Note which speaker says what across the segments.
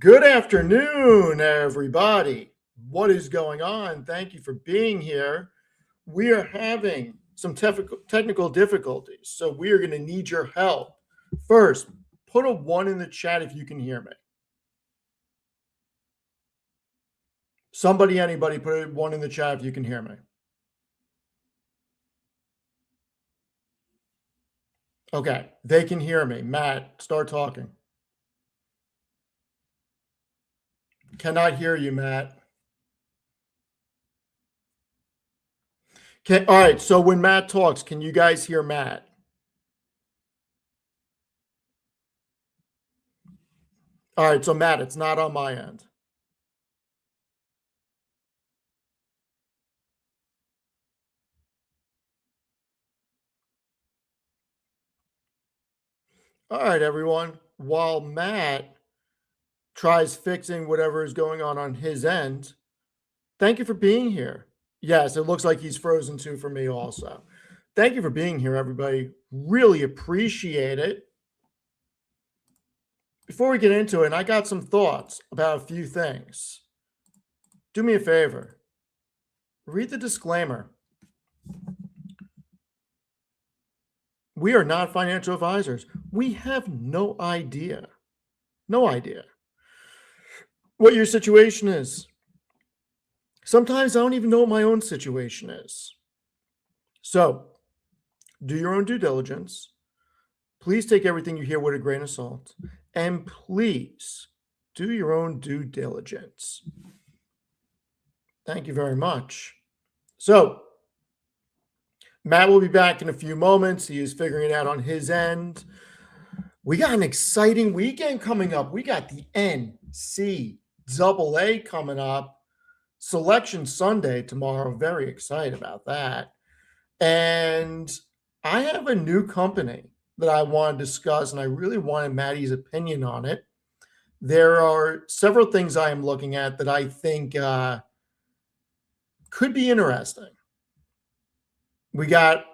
Speaker 1: Good afternoon, everybody. What is going on? Thank you for being here. We are having some technical difficulties, so we are going to need your help. First, put a 1 in the chat if you can hear me. Somebody, anybody, put a 1 in the chat if you can hear me. Okay, they can hear me. Matt, start talking. Cannot hear you, Matt. All right, so when Matt talks, can you guys hear Matt? All right, so Matt, it's not on my end. All right, everyone. While Matt tries fixing whatever is going on his end, thank you for being here. Yes, it looks like he's frozen too for me also. Thank you for being here, everybody. Really appreciate it. Before we get into it, I got some thoughts about a few things. Do me a favor. Read the disclaimer. We are not financial advisors. We have no idea what your situation is. Sometimes I don't even know what my own situation is. So do your own due diligence. Please take everything you hear with a grain of salt. And please do your own due diligence. Thank you very much. So Matt will be back in a few moments. He is figuring it out on his end. We got an exciting weekend coming up. We got the NCAA coming up. Selection Sunday tomorrow. Very excited about that. And I have a new company that I want to discuss, and I really wanted Maddie's opinion on it. There are several things I am looking at that I think could be interesting. We got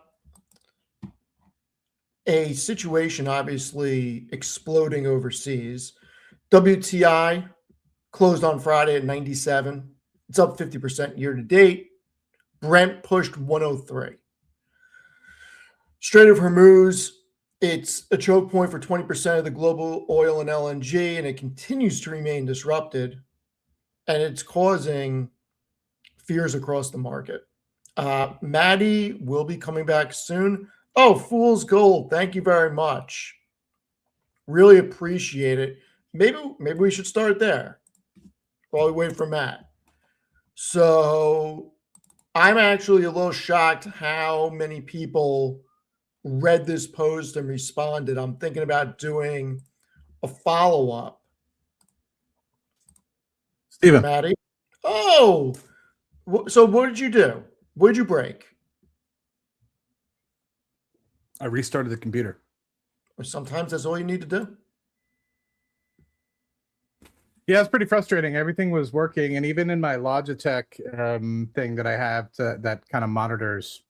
Speaker 1: a situation obviously exploding overseas. WTI closed on Friday at 97. It's up 50% year to date. Brent pushed 103. Strait of Hormuz, it's a choke point for 20% of the global oil and LNG, and it continues to remain disrupted, and it's causing fears across the market. Maddie will be coming back soon. Oh, Fool's Gold, thank you very much. Really appreciate it. Maybe we should start there while we wait for Matt. So I'm actually a little shocked how many people read this post and responded. I'm thinking about doing a follow-up.
Speaker 2: Steven.
Speaker 1: Maddie? Oh, so what did you do? What did you break?
Speaker 2: I restarted the computer.
Speaker 1: Or sometimes that's all you need to do.
Speaker 2: Yeah, it's pretty frustrating. Everything was working, and even in my Logitech thing that I have that kind of monitors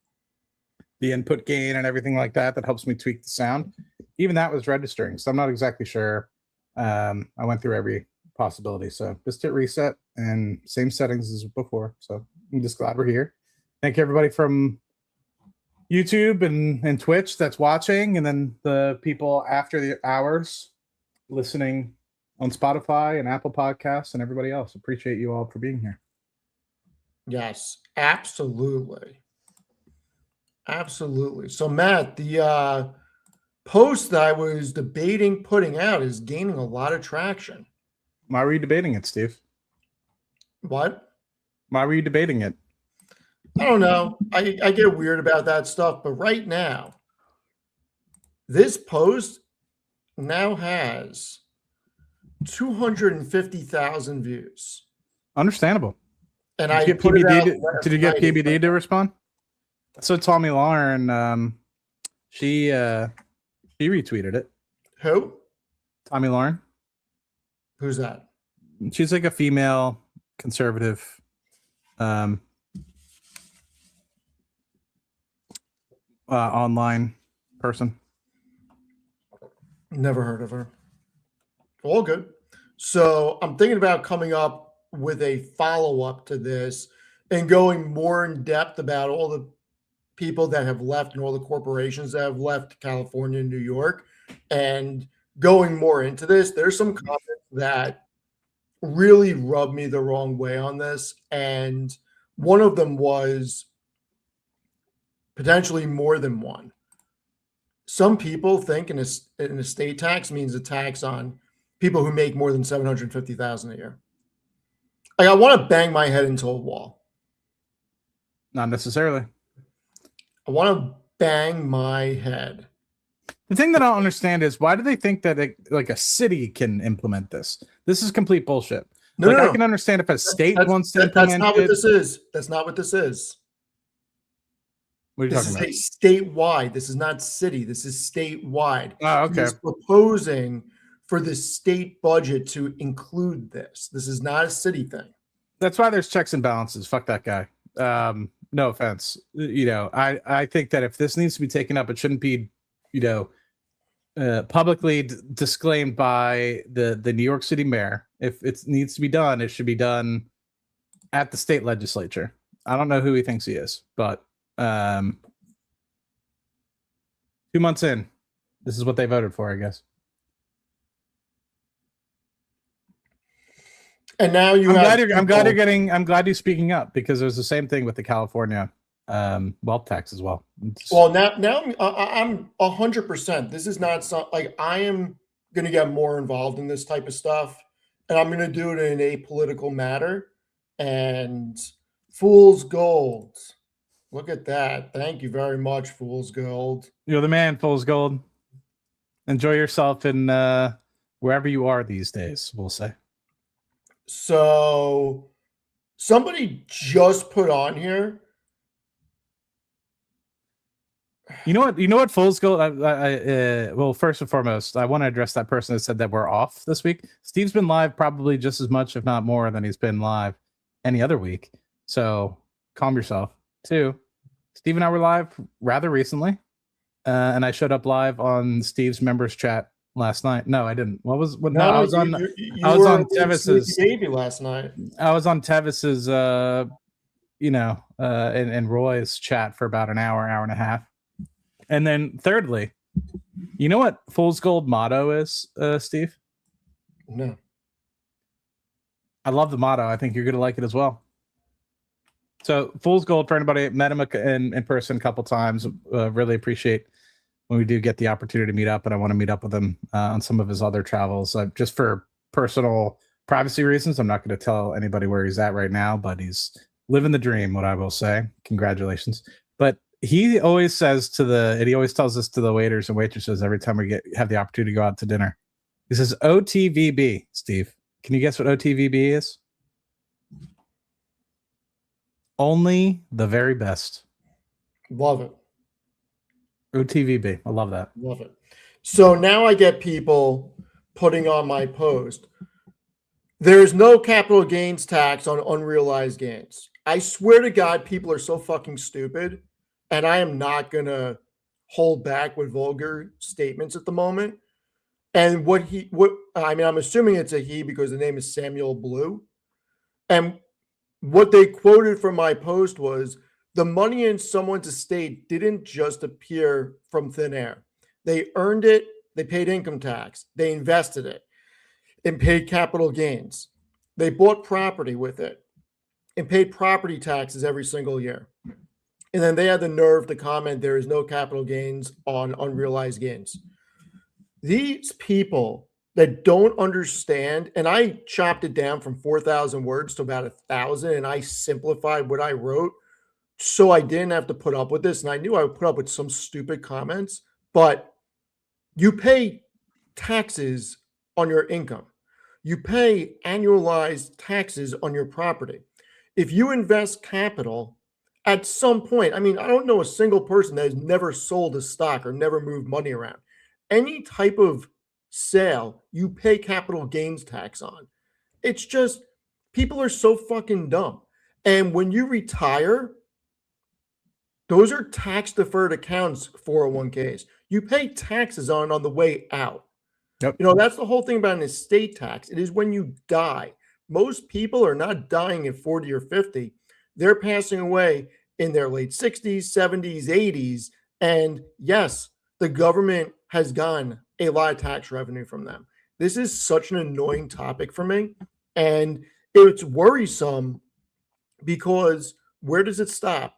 Speaker 2: the input gain and everything like that, that helps me tweak the sound, even that was registering. So I'm not exactly sure. I went through every possibility. So just hit reset and same settings as before. So I'm just glad we're here. Thank you, everybody from YouTube and Twitch that's watching, and then the people after the hours listening on Spotify and Apple Podcasts and everybody else. Appreciate you all for being here.
Speaker 1: Yes, absolutely. Absolutely. So Matt, the post that I was debating putting out is gaining a lot of traction.
Speaker 2: Why were you debating it, Steve?
Speaker 1: What?
Speaker 2: Why were you debating it?
Speaker 1: I don't know. I get weird about that stuff, but right now, this post now has 250,000 views.
Speaker 2: Understandable.
Speaker 1: And
Speaker 2: did you get PBD to respond? So Tommy Lauren, she retweeted it.
Speaker 1: Who?
Speaker 2: Tommy Lauren.
Speaker 1: Who's that?
Speaker 2: She's like a female conservative online person.
Speaker 1: Never heard of her. All good. So I'm thinking about coming up with a follow-up to this and going more in depth about all the people that have left and all the corporations that have left California and New York, and going more into this. There's some comments that really rubbed me the wrong way on this, and one of them was potentially more than one. Some people think an estate tax means a tax on people who make more than $750,000 a year. Like, I want to bang my head into a wall.
Speaker 2: Not necessarily.
Speaker 1: I want to bang my head.
Speaker 2: The thing that I don't understand is why do they think that like a city can implement this? This is complete bullshit.
Speaker 1: No,
Speaker 2: I can understand if a state wants to implement
Speaker 1: that's not what this is. That's not what this is.
Speaker 2: What are you talking about?
Speaker 1: This is statewide. This is not city. This is statewide.
Speaker 2: Oh, okay.
Speaker 1: He's proposing for the state budget to include this. This is not a city thing.
Speaker 2: That's why there's checks and balances. Fuck that guy. No offense. I think that if this needs to be taken up, it shouldn't be, publicly disclaimed by the New York City mayor. If it needs to be done, it should be done at the state legislature. I don't know who he thinks he is, but 2 months in, this is what they voted for, I guess.
Speaker 1: And now I'm
Speaker 2: glad you're speaking up, because there's the same thing with the California wealth tax as well.
Speaker 1: Well, now I'm 100%. This is not like I am going to get more involved in this type of stuff, and I'm going to do it in a political matter. And Fool's Gold. Look at that. Thank you very much, Fool's Gold.
Speaker 2: You're the man, Fool's Gold. Enjoy yourself in wherever you are these days, we'll say.
Speaker 1: So somebody just put on here.
Speaker 2: You know what, Fool's Gold? Well, first and foremost, I want to address that person that said that we're off this week. Steve's been live probably just as much, if not more, than he's been live any other week. So calm yourself. 2, Steve and I were live rather recently, and I showed up live on Steve's members chat last night. No, I didn't. I was on Tevis's
Speaker 1: baby last night.
Speaker 2: I was on Tevis's and Roy's chat for about an hour and a half. And then thirdly, you know what Fool's Gold motto is, Steve?
Speaker 1: No.
Speaker 2: I love the motto. I think you're going to like it as well. So Fool's Gold, for anybody, met him in person a couple times. Really appreciate when we do get the opportunity to meet up, and I want to meet up with him on some of his other travels. Just for personal privacy reasons, I'm not going to tell anybody where he's at right now, but he's living the dream, what I will say. Congratulations. But he always says he always tells us to the waiters and waitresses every time we have the opportunity to go out to dinner. He says OTVB, Steve. Can you guess what OTVB is? Only the very best.
Speaker 1: Love it.
Speaker 2: OTVB. I love that.
Speaker 1: Love it. So now I get people putting on my post, there's no capital gains tax on unrealized gains. I swear to God, people are so fucking stupid, and I am not going to hold back with vulgar statements at the moment. And I'm assuming it's a he because the name is Samuel Blue. And what they quoted from my post was, the money in someone's estate didn't just appear from thin air. They earned it, they paid income tax, they invested it, and paid capital gains. They bought property with it and paid property taxes every single year. And then they had the nerve to comment there is no capital gains on unrealized gains. These people that don't understand, and I chopped it down from 4,000 words to about 1,000, and I simplified what I wrote so I didn't have to put up with this. And I knew I would put up with some stupid comments, but you pay taxes on your income. You pay annualized taxes on your property. If you invest capital at some point, I don't know a single person that has never sold a stock or never moved money around. Any type of sale, you pay capital gains tax on. It's just, people are so fucking dumb. And when you retire, those are tax deferred accounts, 401ks. You pay taxes on the way out.
Speaker 2: Yep.
Speaker 1: You know, that's the whole thing about an estate tax. It is when you die. Most people are not dying at 40 or 50. They're passing away in their late 60s, 70s, 80s. And yes, the government has gotten a lot of tax revenue from them. This is such an annoying topic for me. And it's worrisome because where does it stop?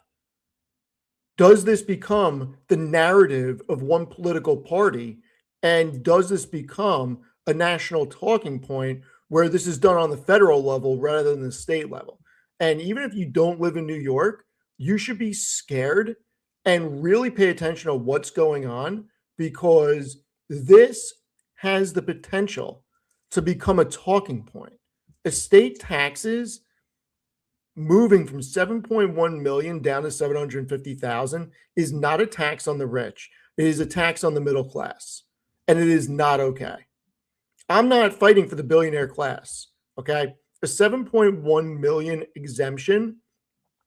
Speaker 1: Does this become the narrative of one political party? And does this become a national talking point where this is done on the federal level rather than the state level? And even if you don't live in New York, you should be scared and really pay attention to what's going on, because this has the potential to become a talking point. Estate taxes moving from 7.1 million down to 750,000 is not a tax on the rich. It is a tax on the middle class, and it is not okay. I'm not fighting for the billionaire class, okay? A 7.1 million exemption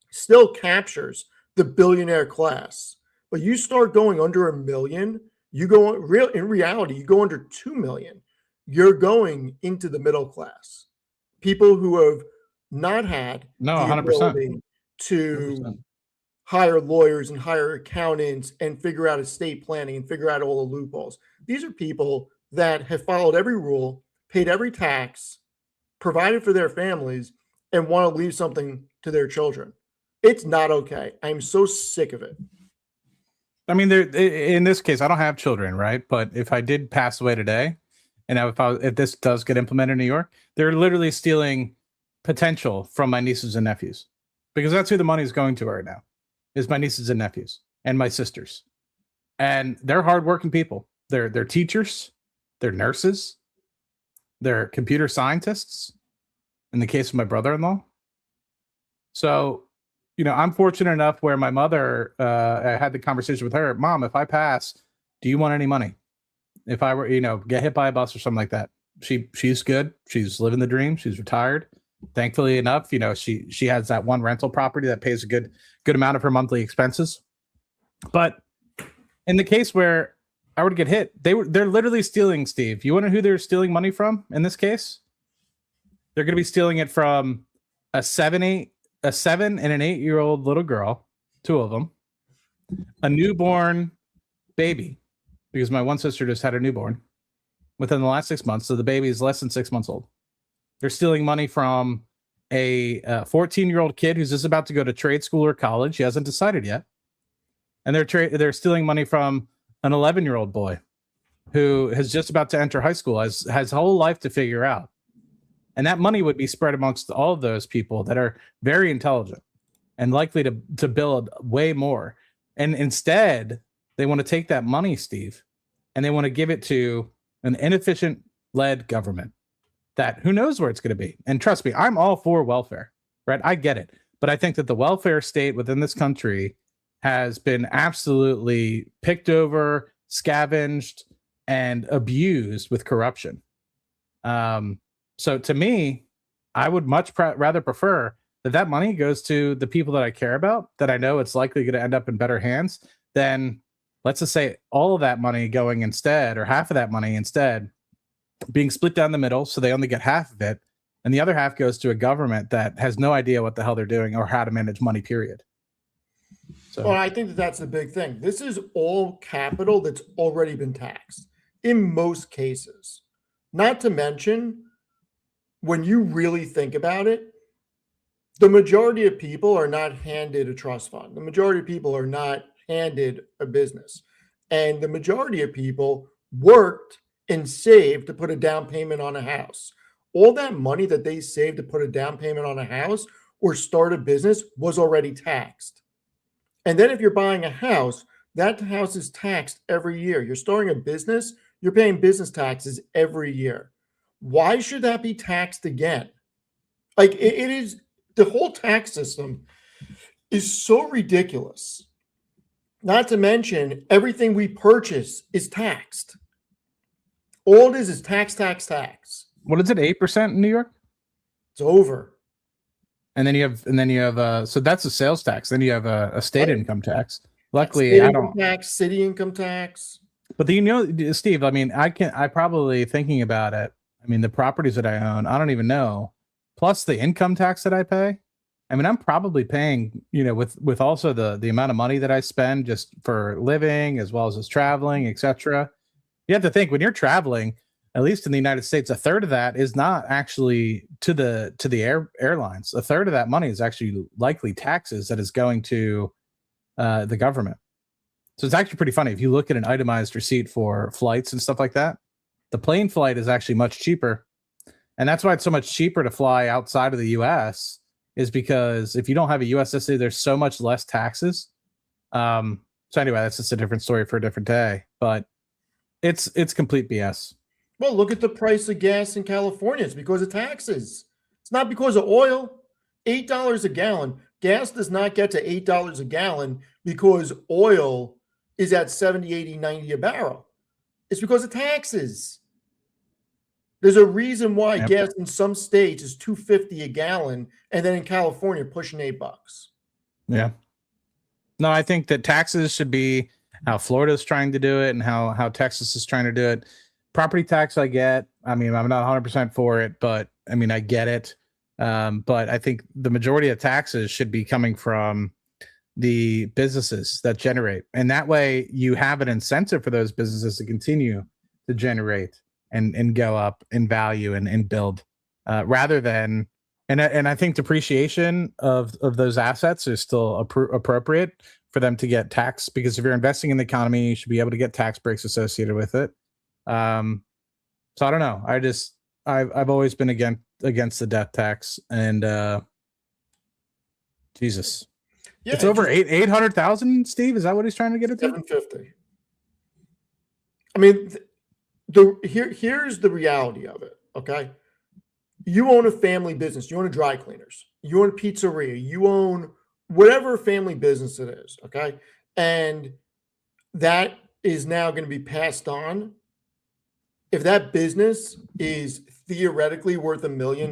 Speaker 1: still captures the billionaire class. But you start going under a million, you go in reality, you go under 2 million, you're going into the middle class. People who have not had
Speaker 2: No,
Speaker 1: the
Speaker 2: 100%.
Speaker 1: ability to
Speaker 2: 100%.
Speaker 1: hire lawyers and hire accountants and figure out estate planning and figure out all the loopholes. These are people that have followed every rule, paid every tax, provided for their families, and want to leave something to their children. It's not okay. I'm so sick of it.
Speaker 2: I mean, in this case, I don't have children, right? But if I did pass away today, and if this does get implemented in New York, they're literally stealing potential from my nieces and nephews, because that's who the money is going to right now, is my nieces and nephews and my sisters. And they're hardworking people. They're teachers, they're nurses, they're computer scientists, in the case of my brother-in-law. So, you know, I'm fortunate enough where my mother, I had the conversation with her, Mom, if I pass, do you want any money? If I were, you know, get hit by a bus or something like that. She's good. She's living the dream. She's retired. Thankfully enough, you know, she has that one rental property that pays a good amount of her monthly expenses. But in the case where I would get hit, they're literally stealing, Steve. You want to know who they're stealing money from in this case? They're going to be stealing it from a 7 and an 8-year-old little girl, two of them, a newborn baby, because my one sister just had a newborn within the last 6 months. So the baby is less than 6 months old. They're stealing money from a 14-year-old kid who's just about to go to trade school or college. He hasn't decided yet. And they're stealing money from an 11-year-old boy who is just about to enter high school, has a whole life to figure out. And that money would be spread amongst all of those people that are very intelligent and likely to build way more. And instead, they want to take that money, Steve, and they want to give it to an inefficient-led government that who knows where it's going to be. And trust me, I'm all for welfare, right? I get it. But I think that the welfare state within this country has been absolutely picked over, scavenged, and abused with corruption. So to me, I would much rather prefer that money goes to the people that I care about, that I know it's likely going to end up in better hands, than, let's just say, all of that money going instead, or half of that money instead, being split down the middle, so they only get half of it, and the other half goes to a government that has no idea what the hell they're doing or how to manage money, period. So,
Speaker 1: well, I think that's the big thing. This is all capital that's already been taxed in most cases. Not to mention, when you really think about it, the majority of people are not handed a trust fund. The majority of people are not handed a business. And the majority of people worked and saved to put a down payment on a house. All that money that they saved to put a down payment on a house or start a business was already taxed. And then if you're buying a house, that house is taxed every year. You're starting a business, you're paying business taxes every year. Why should that be taxed again? Like, it is, the whole tax system is so ridiculous. Not to mention, everything we purchase is taxed. All it is tax, tax, tax.
Speaker 2: what is it, 8% in New York?
Speaker 1: It's over.
Speaker 2: And then you have so that's a sales tax. Then you have a state income tax. Luckily,
Speaker 1: State
Speaker 2: I
Speaker 1: income
Speaker 2: don't.
Speaker 1: tax, city income tax.
Speaker 2: But Steve, I mean, I probably thinking about it. I mean, the properties that I own, I don't even know. Plus the income tax that I pay. I mean, I'm probably paying, with also the amount of money that I spend just for living as well as just traveling, etc. You have to think when you're traveling, at least in the United States, a third of that is not actually to the airlines. A third of that money is actually likely taxes that is going to the government. So it's actually pretty funny. If you look at an itemized receipt for flights and stuff like that, the plane flight is actually much cheaper. And that's why it's so much cheaper to fly outside of the US, is because if you don't have a USSA, there's so much less taxes. So anyway, that's just a different story for a different day. But it's complete BS.
Speaker 1: Well, look at the price of gas in California. It's because of taxes. It's not because of oil. $8 a gallon. Gas does not get to $8 a gallon because oil is at 70, 80, 90 a barrel. It's because of taxes. There's a reason why gas in some states is $2.50 a gallon, and then in California pushing $8.
Speaker 2: Yeah. No, I think that taxes should be how Florida's trying to do it and how Texas is trying to do it. Property tax, I get. I mean, I'm not 100% for it, but I mean, I get it. But I think the majority of taxes should be coming from the businesses that generate. And that way you have an incentive for those businesses to continue to generate and go up in value and build, rather than, and I think depreciation of those assets is still appropriate for them to get tax, because if you're investing in the economy, you should be able to get tax breaks associated with it. So I don't know. I've always been against the death tax, and Jesus. Yeah, it's over 800,000, Steve. Is that what he's trying to get it to?
Speaker 1: 750. I mean, here's the reality of it. Okay, you own a family business. You own a dry cleaners. You own a pizzeria. You own whatever family business it is. Okay, and that is now going to be passed on. If that business is theoretically worth $1 million,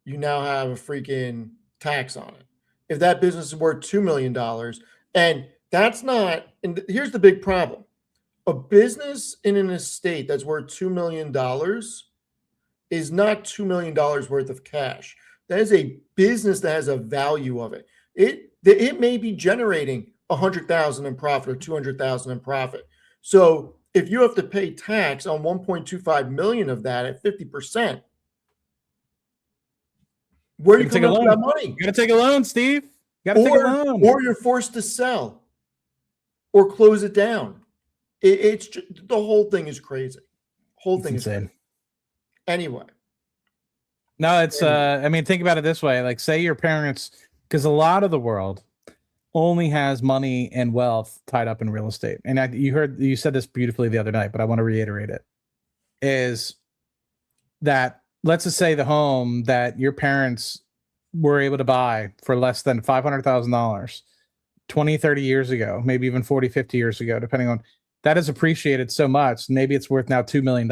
Speaker 1: you now have a freaking tax on it. If that business is worth $2 million, and that's not, and here's the big problem. A business in an estate that's worth $2 million is not $2 million worth of cash. That is a business that has a value of it. It may be generating 100,000 in profit or 200,000 in profit. So if you have to pay tax on 1.25 million of that at 50%, where are you coming up with that money?
Speaker 2: You got to take a loan, Steve. You got to take a loan.
Speaker 1: Or you're forced to sell or close it down. It's just, the whole thing is crazy. Whole thing is insane. Anyway.
Speaker 2: No, it's I mean, think about it this way. Like, say your parents, because a lot of the world only has money and wealth tied up in real estate. And you said this beautifully the other night, but I want to reiterate it. Is that, let's just say the home that your parents were able to buy for less than $500,000 20, 30 years ago, maybe even 40, 50 years ago, depending on, that has appreciated so much. Maybe it's worth now $2 million.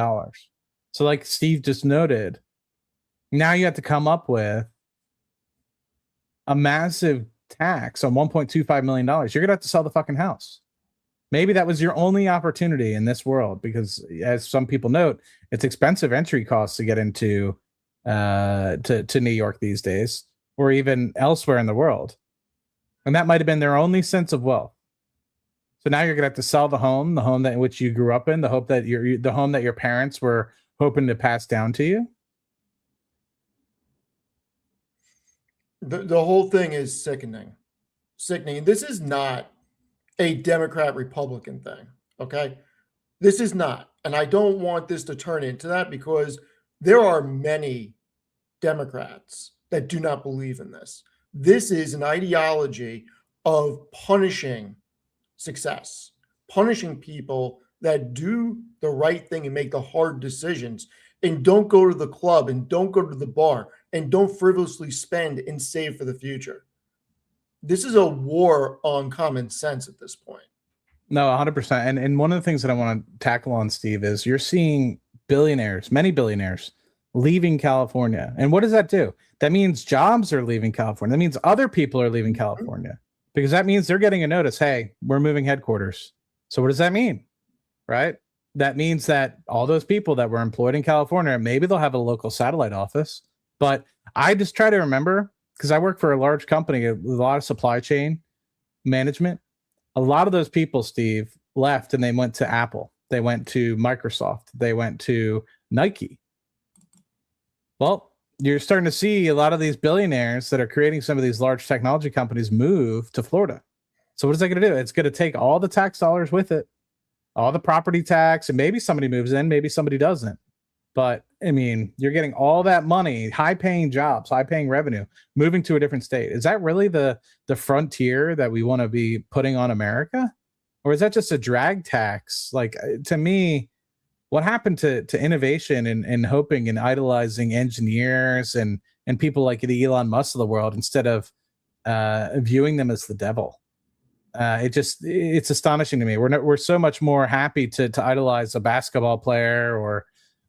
Speaker 2: So like Steve just noted, now you have to come up with a massive tax on $1.25 million. You're going to have to sell the fucking house. Maybe that was your only opportunity in this world, because as some people note, it's expensive entry costs to get into to New York these days, or even elsewhere in the world. And that might have been their only sense of wealth. So now you're going to have to sell the home that in which you grew up in, the home that your parents were hoping to pass down to you.
Speaker 1: The whole thing is sickening. This is not a Democrat-Republican thing, okay? This is not. And I don't want this to turn into that, because there are many Democrats that do not believe in this. This is an ideology of punishing success, punishing people that do the right thing and make the hard decisions and don't go to the club and don't go to the bar and don't frivolously spend and save for the future. This is a war on common sense at this point.
Speaker 2: No, 100%. And one of the things that I want to tackle on, Steve, is you're seeing billionaires, many billionaires, leaving California. And what does that do? That means jobs are leaving California. That means other people are leaving California, because that means they're getting a notice. Hey, we're moving headquarters. So what does that mean? right? That means that all those people that were employed in California, maybe they'll have a local satellite office. But I just try to remember, because I work for a large company with a lot of supply chain management. A lot of those people, Steve, left and they went to Apple. They went to Microsoft. They went to Nike. Well, you're starting to see a lot of these billionaires that are creating some of these large technology companies move to Florida. So what is that going to do? It's going to take all the tax dollars with it, all the property tax, and maybe somebody moves in, maybe somebody doesn't. But I mean, you're getting all that money, high-paying jobs, high-paying revenue, moving to a different state. Is that really the frontier that we want to be putting on America? Or is that just a drag tax? Like, to me, what happened to innovation and hoping and idolizing engineers and people like the Elon Musk of the world instead of viewing them as the devil? It's astonishing to me. We're so much more happy to idolize a basketball player or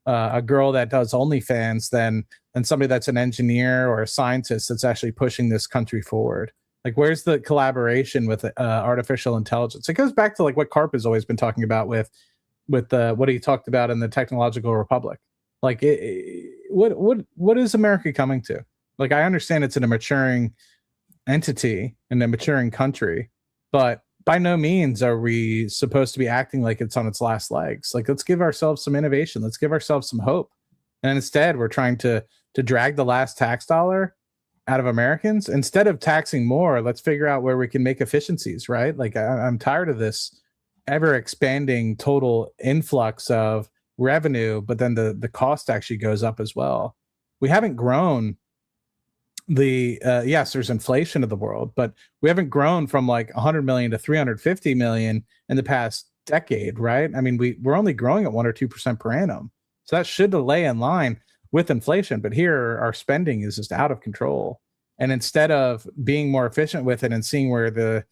Speaker 2: a girl that does OnlyFans than somebody that's an engineer or a scientist that's actually pushing this country forward. Like, where's the collaboration with artificial intelligence? It goes back to like what Karp has always been talking about with what he talked about in the Technological Republic. Like, what is America coming to? Like, I understand it's in a maturing entity and a maturing country, but by no means are we supposed to be acting like it's on its last legs. Like, let's give ourselves some innovation. Let's give ourselves some hope. And instead, we're trying to drag the last tax dollar out of Americans. Instead of taxing more, let's figure out where we can make efficiencies, right? Like, I'm tired of this ever expanding total influx of revenue, but then the cost actually goes up as well. We haven't grown yes, there's inflation of the world, but we haven't grown from like 100 million to 350 million in the past decade, right? I mean, we're only growing at 1 or 2% per annum. So that should lay in line with inflation, but here our spending is just out of control. And instead of being more efficient with it and seeing where the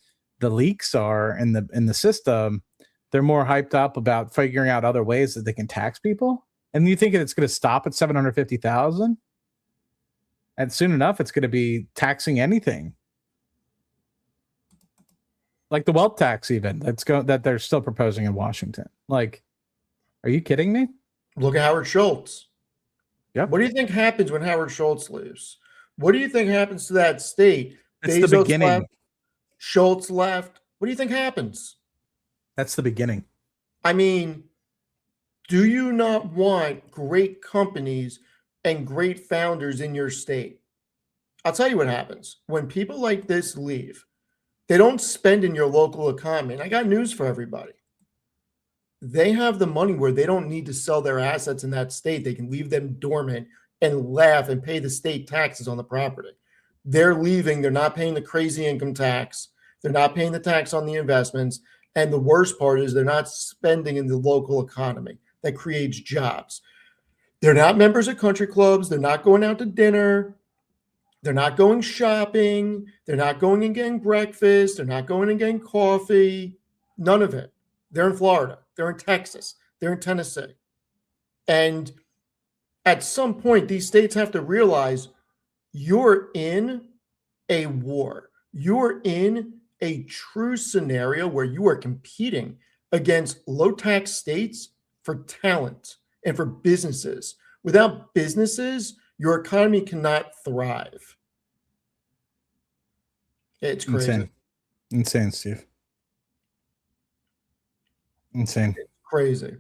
Speaker 2: leaks are in the system, they're more hyped up about figuring out other ways that they can tax people. And you think it's going to stop at 750,000? And soon enough, it's going to be taxing anything, like the wealth tax, even that they're still proposing in Washington. Like, are you kidding me?
Speaker 1: Look at Howard Schultz.
Speaker 2: Yep.
Speaker 1: What do you think happens when Howard Schultz leaves? What do you think happens to that state?
Speaker 2: It's
Speaker 1: Bezos
Speaker 2: the beginning.
Speaker 1: left, Schultz left. What do you think happens?
Speaker 2: That's the beginning.
Speaker 1: I mean, do you not want great companies and great founders in your state? I'll tell you what happens. When people like this leave, they don't spend in your local economy. And I got news for everybody. They have the money where they don't need to sell their assets in that state. They can leave them dormant and laugh and pay the state taxes on the property. They're leaving. They're not paying the crazy income tax. They're not paying the tax on the investments. And the worst part is they're not spending in the local economy that creates jobs. They're not members of country clubs. They're not going out to dinner. They're not going shopping. They're not going and getting breakfast. They're not going and getting coffee. None of it. They're in Florida. They're in Texas. They're in Tennessee. And at some point, these states have to realize you're in a war. You're in a true scenario where you are competing against low-tax states for talent and for businesses. Without businesses, your economy cannot thrive. It's crazy.
Speaker 2: Insane, Steve. Insane.
Speaker 1: It's crazy.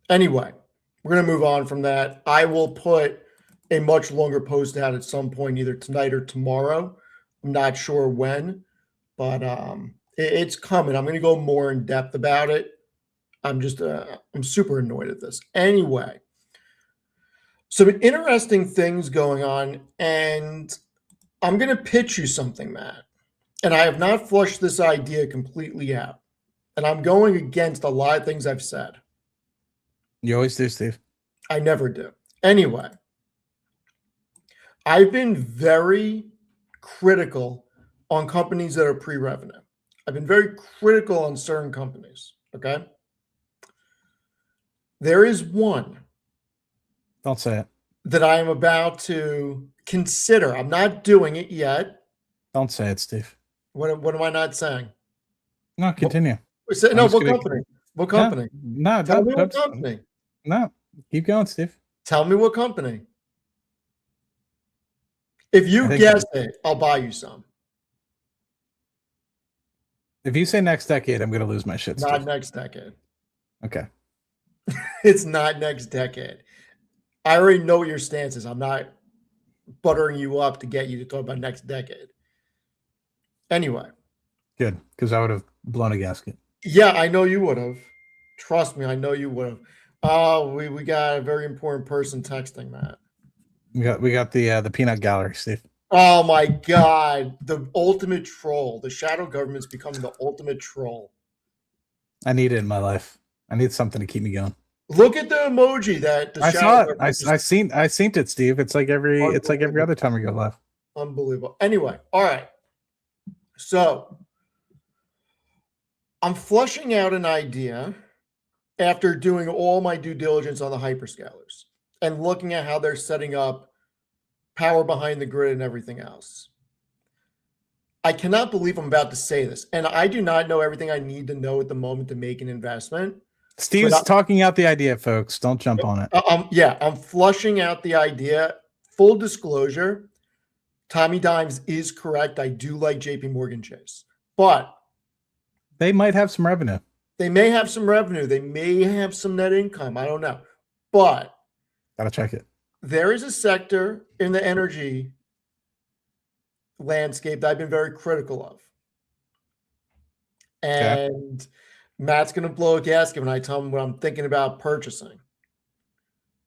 Speaker 1: Anyway, we're going to move on from that. I will put a much longer post out at some point, either tonight or tomorrow. I'm not sure when, but it's coming. I'm going to go more in depth about it. I'm super annoyed at this. Anyway, some interesting things going on, and I'm going to pitch you something, Matt. And I have not flushed this idea completely out. And I'm going against a lot of things I've said.
Speaker 2: You always do, Steve.
Speaker 1: I never do. Anyway, I've been very critical on companies that are pre-revenue. I've been very critical on certain companies, okay? There is one.
Speaker 2: Don't say it.
Speaker 1: That I am about to consider. I'm not doing it yet.
Speaker 2: Don't say it, Steve.
Speaker 1: What am I not saying?
Speaker 2: No, continue.
Speaker 1: What company? What company?
Speaker 2: No,
Speaker 1: Tell me what
Speaker 2: don't.
Speaker 1: company.
Speaker 2: No, keep going, Steve.
Speaker 1: Tell me what company. If you guess it, I'll buy you some.
Speaker 2: If you say next decade, I'm going to lose my shit,
Speaker 1: Not
Speaker 2: Steve.
Speaker 1: next decade.
Speaker 2: Okay.
Speaker 1: It's not next decade. I already know what your stance is. I'm not buttering you up to get you to talk about next decade. Anyway.
Speaker 2: Good, because I would have blown a gasket.
Speaker 1: Yeah, I know you would have. Trust me, I know you would have. Oh, we got a very important person texting, Matt.
Speaker 2: We got the peanut gallery, Steve.
Speaker 1: Oh my God, the ultimate troll. The shadow government's becoming the ultimate troll.
Speaker 2: I need it in my life. I need something to keep me going.
Speaker 1: Look at the emoji that the
Speaker 2: I
Speaker 1: shadow
Speaker 2: saw it. I seen it, Steve. It's like every other time we go live.
Speaker 1: Unbelievable. Anyway, all right. So I'm flushing out an idea after doing all my due diligence on the hyperscalers and looking at how they're setting up power behind the grid and everything else. I cannot believe I'm about to say this, and I do not know everything I need to know at the moment to make an investment.
Speaker 2: Steve's talking out the idea, folks. Don't jump on it.
Speaker 1: Yeah, I'm flushing out the idea. Full disclosure, Tommy Dimes is correct. I do like JP Morgan Chase, but
Speaker 2: they might have some revenue.
Speaker 1: They may have some revenue. They may have some net income. I don't know, but
Speaker 2: gotta check it. There
Speaker 1: is a sector in the energy landscape that I've been very critical of. And Matt's going to blow a gasket when I tell him what I'm thinking about purchasing.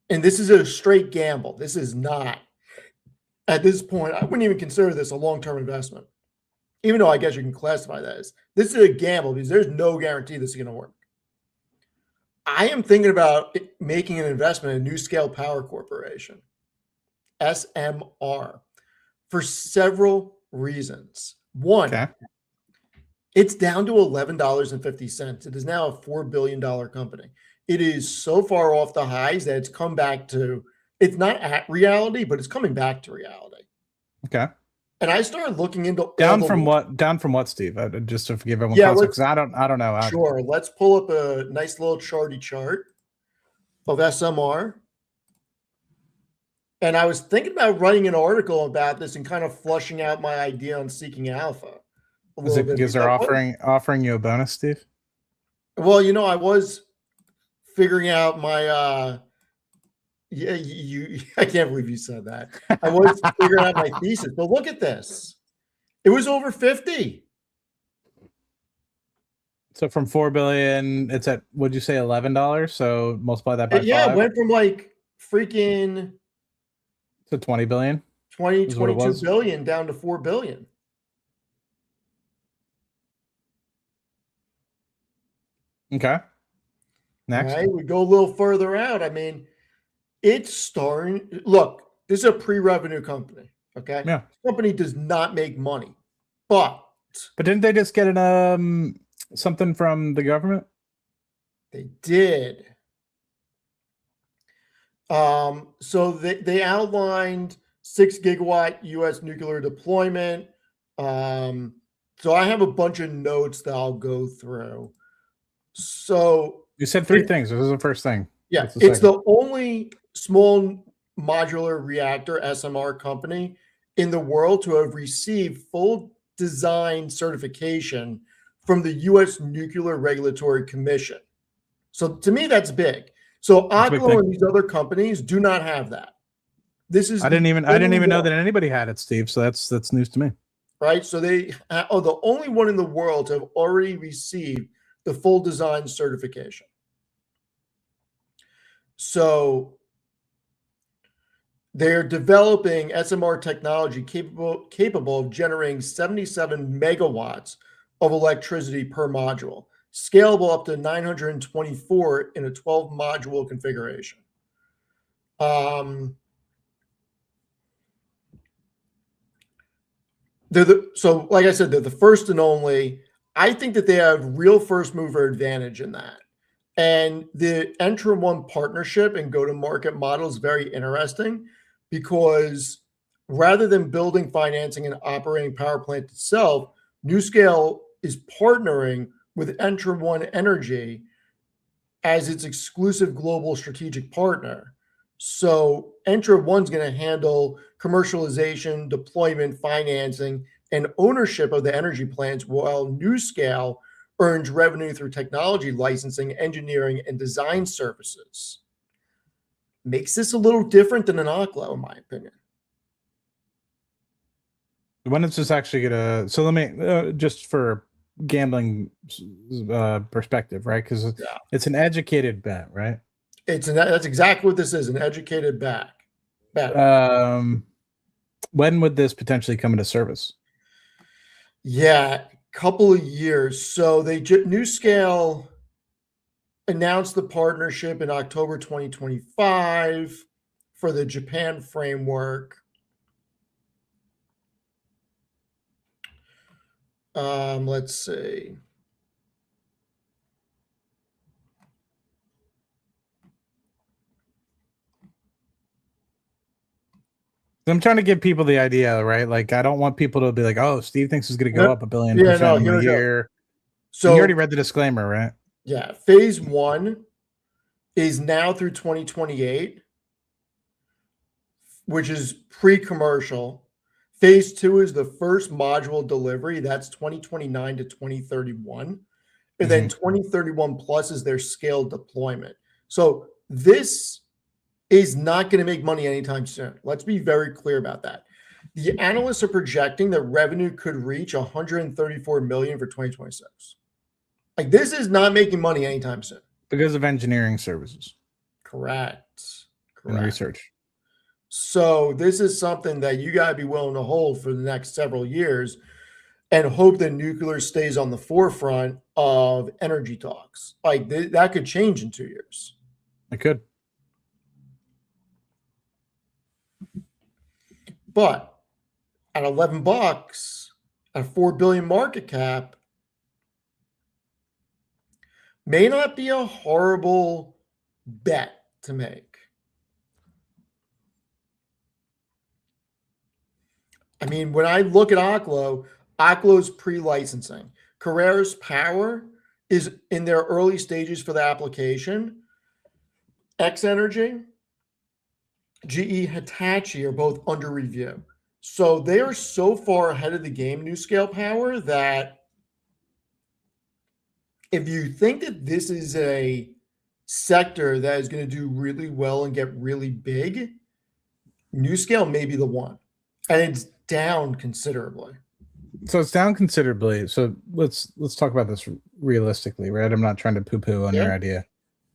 Speaker 1: And this is a straight gamble. This is not, at this point, I wouldn't even consider this a long-term investment, even though I guess you can classify that as. This is a gamble because there's no guarantee this is going to work. I am thinking about making an investment in NuScale Power Corporation, SMR, for several reasons. One, it's down to $11.50. It is now a $4 billion company. It is so far off the highs that it's come back to, it's not at reality, but it's coming back to reality.
Speaker 2: Okay.
Speaker 1: And I started looking into
Speaker 2: down from what, Steve? Just to forgive everyone, because I don't know.
Speaker 1: Sure. Let's pull up a nice little charty chart of SMR. And I was thinking about writing an article about this and kind of flushing out my idea on Seeking Alpha.
Speaker 2: Is it because they're offering you a bonus, Steve?
Speaker 1: Well, you know, I was figuring out my I can't believe you said that. I was figuring out my thesis, but look at this. It was over 50.
Speaker 2: So from 4 billion, it's at, would you say $11? So multiply that by 5.
Speaker 1: Yeah, it went from like freaking
Speaker 2: to 20 billion.
Speaker 1: 22 billion down to 4 billion.
Speaker 2: Okay. Next.
Speaker 1: All right, we go a little further out. I mean, it's starting. Look, this is a pre-revenue company. Okay.
Speaker 2: Yeah.
Speaker 1: This company does not make money, but
Speaker 2: didn't they just get an something from the government?
Speaker 1: They did. So they outlined 6 gigawatt U.S. nuclear deployment. So I have a bunch of notes that I'll go through. So
Speaker 2: you said 3 things. This is the first thing.
Speaker 1: Yeah, it's the only small modular reactor SMR company in the world to have received full design certification from the U.S. Nuclear Regulatory Commission. So to me, that's big. So Aqua and these other companies do not have that. This is
Speaker 2: I didn't even know that anybody had it, Steve. So that's news to me.
Speaker 1: Right. So they are the only one in the world to have already received the full design certification. So they're developing SMR technology capable of generating 77 megawatts of electricity per module, scalable up to 924 in a 12 module configuration. So like I said, they're the first and only. I think that they have real first mover advantage in that. And the Entra1 partnership and go-to-market model is very interesting because rather than building, financing, and operating power plant itself, NuScale is partnering with Entra1 Energy as its exclusive global strategic partner. So Entra One's going to handle commercialization, deployment, financing, and ownership of the energy plants, while NuScale earns revenue through technology licensing, engineering, and design services. Makes this a little different than an Oklo, in my opinion.
Speaker 2: When is this actually gonna? So let me just for gambling perspective, right? Because it's an educated bet, right?
Speaker 1: That's exactly what this is, an educated bet.
Speaker 2: When would this potentially come into service?
Speaker 1: Yeah, couple of years. So NuScale announced the partnership in October 2025 for the Japan framework. Let's see.
Speaker 2: I'm trying to give people the idea, right? Like, I don't want people to be like, "Oh, Steve thinks it's going to go up $1 billion % in a year." So you already read the disclaimer, right?
Speaker 1: Yeah, phase 1 is now through 2028, which is pre-commercial. Phase 2 is the first module delivery. That's 2029 to 2031. And then 2031 plus is their scaled deployment. So this is not going to make money anytime soon. Let's be very clear about that. The analysts are projecting that revenue could reach 134 million for 2026. Like, this is not making money anytime soon.
Speaker 2: Because of engineering services.
Speaker 1: Correct.
Speaker 2: And research.
Speaker 1: So this is something that you got to be willing to hold for the next several years and hope that nuclear stays on the forefront of energy talks. Like, that could change in 2 years.
Speaker 2: It could.
Speaker 1: But at $11, at a $4 billion market cap, may not be a horrible bet to make. I mean, when I look at Oklo's pre-licensing. Carrera's Power is in their early stages for the application. X Energy, GE, Hitachi are both under review. So they are so far ahead of the game, NuScale Power, that if you think that this is a sector that is going to do really well and get really big, NuScale may be the one. And it's down considerably.
Speaker 2: So it's down considerably. So let's talk about this realistically, right? I'm not trying to poo-poo on your idea.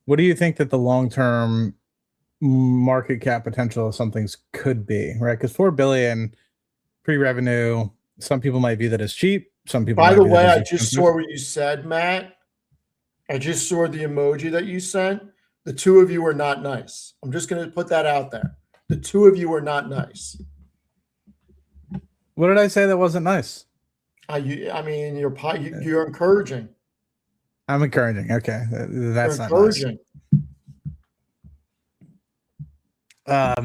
Speaker 2: What do you think that the long-term market cap potential of some things could be, right? Because $4 billion pre-revenue, some people might view that as cheap. Some people.
Speaker 1: By the way, I just saw what you said, Matt. I just saw the emoji that you sent. The two of you are not nice. I'm just going to put that out there. The two of you are not nice.
Speaker 2: What did I say that wasn't nice?
Speaker 1: I mean, you're encouraging.
Speaker 2: I'm encouraging. Okay, that's not
Speaker 1: encouraging.
Speaker 2: Nice.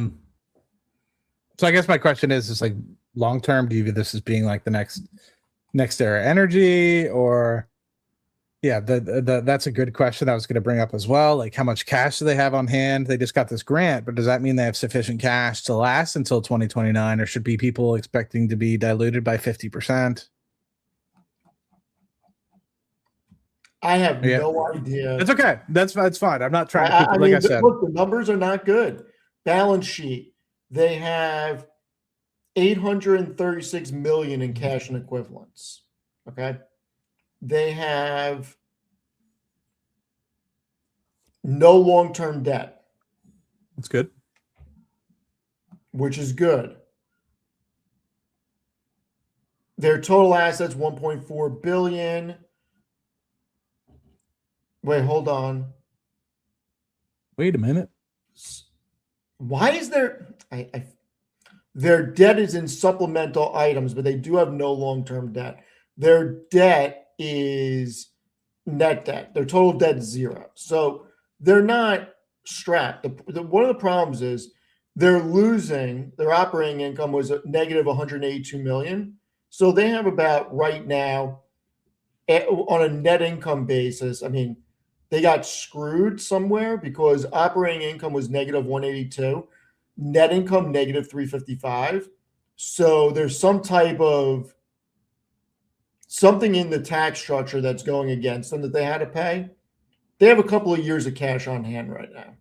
Speaker 2: So I guess my question is like, long term, do you view this as being like the next era energy, or that's a good question I was going to bring up as well. Like, how much cash do they have on hand? They just got this grant, but does that mean they have sufficient cash to last until 2029, or should be people expecting to be diluted by 50%?
Speaker 1: I have no idea.
Speaker 2: It's okay. That's fine. I'm not trying to.
Speaker 1: I said, look, the numbers are not good. Balance sheet. They have 836 million in cash and equivalents. Okay. They have no long-term debt.
Speaker 2: That's good.
Speaker 1: Which is good. Their total assets, 1.4 billion. Wait, hold on.
Speaker 2: Wait a minute.
Speaker 1: Why is there... their debt is in supplemental items, but they do have no long-term debt. Their debt is net debt. Their total debt is zero. So they're not strapped. One of the problems is they're losing, their operating income was a negative 182 million. So they have about right now, on a net income basis, I mean, they got screwed somewhere because operating income was negative 182, net income negative 355. So there's some type of something in the tax structure that's going against them that they had to pay. They have a couple of years of cash on hand right now.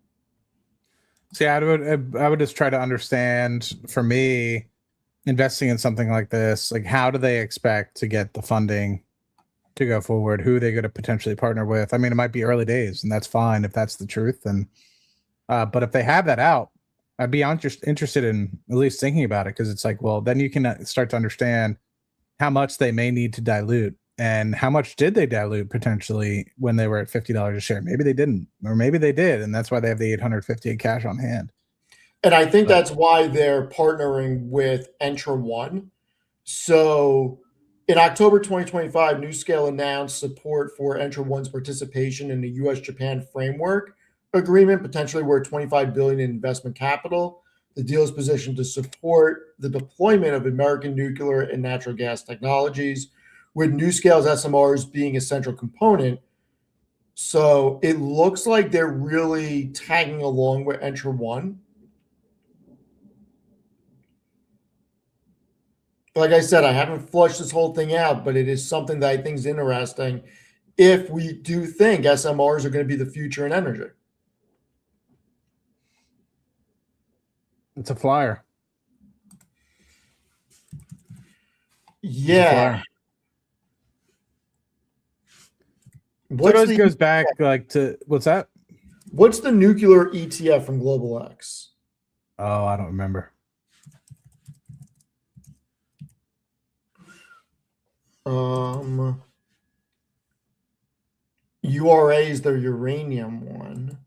Speaker 2: See, I would just try to understand, for me, investing in something like this, like how do they expect to get the funding to go forward? Who are they going to potentially partner with? I mean, it might be early days, and that's fine if that's the truth. And but if they have that out, I'd be interested in at least thinking about it, because it's like, well, then you can start to understand how much they may need to dilute, and how much did they dilute potentially when they were at $50 a share. Maybe they didn't, or maybe they did, and that's why they have the 850 in cash on hand.
Speaker 1: And I think that's why they're partnering with Entra One. So in October 2025, NuScale announced support for Entra One's participation in the U.S.-Japan framework agreement, potentially worth $25 billion in investment capital. The deal is positioned to support the deployment of American nuclear and natural gas technologies, with NuScale's SMRs being a central component. So it looks like they're really tagging along with Entra One. Like I said, I haven't flushed this whole thing out, but it is something that I think is interesting if we do think SMRs are going to be the future in energy.
Speaker 2: It's a flyer.
Speaker 1: Yeah.
Speaker 2: So it always goes back like to, what's that?
Speaker 1: What's the nuclear ETF from Global X?
Speaker 2: Oh, I don't remember.
Speaker 1: URA is their uranium one.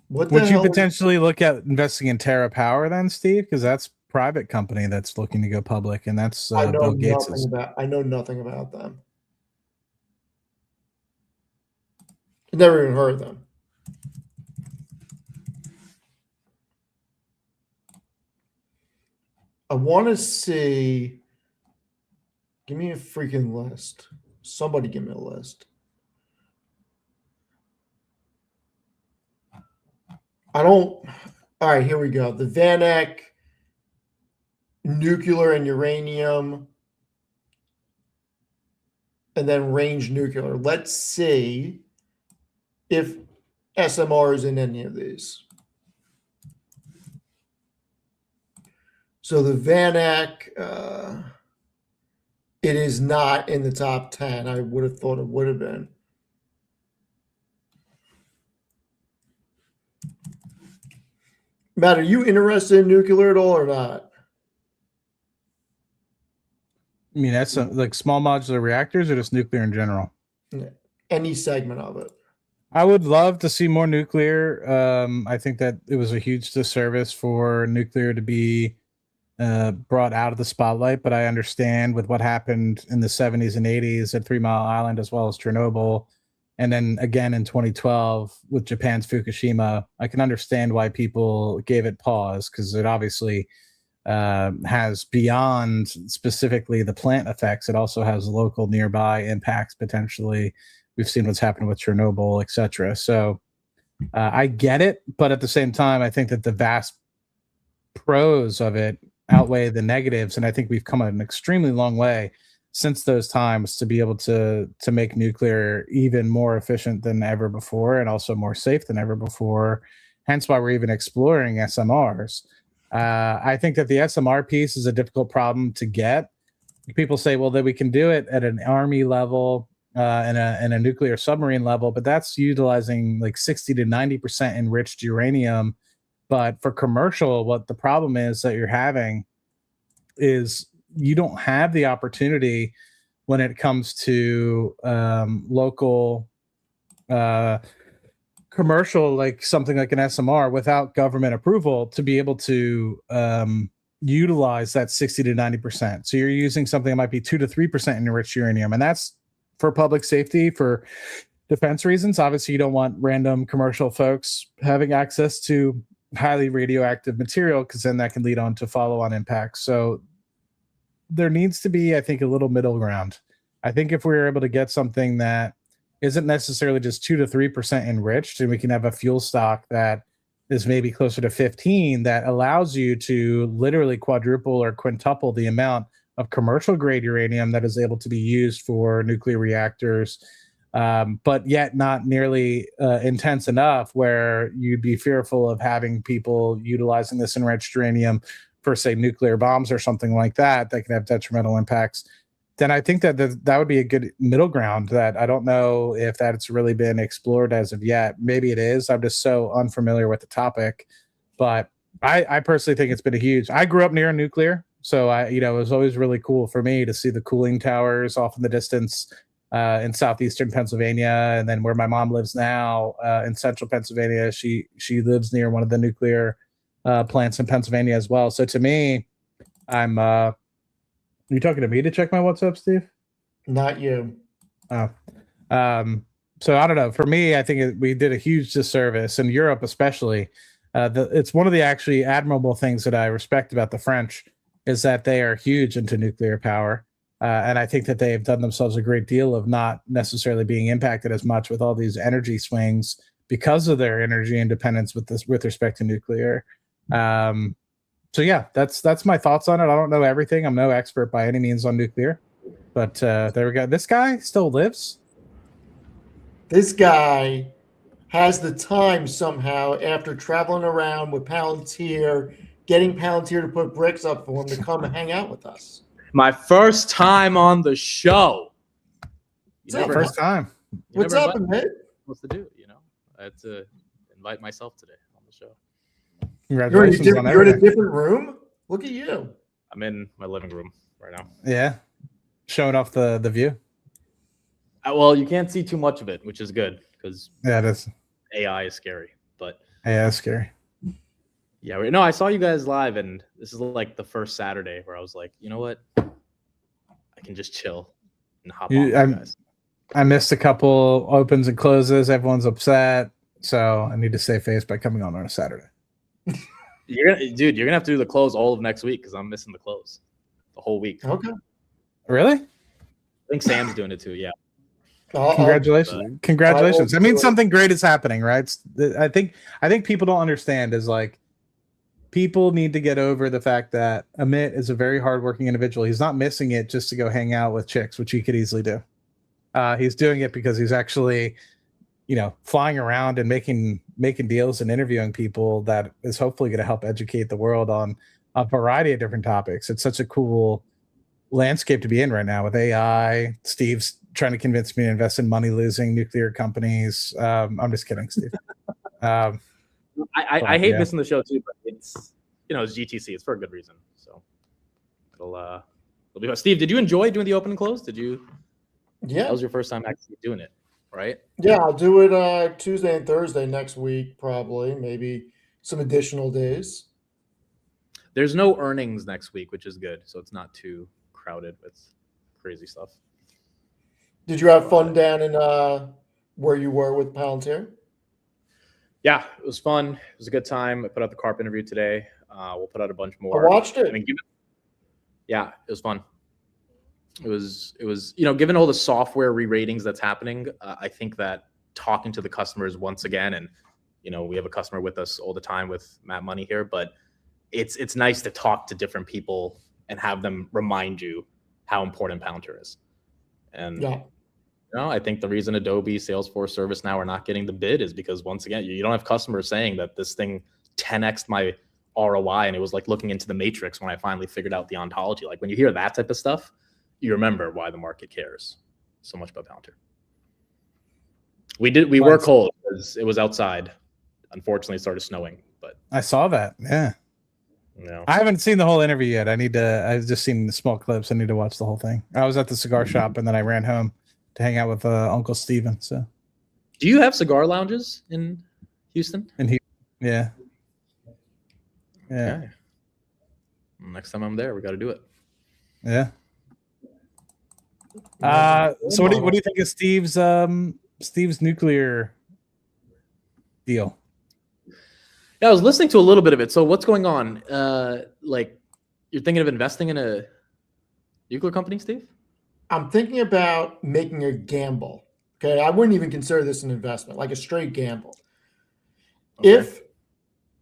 Speaker 1: What
Speaker 2: would you potentially look at investing in Terra Power then, Steve? Because that's a private company that's looking to go public, and that's Bill Gates's.
Speaker 1: I know nothing about them. Never even heard of them. I want to see. Give me a freaking list. Somebody give me a list. I don't. All right, here we go. The VanEck, nuclear and uranium, and then range nuclear. Let's see if SMR is in any of these. So the VanEck, it is not in the top 10. I would have thought it would have been. Matt, are you interested in nuclear at all or not?
Speaker 2: I mean, that's like small modular reactors or just nuclear in general?
Speaker 1: Any segment of it.
Speaker 2: I would love to see more nuclear. I think that it was a huge disservice for nuclear to be brought out of the spotlight, but I understand with what happened in the 70s and 80s at 3 Mile Island, as well as Chernobyl, and then again in 2012 with Japan's Fukushima, I can understand why people gave it pause, because it obviously has, beyond specifically the plant effects, it also has local nearby impacts potentially. We've seen what's happened with Chernobyl, etc. So I get it, but at the same time, I think that the vast pros of it outweigh the negatives, and I think we've come an extremely long way since those times to be able to make nuclear even more efficient than ever before, and also more safe than ever before. Hence why we're even exploring SMRs. I think that the SMR piece is a difficult problem to get. People say, well, that we can do it at an Army level and a nuclear submarine level, but that's utilizing like 60 to 90% enriched uranium. But for commercial, what the problem is that you're having is you don't have the opportunity when it comes to local commercial, like something like an SMR, without government approval to be able to utilize that 60 to 90%. So you're using something that might be 2 to 3% enriched uranium, and that's for public safety, for defense reasons. Obviously, you don't want random commercial folks having access to highly radioactive material, because then that can lead on to follow-on impacts. So there needs to be, I think, a little middle ground. I think if we were able to get something that isn't necessarily just 2 to 3% enriched, and we can have a fuel stock that is maybe closer to 15 that allows you to literally quadruple or quintuple the amount of commercial grade uranium that is able to be used for nuclear reactors, but yet not nearly intense enough where you'd be fearful of having people utilizing this enriched uranium for, say, nuclear bombs or something like that can have detrimental impacts. Then I think that that would be a good middle ground that I don't know if that's really been explored as of yet. Maybe it is. I'm just so unfamiliar with the topic. But I personally think it's been a huge. I grew up near a nuclear, so it was always really cool for me to see the cooling towers off in the distance in southeastern Pennsylvania, and then where my mom lives now in central Pennsylvania. She lives near one of the nuclear plants in Pennsylvania as well. So to me, I'm. You talking to me to check my WhatsApp, Steve?
Speaker 1: Not you.
Speaker 2: Oh. So I don't know. For me, I think we did a huge disservice in Europe, especially. It's one of the actually admirable things that I respect about the French is that they are huge into nuclear power. And I think that they've done themselves a great deal of not necessarily being impacted as much with all these energy swings because of their energy independence with respect to nuclear. So yeah, that's my thoughts on it. I don't know everything. I'm no expert by any means on nuclear, but there we go. This guy still lives.
Speaker 1: This guy has the time somehow after traveling around with Palantir, getting Palantir to put bricks up for him to come and hang out with us.
Speaker 3: My first time on the show.
Speaker 2: First time.
Speaker 1: What's up, man?
Speaker 3: What's to do? I had to invite myself today on the show.
Speaker 2: Congratulations
Speaker 1: you're in a different room? Look at you.
Speaker 3: I'm in my living room right now.
Speaker 2: Yeah. Showing off the view.
Speaker 3: Well, you can't see too much of it, which is good because
Speaker 2: it is.
Speaker 3: AI is scary. But
Speaker 2: yeah, it's scary.
Speaker 3: Yeah, no, I saw you guys live, and this is like the first Saturday where I was like, you know what? I can just chill and hop on with you guys.
Speaker 2: I missed a couple opens and closes. Everyone's upset. So I need to save face by coming on a Saturday.
Speaker 3: You're gonna have to do the close all of next week because I'm missing the close the whole week.
Speaker 1: Okay.
Speaker 2: Really?
Speaker 3: I think Sam's doing it too. Yeah.
Speaker 2: Congratulations! Congratulations! That means something great is happening, right? I think people don't understand is like people need to get over the fact that Amit is a very hardworking individual. He's not missing it just to go hang out with chicks, which he could easily do. He's doing it because he's actually, flying around and making deals and interviewing people that is hopefully going to help educate the world on a variety of different topics. It's such a cool landscape to be in right now with AI. Steve's trying to convince me to invest in money-losing nuclear companies. I'm just kidding, Steve.
Speaker 3: I hate missing the show too, but it's GTC. It's for a good reason. So it'll be. Steve, did you enjoy doing the open and close? Did you?
Speaker 1: Yeah.
Speaker 3: That was your first time actually doing it, right?
Speaker 1: Yeah, I'll do it Tuesday and Thursday next week, probably. Maybe some additional days.
Speaker 3: There's no earnings next week, which is good. So it's not too crowded with crazy stuff.
Speaker 1: Did you have fun down in where you were with Palantir?
Speaker 3: Yeah, it was fun. It was a good time. I put out the Carp interview today. We'll put out a bunch more.
Speaker 1: I watched it.
Speaker 3: Yeah, it was fun. It was given all the software re-ratings that's happening, I think that talking to the customers once again, and we have a customer with us all the time with Matt Money here, but it's nice to talk to different people and have them remind you how important Palantir is. And
Speaker 1: yeah.
Speaker 3: I think the reason Adobe, Salesforce, ServiceNow are not getting the bid is because once again, you don't have customers saying that this thing 10x'd my ROI, and it was like looking into the matrix when I finally figured out the ontology. Like when you hear that type of stuff, you remember why the market cares so much about Palantir. We were cold because it was outside. Unfortunately, it started snowing, but
Speaker 2: I saw that. Yeah. I haven't seen the whole interview yet. I've just seen the small clips. I need to watch the whole thing. I was at the cigar shop and then I ran home to hang out with Uncle Steven. So,
Speaker 3: do you have cigar lounges in Houston?
Speaker 2: Yeah.
Speaker 3: Okay. Next time I'm there, we got to do it.
Speaker 2: Yeah. So what do you think of Steve's nuclear deal?
Speaker 3: Yeah, I was listening to a little bit of it. So what's going on? Like, you're thinking of investing in a nuclear company, Steve?
Speaker 1: I'm thinking about making a gamble. Okay, I wouldn't even consider this an investment, like a straight gamble.
Speaker 3: Okay.
Speaker 1: If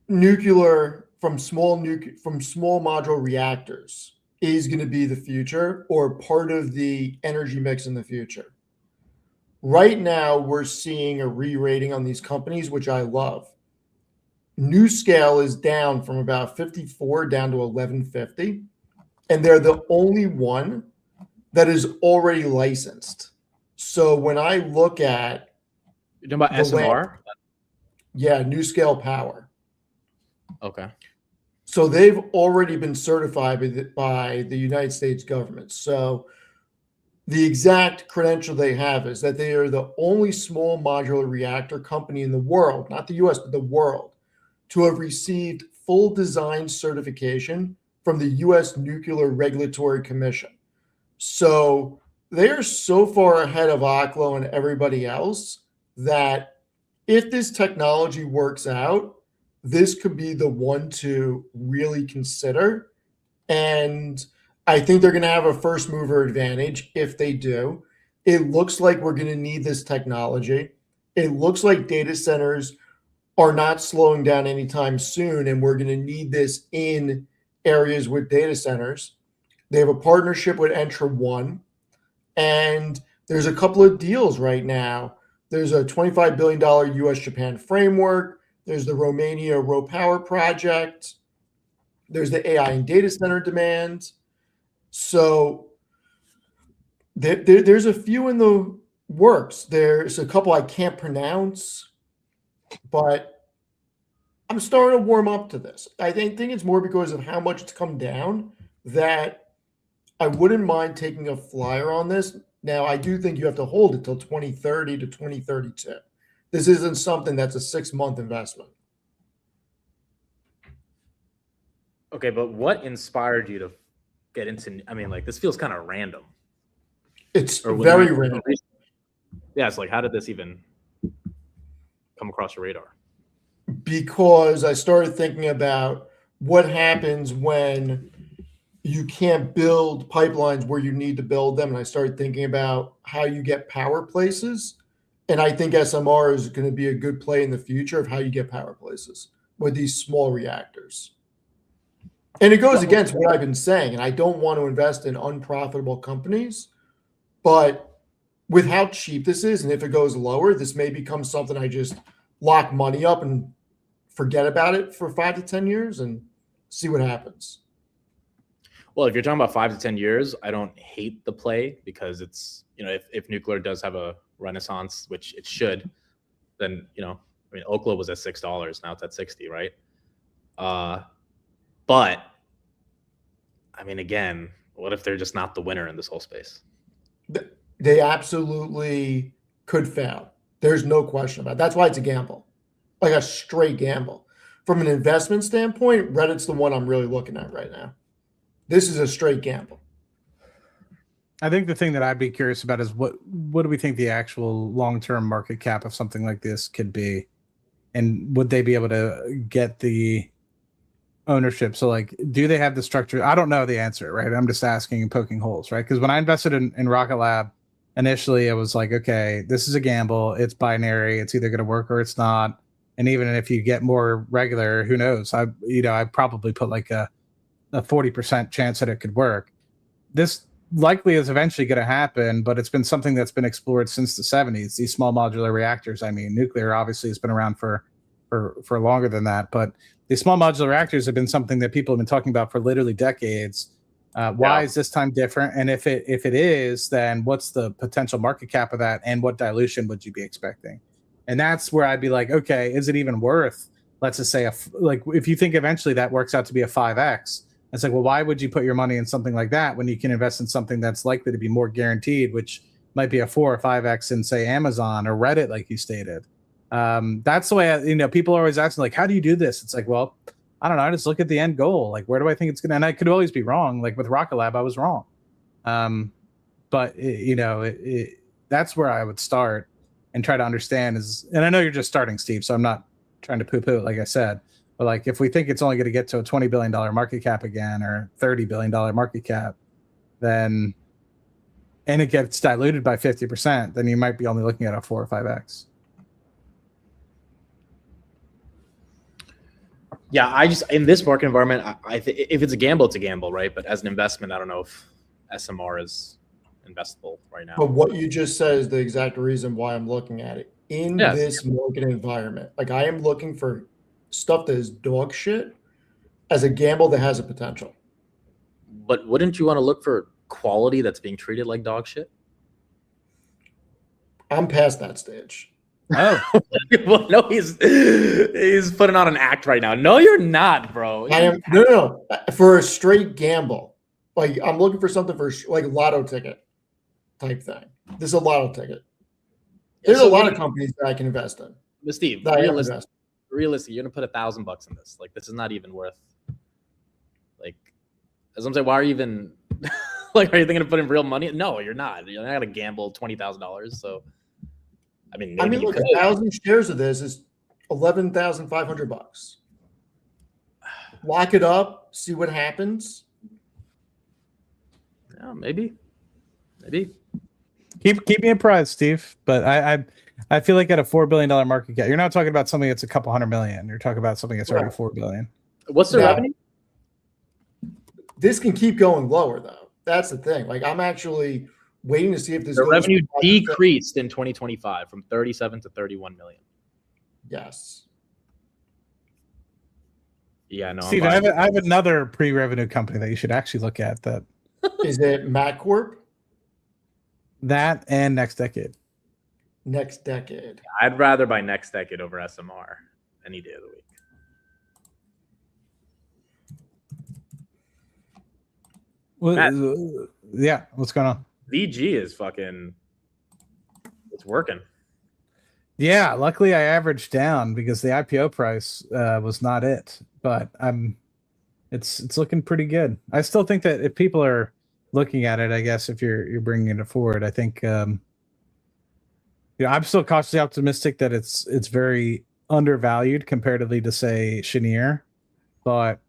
Speaker 1: nuclear from small modular reactors is going to be the future or part of the energy mix in the future. Right now, we're seeing a re-rating on these companies, which I love. NuScale is down from about 54 down to 1150, and they're the only one that is already licensed. So when I look at
Speaker 3: You're talking about SMR?
Speaker 1: NuScale Power.
Speaker 3: Okay.
Speaker 1: So they've already been certified by the United States government. So the exact credential they have is that they are the only small modular reactor company in the world, not the US, but the world, to have received full design certification from the US Nuclear Regulatory Commission. So they are so far ahead of Oklo and everybody else that if this technology works out, this could be the one to really consider. And I think they're going to have a first mover advantage if they do. It looks like we're going to need this technology. It looks like data centers are not slowing down anytime soon, and we're going to need this in areas with data centers. They have a partnership with Entra One, and there's a couple of deals right now. There's a $25 billion US-Japan framework. There's the Romania RoPower project. There's the AI and data center demand. So there's a few in the works. There's a couple I can't pronounce, but I'm starting to warm up to this. I think it's more because of how much it's come down that I wouldn't mind taking a flyer on this. Now, I do think you have to hold it till 2030 to 2032. This isn't something that's a 6-month investment.
Speaker 3: Okay, but what inspired you to get into? I mean, like, this feels kind of random.
Speaker 1: It's very random.
Speaker 3: Yeah, it's like, how did this even come across your radar?
Speaker 1: Because I started thinking about what happens when you can't build pipelines where you need to build them. And I started thinking about how you get power places. And I think SMR is going to be a good play in the future of how you get power places with these small reactors. And it goes against what I've been saying. And I don't want to invest in unprofitable companies. But with how cheap this is, and if it goes lower, this may become something I just lock money up and forget about it for 5 to 10 years and see what happens.
Speaker 3: Well, if you're talking about 5 to 10 years, I don't hate the play because it's, if nuclear does have a renaissance, which it should, then, Oklo was at $6. Now it's at 60, right? But I mean, again, what if they're just not the winner in this whole space?
Speaker 1: They absolutely could fail. There's no question about it. That's why it's a gamble, like a straight gamble. From an investment standpoint, Reddit's the one I'm really looking at right now. This is a straight gamble.
Speaker 2: I think the thing that I'd be curious about is what do we think the actual long-term market cap of something like this could be? And would they be able to get the ownership? So, like, do they have the structure? I don't know the answer, right? I'm just asking and poking holes, right? Because when I invested in Rocket Lab, initially it was like, okay, this is a gamble. It's binary. It's either going to work or it's not. And even if you get more regular, who knows? I probably put like a 40% chance that it could work. This likely is eventually going to happen, but it's been something that's been explored since the 70s. These small modular reactors. I mean, nuclear obviously has been around for longer than that, but these small modular reactors have been something that people have been talking about for literally decades. Why is this time different? And if it is, then what's the potential market cap of that, and what dilution would you be expecting? And that's where I'd be like, okay, is it even worth? Let's just say if you think eventually that works out to be a 5x. It's like, well, why would you put your money in something like that when you can invest in something that's likely to be more guaranteed, which might be a 4 or 5x in, say, Amazon or Reddit, like you stated. That's the way, people are always asking, like, how do you do this? It's like, well, I don't know. I just look at the end goal. Like, where do I think it's going to, and I could always be wrong. Like with Rocket Lab, I was wrong. But that's where I would start and try to understand and I know you're just starting, Steve, so I'm not trying to poo-poo it, like I said. But like, if we think it's only going to get to a $20 billion market cap again, or $30 billion market cap, then and it gets diluted by 50%, then you might be only looking at a 4 or 5x.
Speaker 3: Yeah, I just in this market environment, if it's a gamble, it's a gamble, right? But as an investment, I don't know if SMR is investable right now.
Speaker 1: But what you just said is the exact reason why I'm looking at it. In
Speaker 3: Yes.
Speaker 1: this market environment, like I am looking for stuff that is dog shit as a gamble that has a potential.
Speaker 3: But wouldn't you want to look for quality that's being treated like dog shit?
Speaker 1: I'm past that stage.
Speaker 2: Oh,
Speaker 3: Well, no, he's putting on an act right now. No, you're not, bro.
Speaker 1: I am no, for a straight gamble. Like I'm looking for something for like lotto ticket type thing. This is a lotto ticket. There's a lot of companies that I can invest in.
Speaker 3: But Steve,
Speaker 1: that I am
Speaker 3: realistically, you're gonna put $1,000 in this. Like, this is not even worth. Like, as I'm saying, why are you even like? Are you thinking of putting real money? No, you're not. You're not gonna gamble $20,000. So, I mean, maybe
Speaker 1: look, 1,000 shares of this is $11,500. Lock it up, see what happens.
Speaker 3: Yeah, maybe.
Speaker 2: keep me apprised, Steve. But I feel like at a $4 billion market cap, you're not talking about something that's a couple $100 million. You're talking about something that's already $4 billion.
Speaker 3: What's the revenue?
Speaker 1: This can keep going lower, though. That's the thing. Like I'm actually waiting to see if this
Speaker 3: The
Speaker 1: goes
Speaker 3: revenue
Speaker 1: to 5%.
Speaker 3: decreased in 2025 from 37 to 31 million.
Speaker 1: Yes.
Speaker 3: Yeah, no.
Speaker 2: Steve, I have another pre-revenue company that you should actually look at. That
Speaker 1: Is it MacCorp?
Speaker 2: That and Next Decade.
Speaker 1: Next Decade.
Speaker 3: I'd rather buy Next Decade over SMR any day of the week.
Speaker 2: Yeah, what's going on?
Speaker 3: VG is fucking. It's working.
Speaker 2: Yeah, luckily I averaged down because the IPO price was not it, but it's looking pretty good. I still think that if people are looking at it, I guess if you're bringing it forward, I think I'm still cautiously optimistic that it's very undervalued comparatively to say Cheniere, but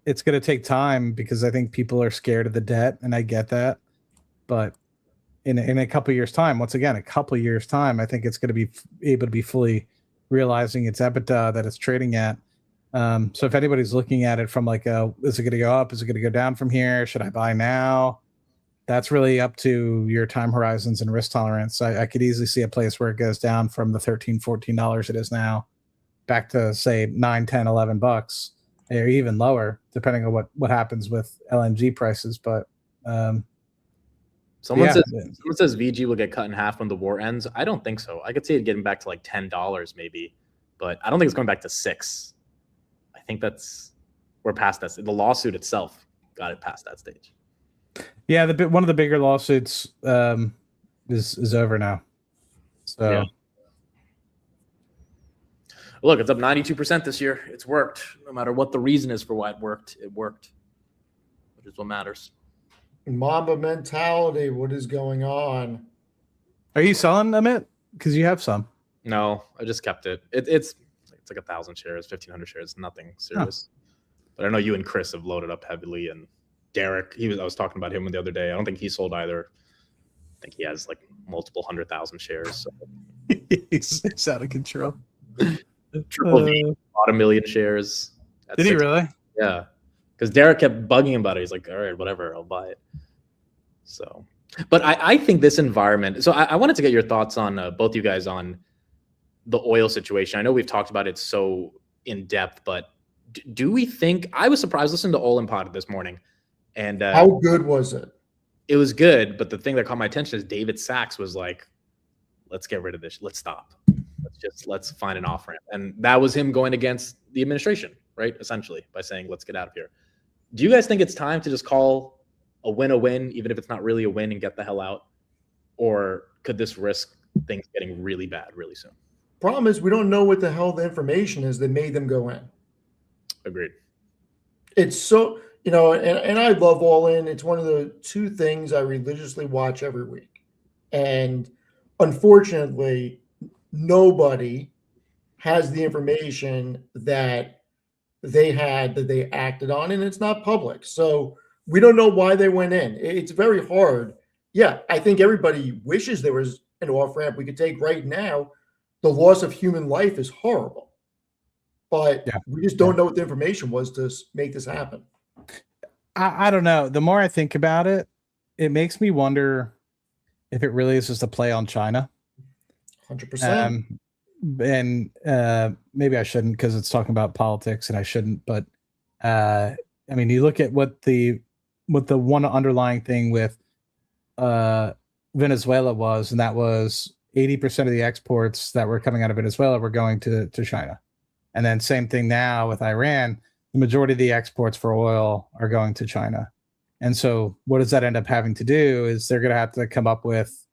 Speaker 2: it's going to take time because I think people are scared of the debt, and I get that, but in a couple of years' time, once again, I think it's going to be able to be fully realizing its EBITDA that it's trading at. So if anybody's looking at it from like, is it going to go up? Is it going to go down from here? Should I buy now? That's really up to your time horizons and risk tolerance. I could easily see a place where it goes down from the $13, $14 it is now back to say $9, $10, $11, or even lower, depending on what happens with LNG prices. But
Speaker 3: someone says VG will get cut in half when the war ends. I don't think so. I could see it getting back to like $10 maybe, but I don't think it's going back to $6. I think we're past that. The lawsuit itself got it past that stage.
Speaker 2: Yeah, one of the bigger lawsuits is over now. So,
Speaker 3: yeah. Look, it's up 92% this year. It's worked. No matter what the reason is for why it worked, which is what matters.
Speaker 1: Mamba mentality. What is going on?
Speaker 2: Are you selling Amit? Because you have some.
Speaker 3: No, I just kept it. It's like 1,000 shares, 1,500 shares, nothing serious. Huh. But I know you and Chris have loaded up heavily, and Derek, I was talking about him the other day. I don't think he sold either. I think he has like multiple 100,000 shares. So.
Speaker 2: It's out of control.
Speaker 3: Triple V bought 1 million shares.
Speaker 2: Did he really?
Speaker 3: Yeah. Because Derek kept bugging him about it. He's like, all right, whatever, I'll buy it. So, but I think this environment, so I wanted to get your thoughts on both you guys on the oil situation. I know we've talked about it so in depth, but do we think, I was surprised listening to Olin Pod this morning. And
Speaker 1: how good was it?
Speaker 3: It was good. But the thing that caught my attention is David Sachs was like, let's get rid of this. Let's stop. Let's find an off ramp. And that was him going against the administration, right? Essentially by saying, let's get out of here. Do you guys think it's time to just call a win, even if it's not really a win, and get the hell out? Or could this risk things getting really bad really soon?
Speaker 1: Problem is we don't know what the hell the information is that made them go in.
Speaker 3: Agreed.
Speaker 1: It's so, and I love All In. It's one of the two things I religiously watch every week. And unfortunately, nobody has the information that they acted on, and it's not public. So We don't know why they went in. It's very hard. Yeah, I think everybody wishes there was an off ramp we could take right now. The loss of human life is horrible, but
Speaker 2: Yeah.
Speaker 1: we just don't know what the information was to make this happen.
Speaker 2: I don't know. The more I think about it, it makes me wonder if it really is just a play on China.
Speaker 1: 100%.
Speaker 2: And maybe I shouldn't because it's talking about politics and I shouldn't. But I mean, you look at what the one underlying thing with Venezuela was, and that was 80% of the exports that were coming out of Venezuela were going to China. And then same thing now with Iran, the majority of the exports for oil are going to China. And so what does that end up having to do is they're going to have to come up with,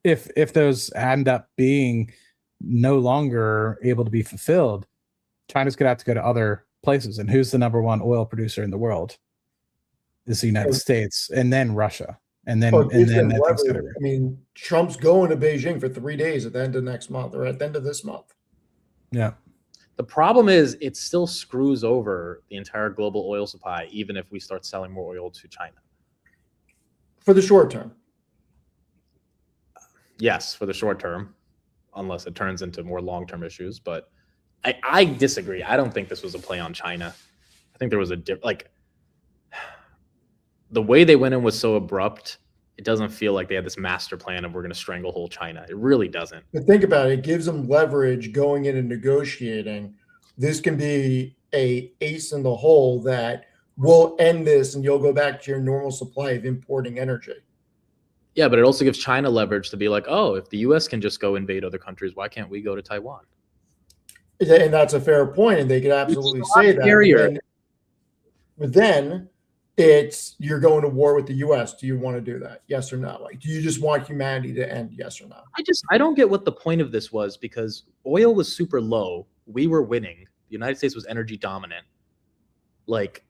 Speaker 2: if those end up being no longer able to be fulfilled, China's going to have to go to other places. And who's the number one oil producer in the world? Is the United States, and then Russia. And then,
Speaker 1: I mean, Trump's going to Beijing for 3 days at the end of next month or at the end of this month.
Speaker 2: Yeah.
Speaker 3: The problem is it still screws over the entire global oil supply, even if we start selling more oil to China.
Speaker 1: For the short term.
Speaker 3: Yes, for the short term, unless it turns into more long-term issues. But I disagree. I don't think this was a play on China. I think there was the way they went in was so abrupt. It doesn't feel like they had this master plan of we're going to stranglehold China. It really doesn't.
Speaker 1: But think about it. It gives them leverage going in and negotiating. This can be a ace in the hole that will end this and you'll go back to your normal supply of importing energy.
Speaker 3: Yeah, but it also gives China leverage to be like, oh, if the U.S. can just go invade other countries, why can't we go to Taiwan?
Speaker 1: And that's a fair point, and they could absolutely say that. But then it's you're going to war with the U.S. Do you want to do that? Yes or no? Like, do you just want humanity to end? Yes or no?
Speaker 3: I don't get what the point of this was, because oil was super low. We were winning. The United States was energy dominant. Like,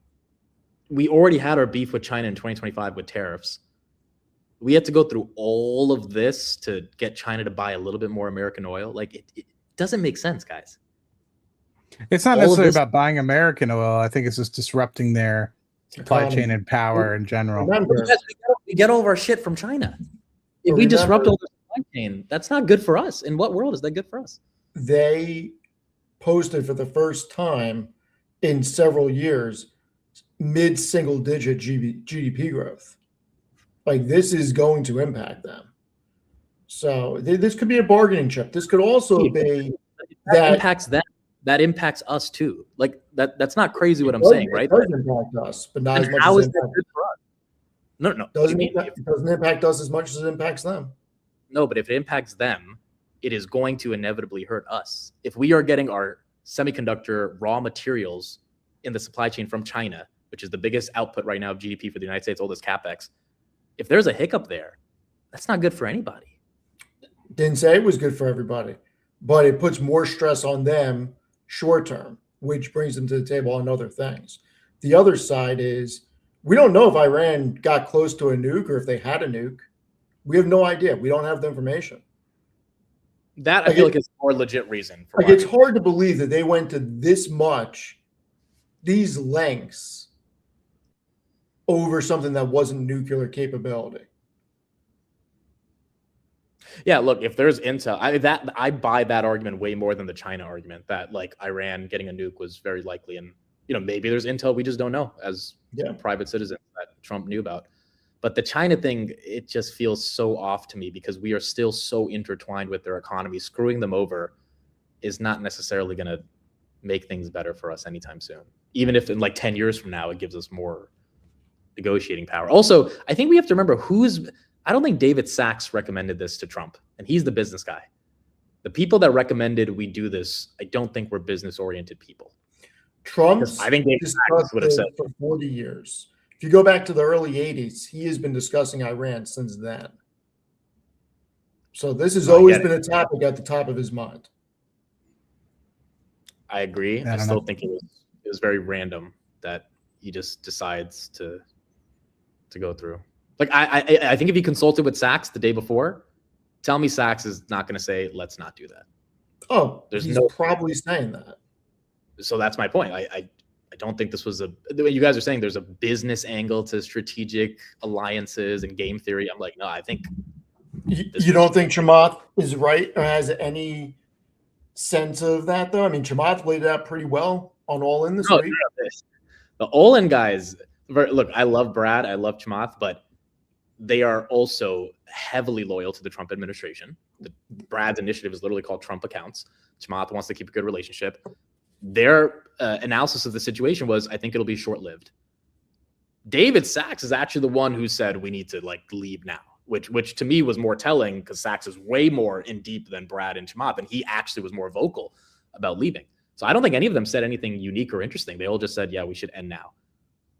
Speaker 3: we already had our beef with China in 2025 with tariffs. We had to go through all of this to get China to buy a little bit more American oil. Like, it doesn't make sense, guys.
Speaker 2: It's not necessarily about buying American oil. I think it's just disrupting their supply chain and power in general.
Speaker 1: Remember,
Speaker 3: we get all of our shit from China. If we disrupt all the supply chain, that's not good for us. In what world is that good for us?
Speaker 1: They posted for the first time in several years mid-single digit GDP growth. Like, this is going to impact them. So this could be a bargaining chip. This could also be
Speaker 3: that impacts them. That impacts us too. Like, that's not crazy what I'm saying, right?
Speaker 1: It does impact us, but not as much
Speaker 3: how
Speaker 1: as
Speaker 3: is that good for us? No.
Speaker 1: It doesn't impact us as much as it impacts them.
Speaker 3: No, but if it impacts them, it is going to inevitably hurt us. If we are getting our semiconductor raw materials in the supply chain from China, which is the biggest output right now of GDP for the United States, all this Capex, if there's a hiccup there, that's not good for anybody.
Speaker 1: Didn't say it was good for everybody, but it puts more stress on them short term, which brings them to the table on other things. The other side is we don't know if Iran got close to a nuke or if they had a nuke. We have no idea. We don't have the information.
Speaker 3: That I feel like is a more legit reason.
Speaker 1: Like, it's hard to believe that they went to these lengths over something that wasn't nuclear capability.
Speaker 3: Yeah, look, if there's intel, I buy that argument way more than the China argument that, like, Iran getting a nuke was very likely, and maybe there's intel we just don't know as private citizens that Trump knew about. But the China thing, it just feels so off to me because we are still so intertwined with their economy. Screwing them over is not necessarily going to make things better for us anytime soon. Even if in like 10 years from now, it gives us more negotiating power. Also, I think we have to remember I don't think David Sachs recommended this to Trump, and he's the business guy. The people that recommended we do this, I don't think were business-oriented people. I think David Sachs would have said
Speaker 1: for 40 years. If you go back to the early 80s, he has been discussing Iran since then. So this has always been a topic at the top of his mind.
Speaker 3: I agree. I still think it was very random that he just decides to go through. Like, I think if he consulted with Sachs the day before, tell me Sachs is not going to say, let's not do that.
Speaker 1: Oh, he's probably saying that.
Speaker 3: So that's my point. I I don't think this was the way you guys are saying there's a business angle to strategic alliances and game theory. I'm like, no, I think
Speaker 1: You don't think Chamath is right or has any sense of that, though? I mean, Chamath laid it out pretty well on All In this week.
Speaker 3: The All-In guys, look, I love Brad, I love Chamath, but they are also heavily loyal to the Trump administration. Brad's initiative is literally called Trump Accounts. Chamath wants to keep a good relationship. Their analysis of the situation was, I think it'll be short-lived. David Sachs is actually the one who said we need to leave now, which to me was more telling because Sachs is way more in deep than Brad and Chamath, and he actually was more vocal about leaving. So I don't think any of them said anything unique or interesting. They all just said, yeah, we should end now.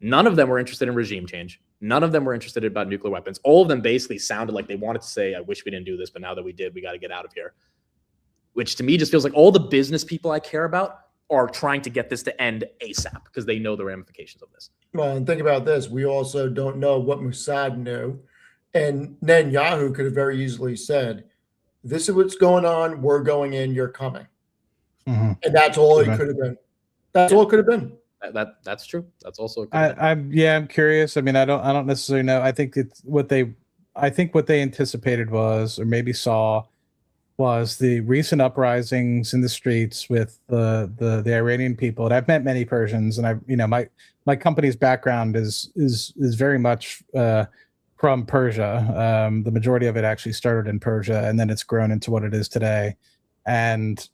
Speaker 3: None of them were interested in regime change. None of them were interested about nuclear weapons. All of them basically sounded like they wanted to say, I wish we didn't do this, but now that we did, we got to get out of here. Which to me just feels like all the business people I care about are trying to get this to end ASAP because they know the ramifications of this.
Speaker 1: Well, and think about this. We also don't know what Mossad knew. And Netanyahu could have very easily said, this is what's going on. We're going in. You're coming.
Speaker 2: Mm-hmm.
Speaker 1: And that's all it could have been. That's all it could have been.
Speaker 3: That's true. That's also.
Speaker 2: I'm curious. I mean, I don't necessarily know. I think it's what they anticipated was, or maybe saw, was the recent uprisings in the streets with the Iranian people. And I've met many Persians, and my company's background is very much from Persia. The majority of it actually started in Persia, and then it's grown into what it is today. And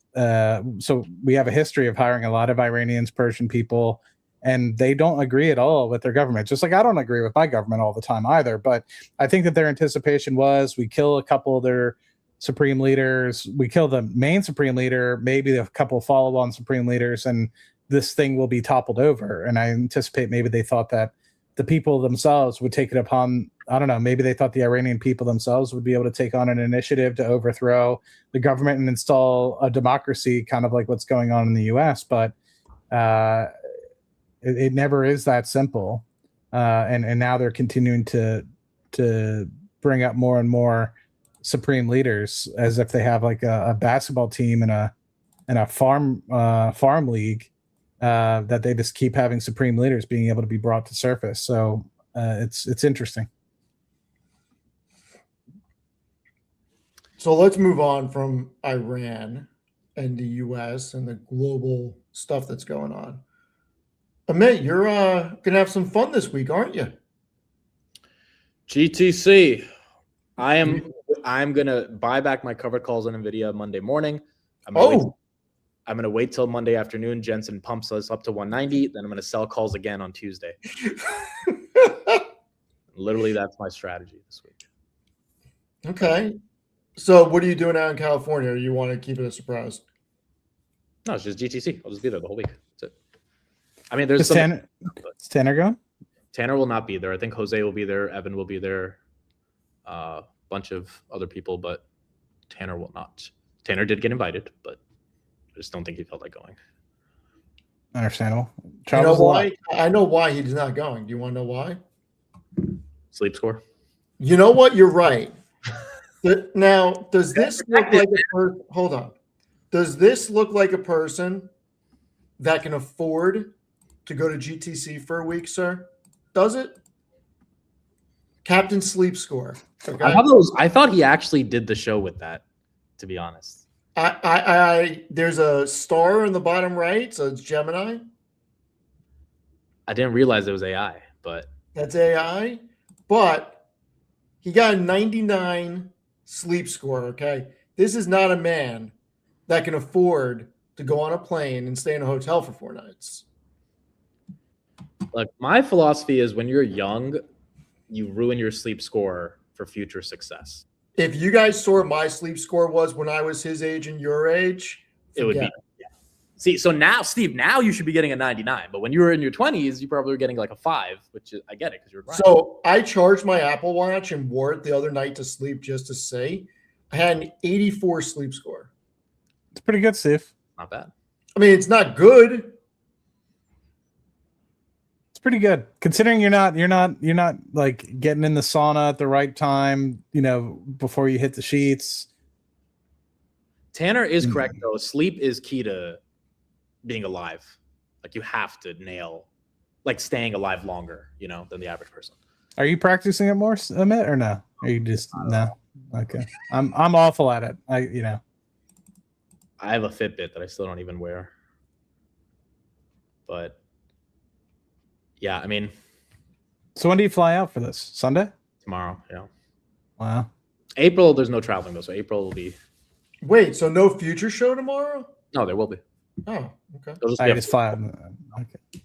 Speaker 2: so we have a history of hiring a lot of Iranians, Persian people, and they don't agree at all with their government. Just like I don't agree with my government all the time either. But I think that their anticipation was we kill a couple of their supreme leaders, we kill the main supreme leader, maybe a couple of follow-on supreme leaders, and this thing will be toppled over. And I anticipate maybe they thought that the people themselves would take it upon, I don't know, maybe they thought the Iranian people themselves would be able to take on an initiative to overthrow the government and install a democracy, kind of like what's going on in the US. But it never is that simple. And now they're continuing to bring up more and more supreme leaders as if they have like a basketball team and a farm league. That they just keep having supreme leaders being able to be brought to surface. So it's interesting.
Speaker 1: So let's move on from Iran and the US and the global stuff that's going on. Amit, you're gonna have some fun this week, aren't you?
Speaker 3: GTC. I'm gonna buy back my covered calls on Nvidia Monday morning. I'm going to wait till Monday afternoon. Jensen pumps us up to 190. Then I'm going to sell calls again on Tuesday. Literally, that's my strategy this week.
Speaker 1: Okay. So what are you doing out in California? Or you want to keep it a surprise?
Speaker 3: No, it's just GTC. I'll just be there the whole week. That's it. I mean, there's
Speaker 2: Is Tanner going?
Speaker 3: Tanner will not be there. I think Jose will be there. Evan will be there. A bunch of other people, but Tanner will not. Tanner did get invited, but I just don't think he felt like going.
Speaker 2: Understandable.
Speaker 1: You know why? I know why he's not going. Do you want to know why?
Speaker 3: Sleep score.
Speaker 1: You know what? You're right. Now, does this look like a person? Hold on. Does this look like a person that can afford to go to GTC for a week, sir? Does it? Captain Sleep Score. Okay.
Speaker 3: I thought he actually did the show with that, to be honest.
Speaker 1: There's a star in the bottom right, so it's Gemini.
Speaker 3: I didn't realize it was AI, but
Speaker 1: that's AI. But he got a 99 sleep score. Okay, this is not a man that can afford to go on a plane and stay in a hotel for 4 nights.
Speaker 3: Look, my philosophy is when you're young, you ruin your sleep score for future success.
Speaker 1: If you guys saw what my sleep score was when I was his age and your age,
Speaker 3: it would be. Yeah. See, so now, Steve, now you should be getting a 99. But when you were in your 20s, you probably were getting like a 5, which is, I get it because you're grinding.
Speaker 1: So I charged my Apple Watch and wore it the other night to sleep just to say I had an 84 sleep score.
Speaker 2: It's pretty good, Steve.
Speaker 3: Not bad.
Speaker 1: I mean, it's not good.
Speaker 2: Pretty good considering you're not like getting in the sauna at the right time, before you hit the sheets.
Speaker 3: Tanner is correct though. Sleep is key to being alive. Like you have to nail, like staying alive longer, than the average person.
Speaker 2: Are you practicing it more, Amit, or no? Are you just no? Okay, I'm awful at it. I
Speaker 3: have a Fitbit that I still don't even wear. But yeah, I mean,
Speaker 2: so when do you fly out for this? Sunday?
Speaker 3: Tomorrow, yeah.
Speaker 2: Wow.
Speaker 3: April, there's no traveling though, so April will be.
Speaker 1: Wait, so no future show tomorrow?
Speaker 3: No, there will be.
Speaker 1: Oh, okay.
Speaker 2: I just fly out. Okay.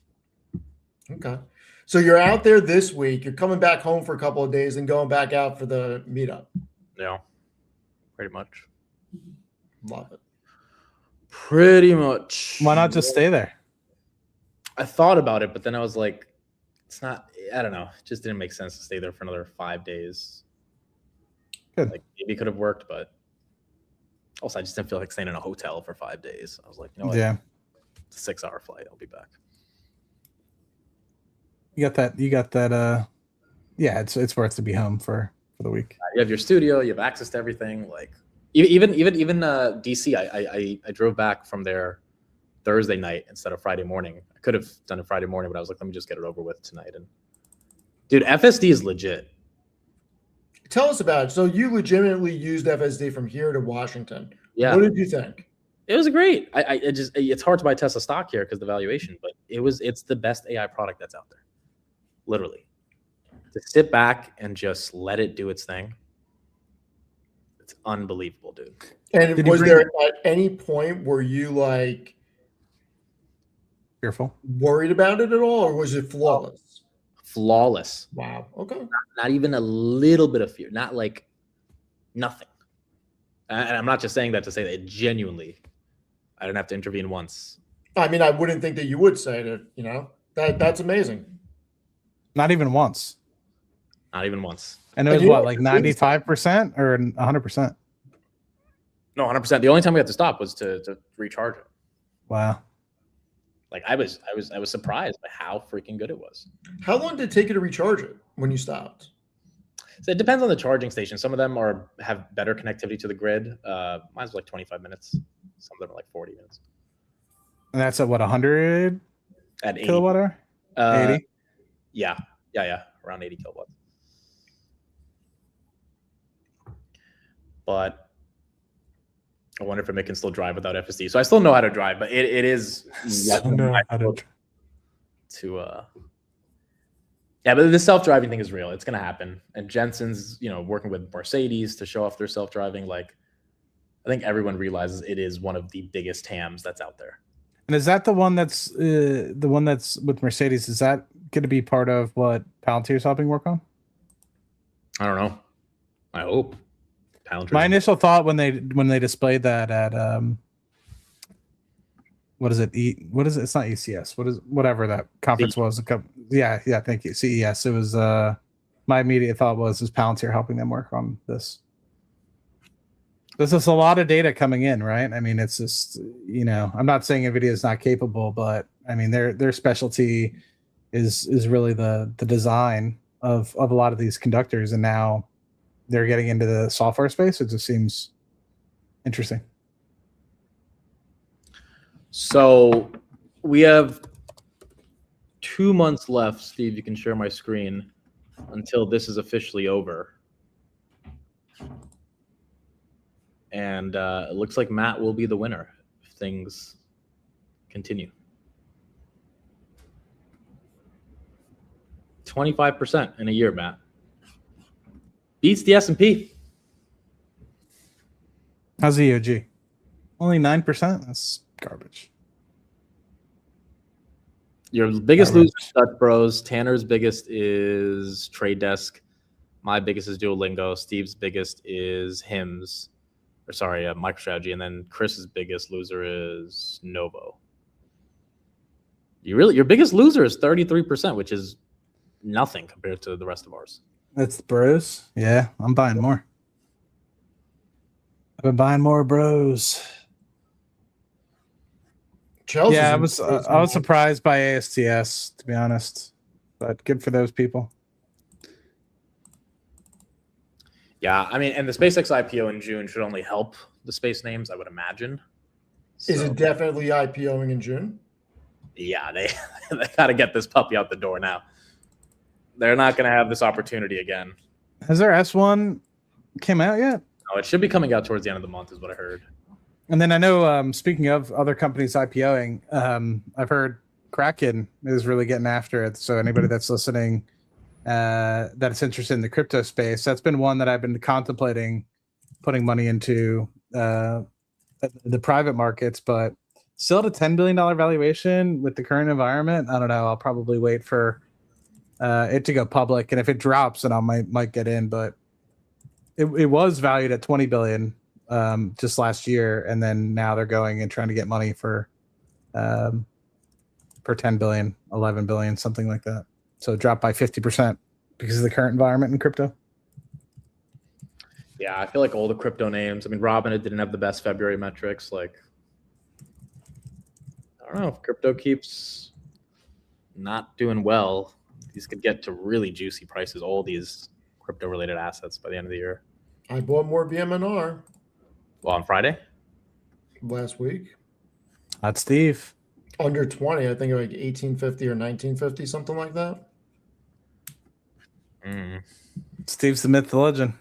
Speaker 1: Okay. So you're out there this week. You're coming back home for a couple of days and going back out for the meetup.
Speaker 3: Yeah, pretty much.
Speaker 1: Love it.
Speaker 3: Pretty much.
Speaker 2: Why not just stay there?
Speaker 3: I thought about it, but then I was like, it's not. I don't know. It just didn't make sense to stay there for another 5 days.
Speaker 2: Good.
Speaker 3: Like maybe it could have worked, but also I just didn't feel like staying in a hotel for 5 days. I was like, what?
Speaker 2: Yeah.
Speaker 3: It's a 6-hour flight. I'll be back.
Speaker 2: You got that. Yeah, it's worth to be home for the week.
Speaker 3: You have your studio. You have access to everything. Like even DC. I drove back from there Thursday night instead of Friday morning. I could have done it Friday morning, but I was like, let me just get it over with tonight. And dude, FSD is legit.
Speaker 1: Tell us about it. So you legitimately used FSD from here to Washington.
Speaker 3: Yeah.
Speaker 1: What did you think?
Speaker 3: It was great. It's hard to buy Tesla stock here because the valuation, but it's the best AI product that's out there. Literally. To sit back and just let it do its thing. It's unbelievable, dude.
Speaker 1: And was there at any point were you like
Speaker 2: fearful,
Speaker 1: worried about it at all, or was it flawless?
Speaker 3: Flawless.
Speaker 1: Wow. Okay.
Speaker 3: Not even a little bit of fear. Not like nothing. And I'm not just saying that to say that. Genuinely, I didn't have to intervene once.
Speaker 1: I mean, I wouldn't think that you would say that. That's amazing.
Speaker 2: Not even once.
Speaker 3: Not even once.
Speaker 2: And it was what, like 95% or 100%?
Speaker 3: No, 100%. The only time we had to stop was to recharge it.
Speaker 2: Wow.
Speaker 3: Like I was surprised by how freaking good it was.
Speaker 1: How long did it take you to recharge it when you stopped?
Speaker 3: So it depends on the charging station. Some of them have better connectivity to the grid. Mine's like 25 minutes. Some of them are like 40 minutes.
Speaker 2: And that's at what, 100
Speaker 3: at 80
Speaker 2: kilowatt hour? 80?
Speaker 3: Yeah. Around 80 kilowatts. But I wonder if it can still drive without FSD. So I still know how to drive, but it is yeah, but the self-driving thing is real. It's going to happen. And Jensen's, working with Mercedes to show off their self-driving. Like, I think everyone realizes it is one of the biggest TAMs that's out there.
Speaker 2: And is that the one that's with Mercedes? Is that going to be part of what Palantir's helping work on? I
Speaker 3: don't know. I hope.
Speaker 2: My initial thought when they displayed that at what is it? What is it? It's not ECS. What is whatever that conference was? Yeah. Thank you. CES. It was. My immediate thought was Palantir helping them work on this. There's just a lot of data coming in, right? I mean, it's just I'm not saying Nvidia is not capable, but I mean their specialty is really the design of a lot of these conductors, and now they're getting into the software space. It just seems interesting.
Speaker 3: So we have 2 months left. Steve, you can share my screen until this is officially over. And it looks like Matt will be the winner if things continue. 25% in a year, Matt. Beats the S&P.
Speaker 2: How's the EOG? Only 9%? That's garbage.
Speaker 3: Your biggest loser is Dutch Bros. Tanner's biggest is Trade Desk. My biggest is Duolingo. Steve's biggest is Hims. MicroStrategy. And then Chris's biggest loser is Novo. Your biggest loser is 33%, which is nothing compared to the rest of ours.
Speaker 2: That's bros. Yeah, I'm buying more. I've been buying more bros.
Speaker 1: Chelsea's
Speaker 2: I was surprised by ASTS, to be honest, but good for those people.
Speaker 3: Yeah, I mean, and the SpaceX IPO in June should only help the space names, I would imagine.
Speaker 1: Is it definitely IPOing in June?
Speaker 3: Yeah, they got to get this puppy out the door now. They're not going to have this opportunity again.
Speaker 2: Has their S1 came out yet?
Speaker 3: No, it should be coming out towards the end of the month, is what I heard.
Speaker 2: And then I know, speaking of other companies IPOing, I've heard Kraken is really getting after it. So anybody that's listening that's interested in the crypto space, that's been one that I've been contemplating putting money into the private markets, but still at a $10 billion valuation with the current environment. I don't know. I'll probably wait for it to go public, and if it drops, then I might get in. But it was valued at 20 billion just last year, and then now they're going and trying to get money for 10 billion, 11 billion, something like that. So it dropped by 50% because of the current environment in crypto.
Speaker 3: Yeah, I feel like all the crypto names. I mean, Robinhood didn't have the best February metrics. Like, I don't know, if crypto keeps not doing well, these could get to really juicy prices, all these crypto-related assets by the end of the year.
Speaker 1: I bought more BMNR
Speaker 3: Well, on Friday?
Speaker 1: last week.
Speaker 2: That's Steve.
Speaker 1: Under 20, I think like 1850 or 1950, something like that.
Speaker 2: Steve's the myth, the legend.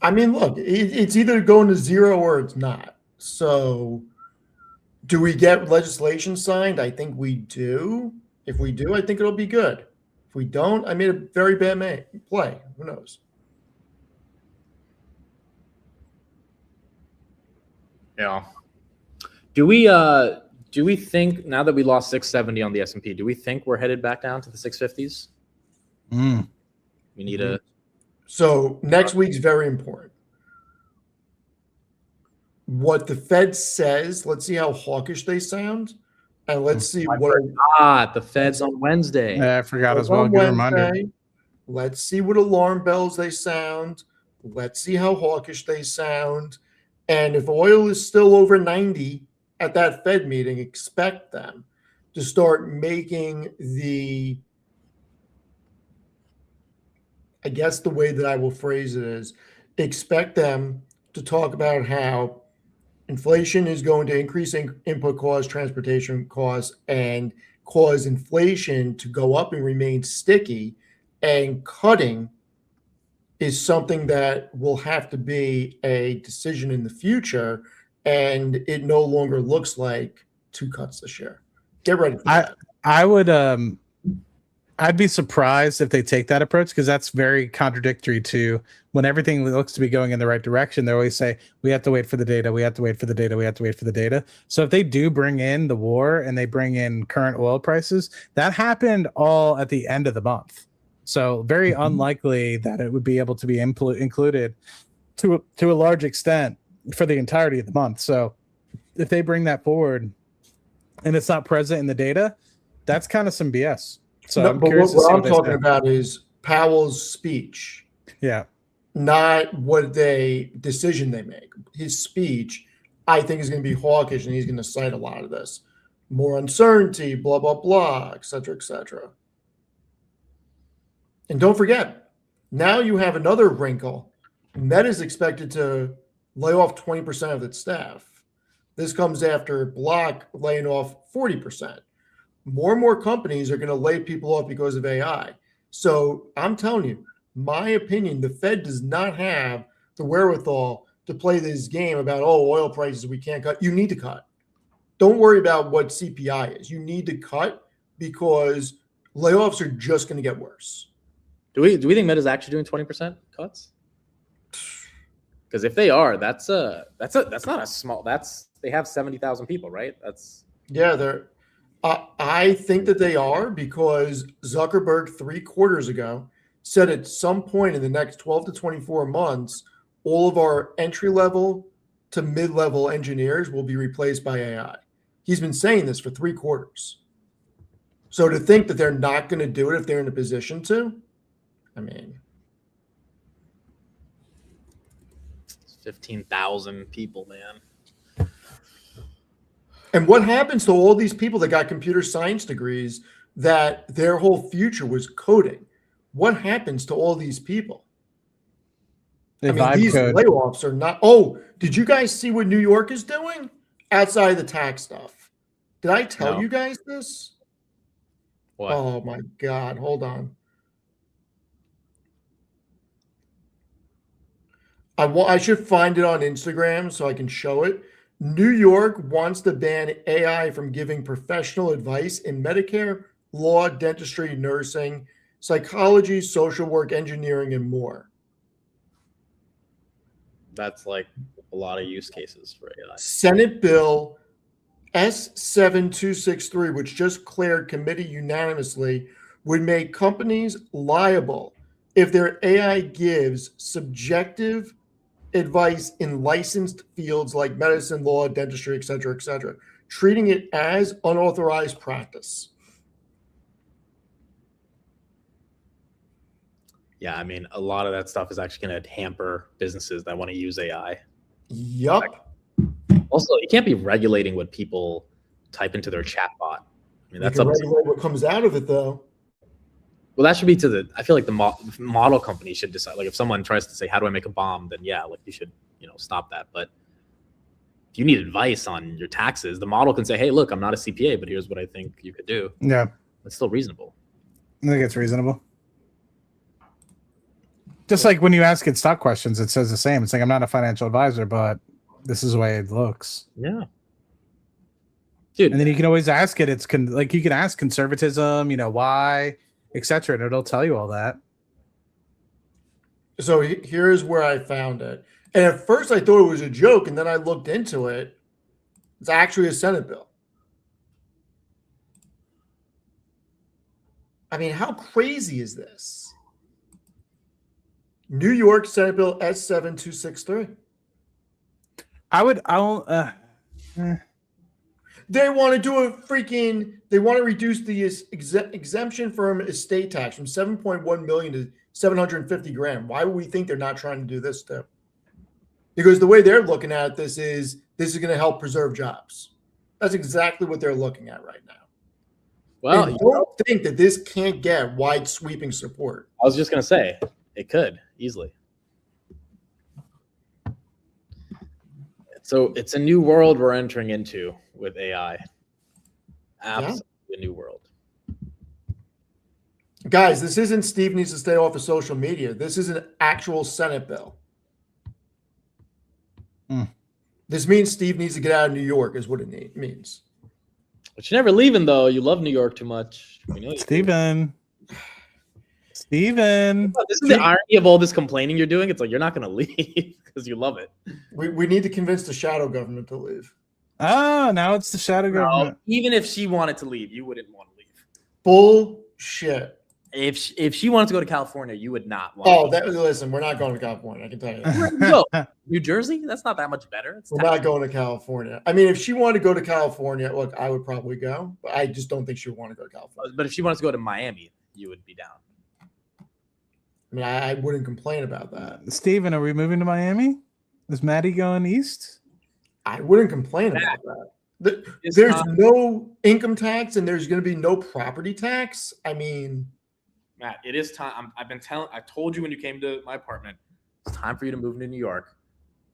Speaker 1: I mean, look, it's either going to zero or it's not. So do we get legislation signed? I think we do. If we do, I think it'll be good. If we don't, I made a very bad play. Who knows?
Speaker 3: Yeah. Do we think, now that we lost 670 on the S&P, do we think we're headed back down to the 650s? We need a...
Speaker 1: So next week's very important. What the Fed says, let's see how hawkish they sound. And let's see
Speaker 3: the Fed's on Wednesday.
Speaker 2: Yeah, I forgot as well. Good reminder.
Speaker 1: Let's see what alarm bells they sound. Let's see how hawkish they sound. And if oil is still over 90 at that Fed meeting, expect them to start making the, I guess the way that I will phrase it is, expect them to talk about how inflation is going to increase input costs, transportation costs, and cause inflation to go up and remain sticky. And cutting is something that will have to be a decision in the future. And it no longer looks like 2 cuts this year. Get ready for that.
Speaker 2: I would I'd be surprised if they take that approach, because that's very contradictory to when everything looks to be going in the right direction. They always say, we have to wait for the data. We have to wait for the data. We have to wait for the data. So if they do bring in the war and they bring in current oil prices, that happened all at the end of the month. So very unlikely that it would be able to be included to a large extent for the entirety of the month. So if they bring that forward and it's not present in the data, that's kind of some BS. So
Speaker 1: no, but what I'm talking about is Powell's speech.
Speaker 2: Yeah.
Speaker 1: Not what decision they make. His speech, I think, is going to be hawkish, and he's going to cite a lot of this. More uncertainty, blah, blah, blah, et cetera, et cetera. And don't forget, now you have another wrinkle. Meta is expected to lay off 20% of its staff. This comes after Block laying off 40%. More and more companies are going to lay people off because of AI. So I'm telling you, my opinion, the Fed does not have the wherewithal to play this game about, oil prices we can't cut. You need to cut. Don't worry about what CPI is. You need to cut because layoffs are just going to get worse.
Speaker 3: Do we think Meta's actually doing 20% cuts? Because if they are, that's not a small. They have 70,000 people, right?
Speaker 1: They're. I think that they are, because Zuckerberg 3 quarters ago said at some point in the next 12 to 24 months, all of our entry-level to mid-level engineers will be replaced by AI. He's been saying this for 3 quarters. So to think that they're not going to do it if they're in a position to, I mean.
Speaker 3: 15,000 people, man.
Speaker 1: And what happens to all these people that got computer science degrees that their whole future was coding? What happens to all these people? These layoffs are not. Oh, did you guys see what New York is doing outside of the tax stuff? Did I tell you guys this?
Speaker 3: What?
Speaker 1: Oh my God. Hold on. I should find it on Instagram so I can show it. New York wants to ban AI from giving professional advice in Medicare, law, dentistry, nursing, psychology, social work, engineering, and more.
Speaker 3: That's like a lot of use cases for AI.
Speaker 1: Senate Bill S7263, which just cleared committee unanimously, would make companies liable if their AI gives subjective advice in licensed fields like medicine, law, dentistry, et cetera, treating it as unauthorized practice.
Speaker 3: Yeah, I mean, a lot of that stuff is actually going to hamper businesses that want to use AI.
Speaker 1: Yup.
Speaker 3: Also, you can't be regulating what people type into their chatbot. I mean, that's
Speaker 1: You
Speaker 3: up
Speaker 1: can
Speaker 3: to,
Speaker 1: regulate what comes out of it, though.
Speaker 3: well, that should be to the. I feel like the model company should decide. Like, if someone tries to say, "How do I make a bomb?" Then yeah, like you should, stop that. But if you need advice on your taxes, the model can say, "Hey, look, I'm not a CPA, but here's what I think you could do."
Speaker 2: Yeah,
Speaker 3: That's still reasonable.
Speaker 2: I think it's reasonable. Just like when you ask it stock questions, it says the same. It's like, I'm not a financial advisor, but this is the way it looks.
Speaker 3: Yeah, dude.
Speaker 2: And then you can always ask it. It's like you can ask conservatism, why, etc., and it'll tell you all that.
Speaker 1: So here's where I found it. And at first I thought it was a joke, and then I looked into it. It's actually a Senate bill. I mean, how crazy is this? New York Senate Bill S7263. They want to do they want to reduce the exemption from estate tax from 7.1 million to 750 grand. Why would we think they're not trying to do this too? Because the way they're looking at this is going to help preserve jobs. That's exactly what they're looking at right now.
Speaker 3: Well,
Speaker 1: they don't think that this can't get wide sweeping support.
Speaker 3: I was just going to say it could easily. So it's a new world we're entering into with AI. Absolutely a new world.
Speaker 1: Guys, this isn't Steve needs to stay off of social media. This is an actual Senate bill. This means Steve needs to get out of New York is what it means.
Speaker 3: But you're never leaving, though. You love New York too much. We know
Speaker 2: Steven.
Speaker 3: This is the irony of all this complaining you're doing. It's like you're not going to leave because you love it.
Speaker 1: We need to convince the shadow government to leave.
Speaker 2: Oh, now it's the shadow government.
Speaker 3: Even if she wanted to leave, you wouldn't want to leave.
Speaker 1: Bullshit.
Speaker 3: If she wanted to go to California, you would not want to leave.
Speaker 1: Listen, we're not going to California. I can tell you that.
Speaker 3: Where do you go? New Jersey? That's not that much better.
Speaker 1: We're not going to California. I mean, if she wanted to go to California, look, I would probably go, but I just don't think she would want to go to California.
Speaker 3: But if she wanted to go to Miami, you would be down.
Speaker 1: I mean, I wouldn't complain about that.
Speaker 2: Steven, are we moving to Miami? Is Maddie going east?
Speaker 1: I wouldn't complain about that. There's no income tax and there's going to be no property tax. I mean,
Speaker 3: Matt, it is time. I told you when you came to my apartment, it's time for you to move to New York,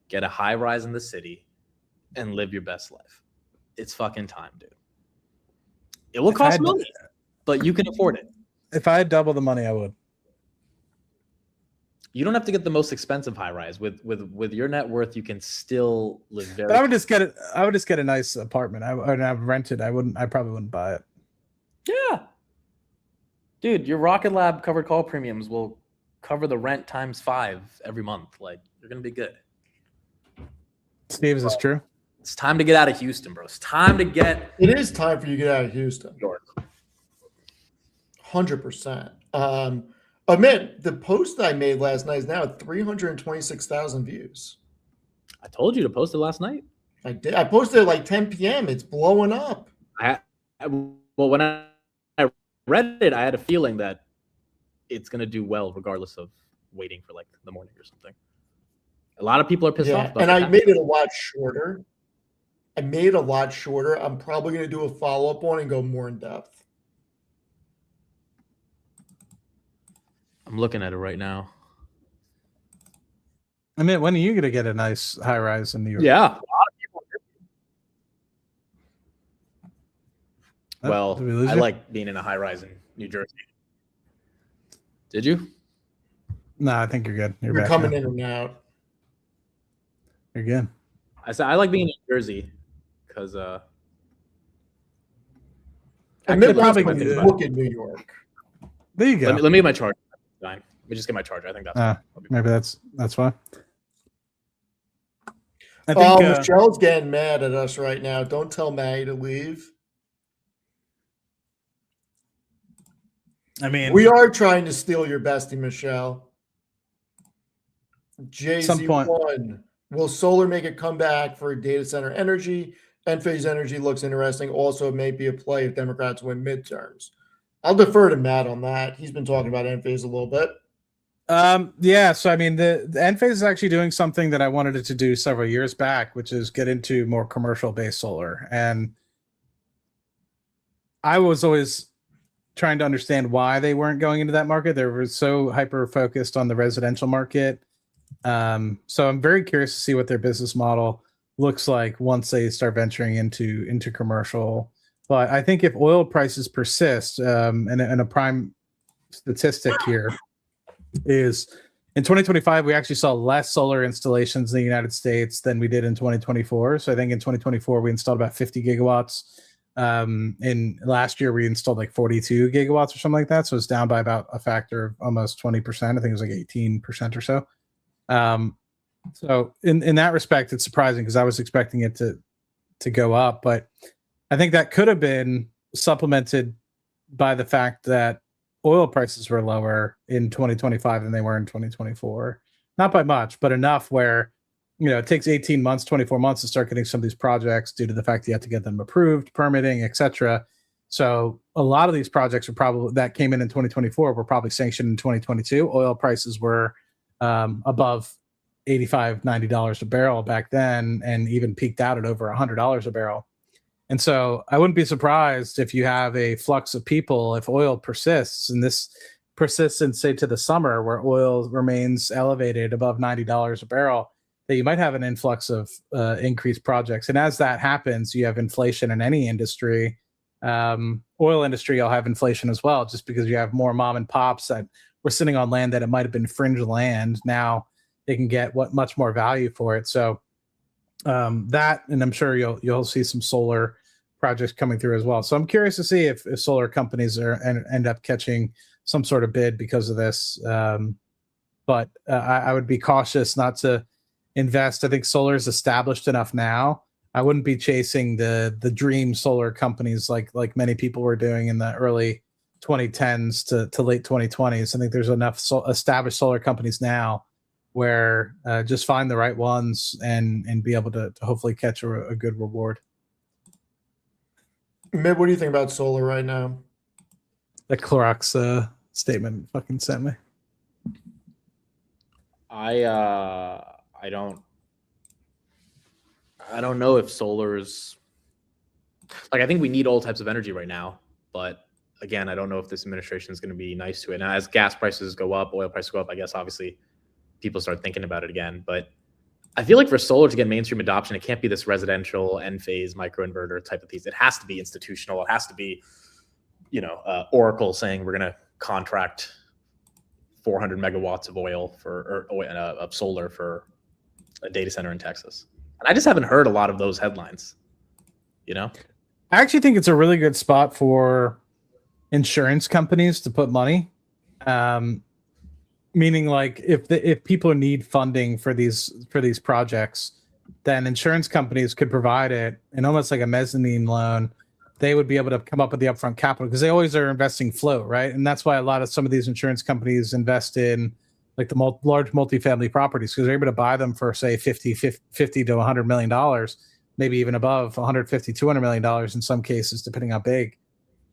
Speaker 3: get a high rise in the city, and live your best life. It's fucking time, dude. It will cost money, but you can afford it.
Speaker 2: If I had double the money, I would.
Speaker 3: You don't have to get the most expensive high rise. With your net worth, you can still live very.
Speaker 2: But I would just get it. I would just get a nice apartment. I've rented. I probably wouldn't buy it.
Speaker 3: Yeah, dude, your Rocket Lab covered call premiums will cover the rent times 5 every month. Like, you're gonna be good.
Speaker 2: Steve, is this true?
Speaker 3: It's time to get out of Houston, bro. It's time to get.
Speaker 1: It is time for you to get out of Houston.
Speaker 3: New York.
Speaker 1: 100%. Amit, the post that I made last night is now at 326,000 views.
Speaker 3: I told you to post it last night.
Speaker 1: I did. I posted at like 10 p.m. It's blowing up.
Speaker 3: When I read it, I had a feeling that it's going to do well regardless of waiting for like the morning or something. A lot of people are pissed off about
Speaker 1: and
Speaker 3: that.
Speaker 1: I made it a lot shorter. I'm probably going to do a follow-up one and go more in depth.
Speaker 3: I'm looking at it right now.
Speaker 2: I mean, when are you going to get a nice high rise in New York?
Speaker 3: Yeah. A lot of people. Well,
Speaker 2: did we lose
Speaker 3: I
Speaker 2: you?
Speaker 3: like being in a high rise in New Jersey. Did you?
Speaker 2: No, I think you're good. You're
Speaker 1: You're
Speaker 2: back
Speaker 1: coming
Speaker 2: now.
Speaker 1: in and out.
Speaker 2: You're good.
Speaker 3: I said I like being in New Jersey because
Speaker 1: And
Speaker 3: Actually,
Speaker 1: Midwest
Speaker 3: probably
Speaker 1: can
Speaker 3: think about
Speaker 1: look at New York.
Speaker 2: There you go.
Speaker 3: let me get my charger. Fine. Let me just get my charger. I think that's fine.
Speaker 2: Maybe that's why. I think
Speaker 1: Michelle's getting mad at us right now. Don't tell Maggie to leave.
Speaker 2: I mean,
Speaker 1: We are trying to steal your bestie, Michelle.
Speaker 2: Some point.
Speaker 1: JZ1. Will solar make a comeback for data center energy? Enphase Energy looks interesting. Also, it may be a play if Democrats win midterms. I'll defer to Matt on that. He's been talking about Enphase a little bit.
Speaker 2: Yeah. So I mean, the Enphase is actually doing something that I wanted it to do several years back, which is get into more commercial-based solar. And I was always trying to understand why they weren't going into that market. They were so hyper focused on the residential market. So I'm very curious to see what their business model looks like once they start venturing into commercial. But I think if oil prices persist, and a prime statistic here is in 2025, we actually saw less solar installations in the United States than we did in 2024. So I think in 2024, we installed about 50 gigawatts. In last year, we installed like 42 gigawatts or something like that. So it's down by about a factor of almost 20%. I think it was like 18% or so. So in that respect, it's surprising because I was expecting it to go up, but I think that could have been supplemented by the fact that oil prices were lower in 2025 than they were in 2024. Not by much, but enough where, it takes 18 months, 24 months to start getting some of these projects due to the fact you have to get them approved, permitting, etc. So a lot of these projects that came in 2024 were probably sanctioned in 2022. Oil prices were above $85, $90 a barrel back then, and even peaked out at over $100 a barrel. And so I wouldn't be surprised if you have a flux of people, if oil persists, and this persists in, say, to the summer where oil remains elevated above $90 a barrel, that you might have an influx of increased projects. And as that happens, you have inflation in any industry. Oil industry, you'll have inflation as well, just because you have more mom and pops that were sitting on land that it might have been fringe land. Now they can get much more value for it. So that, and I'm sure you'll see some solar projects coming through as well. So I'm curious to see if solar companies end up catching some sort of bid because of this. But I would be cautious not to invest. I think solar is established enough now. I wouldn't be chasing the dream solar companies like many people were doing in the early 2010s to late 2020s. I think there's enough established solar companies now where just find the right ones and be able to hopefully catch a good reward.
Speaker 1: Mid, what do you think about solar right now?
Speaker 2: The Clorox statement fucking sent me.
Speaker 3: I don't know if solar's like, I think we need all types of energy right now, but again, I don't know if this administration is going to be nice to it. Now, as gas prices go up, oil prices go up, I guess obviously people start thinking about it again. But I feel like for solar to get mainstream adoption, it can't be this residential Enphase microinverter type of piece. It has to be institutional. It has to be, Oracle saying we're going to contract 400 megawatts of of solar for a data center in Texas. And I just haven't heard a lot of those headlines,
Speaker 2: I actually think it's a really good spot for insurance companies to put money. Meaning, like, if people need funding for these projects, then insurance companies could provide it in almost like a mezzanine loan. They would be able to come up with the upfront capital because they always are investing float, right? And that's why a lot of some of these insurance companies invest in like the large multifamily properties because they're able to buy them for, say, $50 to $100 million, maybe even above $150, $200 million in some cases, depending how big.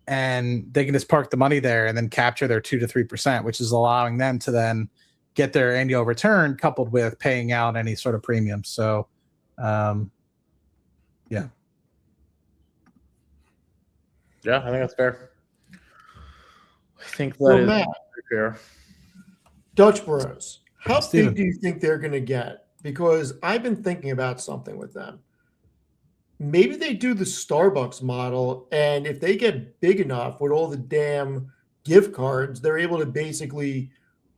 Speaker 2: And they can just park the money there and then capture their 2 to 3%, which is allowing them to then get their annual return coupled with paying out any sort of premium. So, yeah.
Speaker 3: Yeah, I think that's fair. I think that
Speaker 1: So
Speaker 3: is
Speaker 1: Matt,
Speaker 3: fair.
Speaker 1: Dutch Bros, how
Speaker 2: Steven.
Speaker 1: big do you think they're going to get? Because I've been thinking about something with them. maybe they do the Starbucks model, and if they get big enough with all the damn gift cards, they're able to basically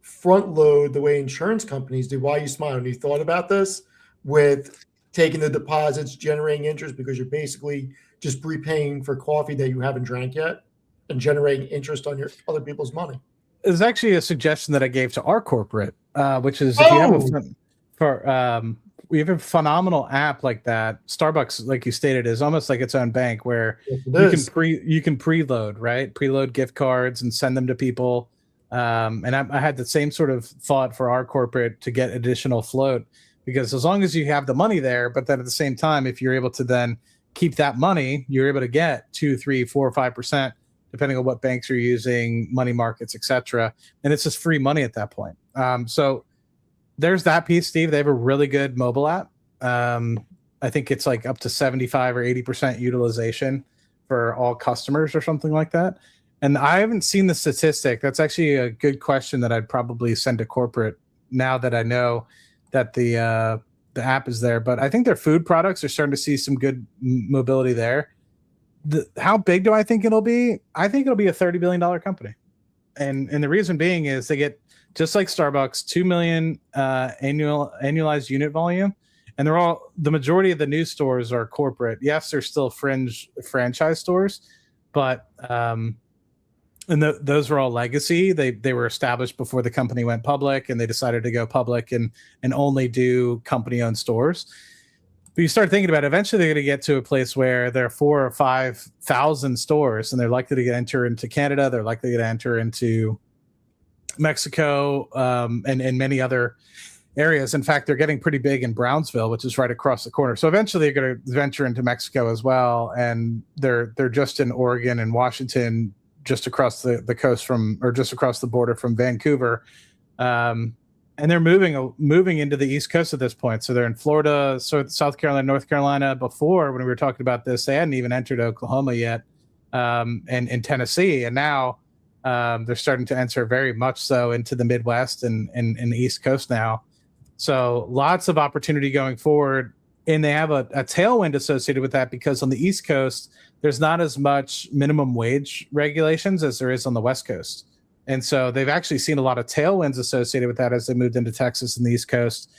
Speaker 1: front load the way insurance companies do. Why are you smiling? You thought about this with taking the deposits, generating interest because you're basically just prepaying for coffee that you haven't drank yet and generating interest on your other people's money.
Speaker 2: It's actually a suggestion that I gave to our corporate, which is if you have we have a phenomenal app like that. Starbucks, like you stated, is almost like its own bank where
Speaker 1: Yes,
Speaker 2: you can preload, right? Preload gift cards and send them to people. And I had the same sort of thought for our corporate to get additional float, because as long as you have the money there, but then at the same time, if you're able to then keep that money, you're able to get 2, 3, 4, 5%, depending on what banks you're using, money markets, etc. And it's just free money at that point. So there's that piece, Steve. They have a really good mobile app. I think it's like up to 75 or 80% utilization for all customers or something like that. And I haven't seen the statistic. That's actually a good question that I'd probably send to corporate now that I know that the app is there. But I think their food products are starting to see some good mobility there. How big do I think it'll be? I think it'll be a $30 billion company. And the reason being is they get, just like Starbucks, 2 million annualized unit volume. And the majority of the new stores are corporate. Yes, they're still fringe franchise stores, but those are all legacy. They were established before the company went public, and they decided to go public and only do company-owned stores. But you start thinking about it, eventually they're going to get to a place where there are 4,000 or 5,000 stores, and they're likely to enter into Canada. They're likely to enter into Mexico, and many other areas. In fact, they're getting pretty big in Brownsville, which is right across the corner. So eventually they're going to venture into Mexico as well. And they're just in Oregon and Washington, just across the coast or just across the border from Vancouver. And they're moving into the East Coast at this point. So they're in Florida, South Carolina, North Carolina. Before, when we were talking about this, they hadn't even entered Oklahoma yet, and in Tennessee. And now they're starting to enter very much so into the Midwest and the East Coast now. So lots of opportunity going forward. And they have a tailwind associated with that, because on the East Coast, there's not as much minimum wage regulations as there is on the West Coast. And so they've actually seen a lot of tailwinds associated with that as they moved into Texas and the East Coast,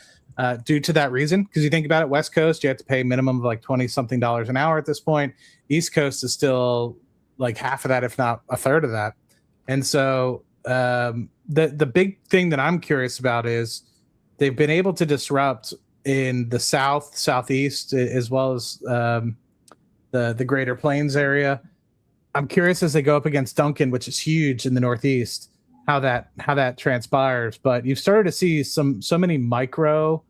Speaker 2: due to that reason. Because you think about it, West Coast, you have to pay a minimum of like $20-something an hour at this point. East Coast is still like half of that, if not a third of that. And so the big thing that I'm curious about is they've been able to disrupt in the South, Southeast, as well as the Greater Plains area. I'm curious as they go up against Duncan, which is huge in the Northeast, how that transpires. But you've started to see so many micro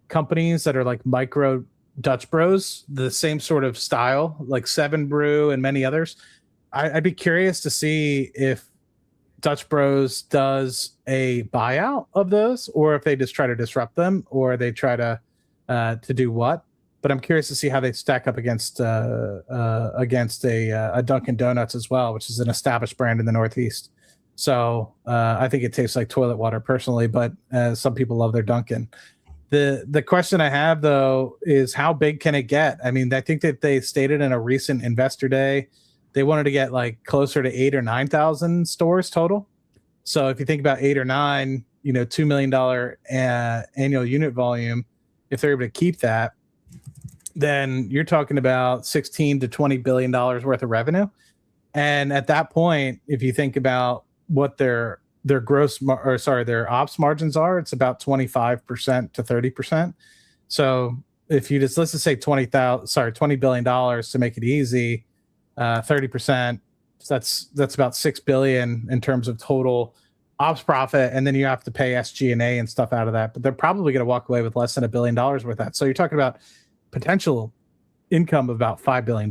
Speaker 2: companies that are like micro Dutch Bros, the same sort of style, like Seven Brew and many others. I'd be curious to see if Dutch Bros does a buyout of those, or if they just try to disrupt them, or they try to do what. But I'm curious to see how they stack up against a Dunkin' Donuts as well, which is an established brand in the Northeast. So I think it tastes like toilet water personally, but some people love their Dunkin'. The question I have though is, how big can it get? I mean, I think that they stated in a recent investor day they wanted to get like closer to 8,000 or 9,000 stores total. So if you think about 8 or 9, $2 million annual unit volume, if they're able to keep that, then you're talking about $16 to $20 billion worth of revenue. And at that point, if you think about what their their ops margins are, it's about 25% to 30%. So if you let's just say $20 billion to make it easy, 30%, that's about $6 billion in terms of total ops profit, and then you have to pay SG&A and stuff out of that. But they're probably going to walk away with less than $1 billion worth of that. So you're talking about potential income of about $5 billion.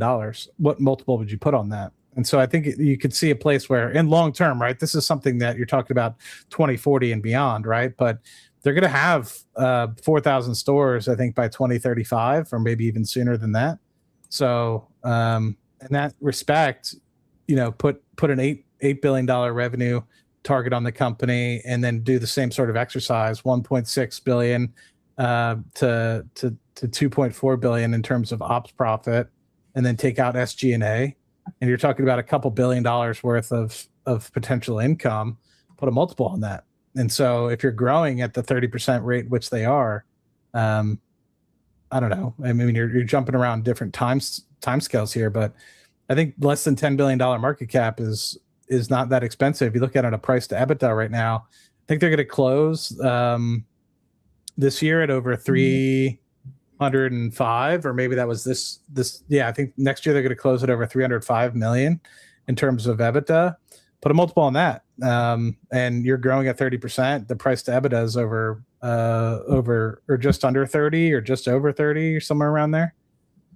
Speaker 2: What multiple would you put on that? And so I think you could see a place where, in long term, right, this is something that you're talking about 2040 and beyond, right? But they're going to have 4,000 stores, I think, by 2035, or maybe even sooner than that. So in that respect, put an $8 billion revenue target on the company, and then do the same sort of exercise, 1.6 billion to 2.4 billion in terms of ops profit, and then take out SG&A, and you're talking about a couple $1 billion worth of potential income, put a multiple on that. And so if you're growing at the 30% rate, which they are, I don't know. I mean, you're jumping around different time scales here, but I think less than $10 billion market cap is not that expensive. If you look at it on a price to EBITDA right now, I think they're going to close this year at over 305, or maybe that was this. Yeah, I think next year they're going to close at over 305 million in terms of EBITDA. Put a multiple on that, and you're growing at 30%. The price to EBITDA is over or just under 30 or just over 30 or somewhere around there.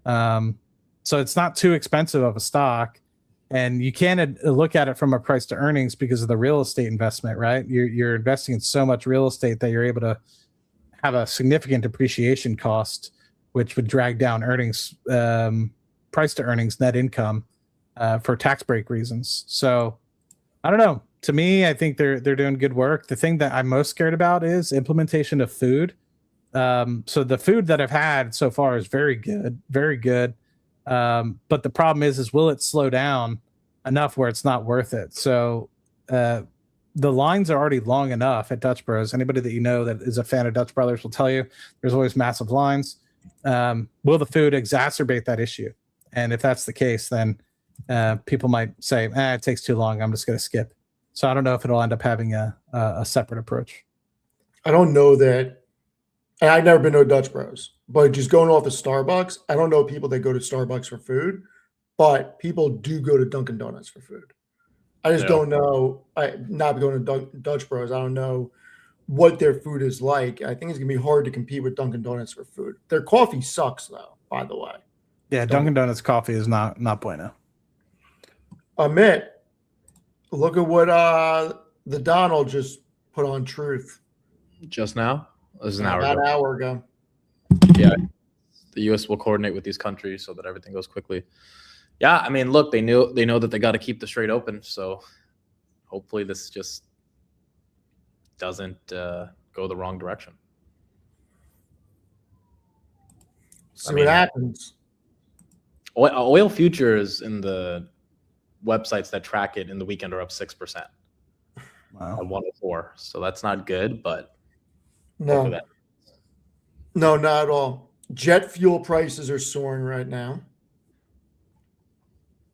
Speaker 2: So it's not too expensive of a stock, and you can't look at it from a price to earnings because of the real estate investment, right? You're investing in so much real estate that you're able to have a significant depreciation cost, which would drag down earnings, price to earnings, net income, for tax break reasons. So I don't know. To me, I think they're doing good work. The thing that I'm most scared about is implementation of food. So the food that I've had so far is very good, very good. But the problem is will it slow down enough where it's not worth it? So the lines are already long enough at Dutch Bros. Anybody that you know that is a fan of Dutch Brothers will tell you there's always massive lines. Will the food exacerbate that issue? And if that's the case, then people might say, it takes too long, I'm just going to skip. So I don't know if it'll end up having a separate approach.
Speaker 1: I don't know that. And I've never been to a Dutch Bros, but just going off of Starbucks, I don't know people that go to Starbucks for food, but people do go to Dunkin' Donuts for food. I just don't know. Not going to Dutch Bros, I don't know what their food is like. I think it's going to be hard to compete with Dunkin' Donuts for food. Their coffee sucks, though, by the way.
Speaker 2: Yeah, Dunkin' Donuts coffee is not bueno.
Speaker 1: Amit, look at what the Donald just put on Truth.
Speaker 3: Just now? This is an hour
Speaker 1: About
Speaker 3: ago.
Speaker 1: an hour ago.
Speaker 3: Yeah. The U.S. will coordinate with these countries so that everything goes quickly. Yeah, I mean, look, they know that they got to keep the Strait open. So hopefully this just doesn't go the wrong direction.
Speaker 1: See what happens.
Speaker 3: Oil futures in the websites that track it in the weekend are up 6%.
Speaker 2: Wow.
Speaker 3: At 104. So that's not good, but
Speaker 1: No, not at all. Jet fuel prices are soaring right now.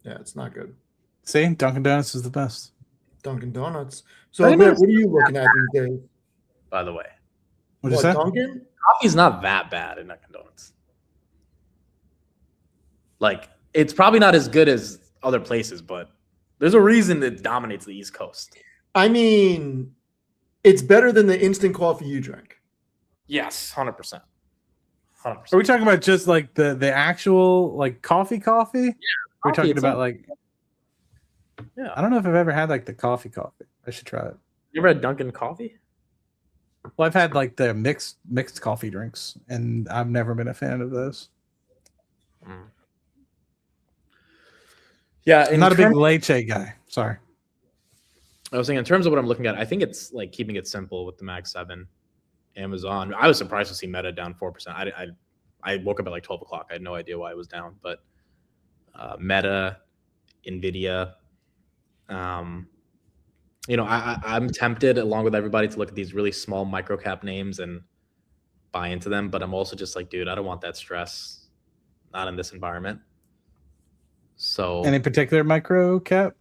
Speaker 1: Yeah, it's not good.
Speaker 2: See, Dunkin' Donuts is the best.
Speaker 1: Dunkin' Donuts. So, Amit, what are you looking at these days?
Speaker 3: by the way.
Speaker 2: What'd you say?
Speaker 1: Dunkin'?
Speaker 3: Coffee's not that bad in Dunkin' Donuts. Like, it's probably not as good as other places, but there's a reason it dominates the East Coast.
Speaker 1: I mean, it's better than the instant coffee you drink.
Speaker 3: Yes, 100%. 100%.
Speaker 2: Are we talking about just like the actual like coffee? Yeah. We're
Speaker 3: Coffee
Speaker 2: talking about
Speaker 3: itself.
Speaker 2: like,
Speaker 3: Yeah.
Speaker 2: I don't know if I've ever had like the coffee. I should try it.
Speaker 3: You ever had Dunkin' coffee?
Speaker 2: Well, I've had like the mixed coffee drinks, and I've never been a fan of those.
Speaker 3: Mm. Yeah,
Speaker 2: I'm not a big leche guy. Sorry.
Speaker 3: I was saying in terms of what I'm looking at, I think it's like keeping it simple with the Mag 7, Amazon. I was surprised to see Meta down 4%. I woke up at like 12 o'clock. I had no idea why it was down, but Meta, Nvidia. You know, I'm tempted along with everybody to look at these really small micro cap names and buy into them, but I'm also just like, dude, I don't want that stress. Not in this environment. So
Speaker 2: Any particular micro cap?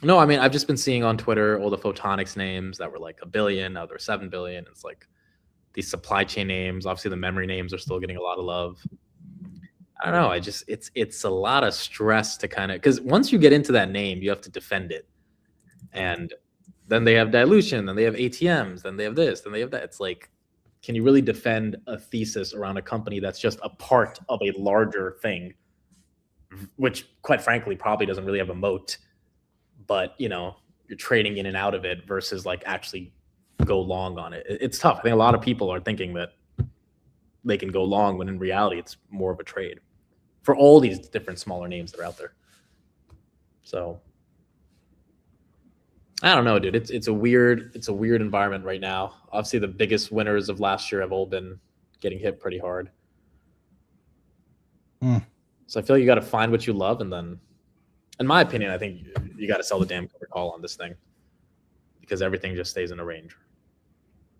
Speaker 3: no, I mean, I've just been seeing on Twitter all the photonics names that were like $1 billion, now they're $7 billion. It's like these supply chain names. Obviously, the memory names are still getting a lot of love. I don't know. It's a lot of stress to kind of, because once you get into that name, you have to defend it, and then they have dilution, then they have ATMs, then they have this, then they have that. It's like, can you really defend a thesis around a company that's just a part of a larger thing, which, quite frankly, probably doesn't really have a moat? But, you know, you're trading in and out of it versus like actually go long on it. It's tough. I think a lot of people are thinking that they can go long when in reality it's more of a trade for all these different smaller names that are out there. So I don't know, dude. It's a weird environment right now. Obviously, the biggest winners of last year have all been getting hit pretty hard. So I feel like you got to find what you love, and then, in my opinion, I think you got to sell the damn covered call on this thing because everything just stays in a range.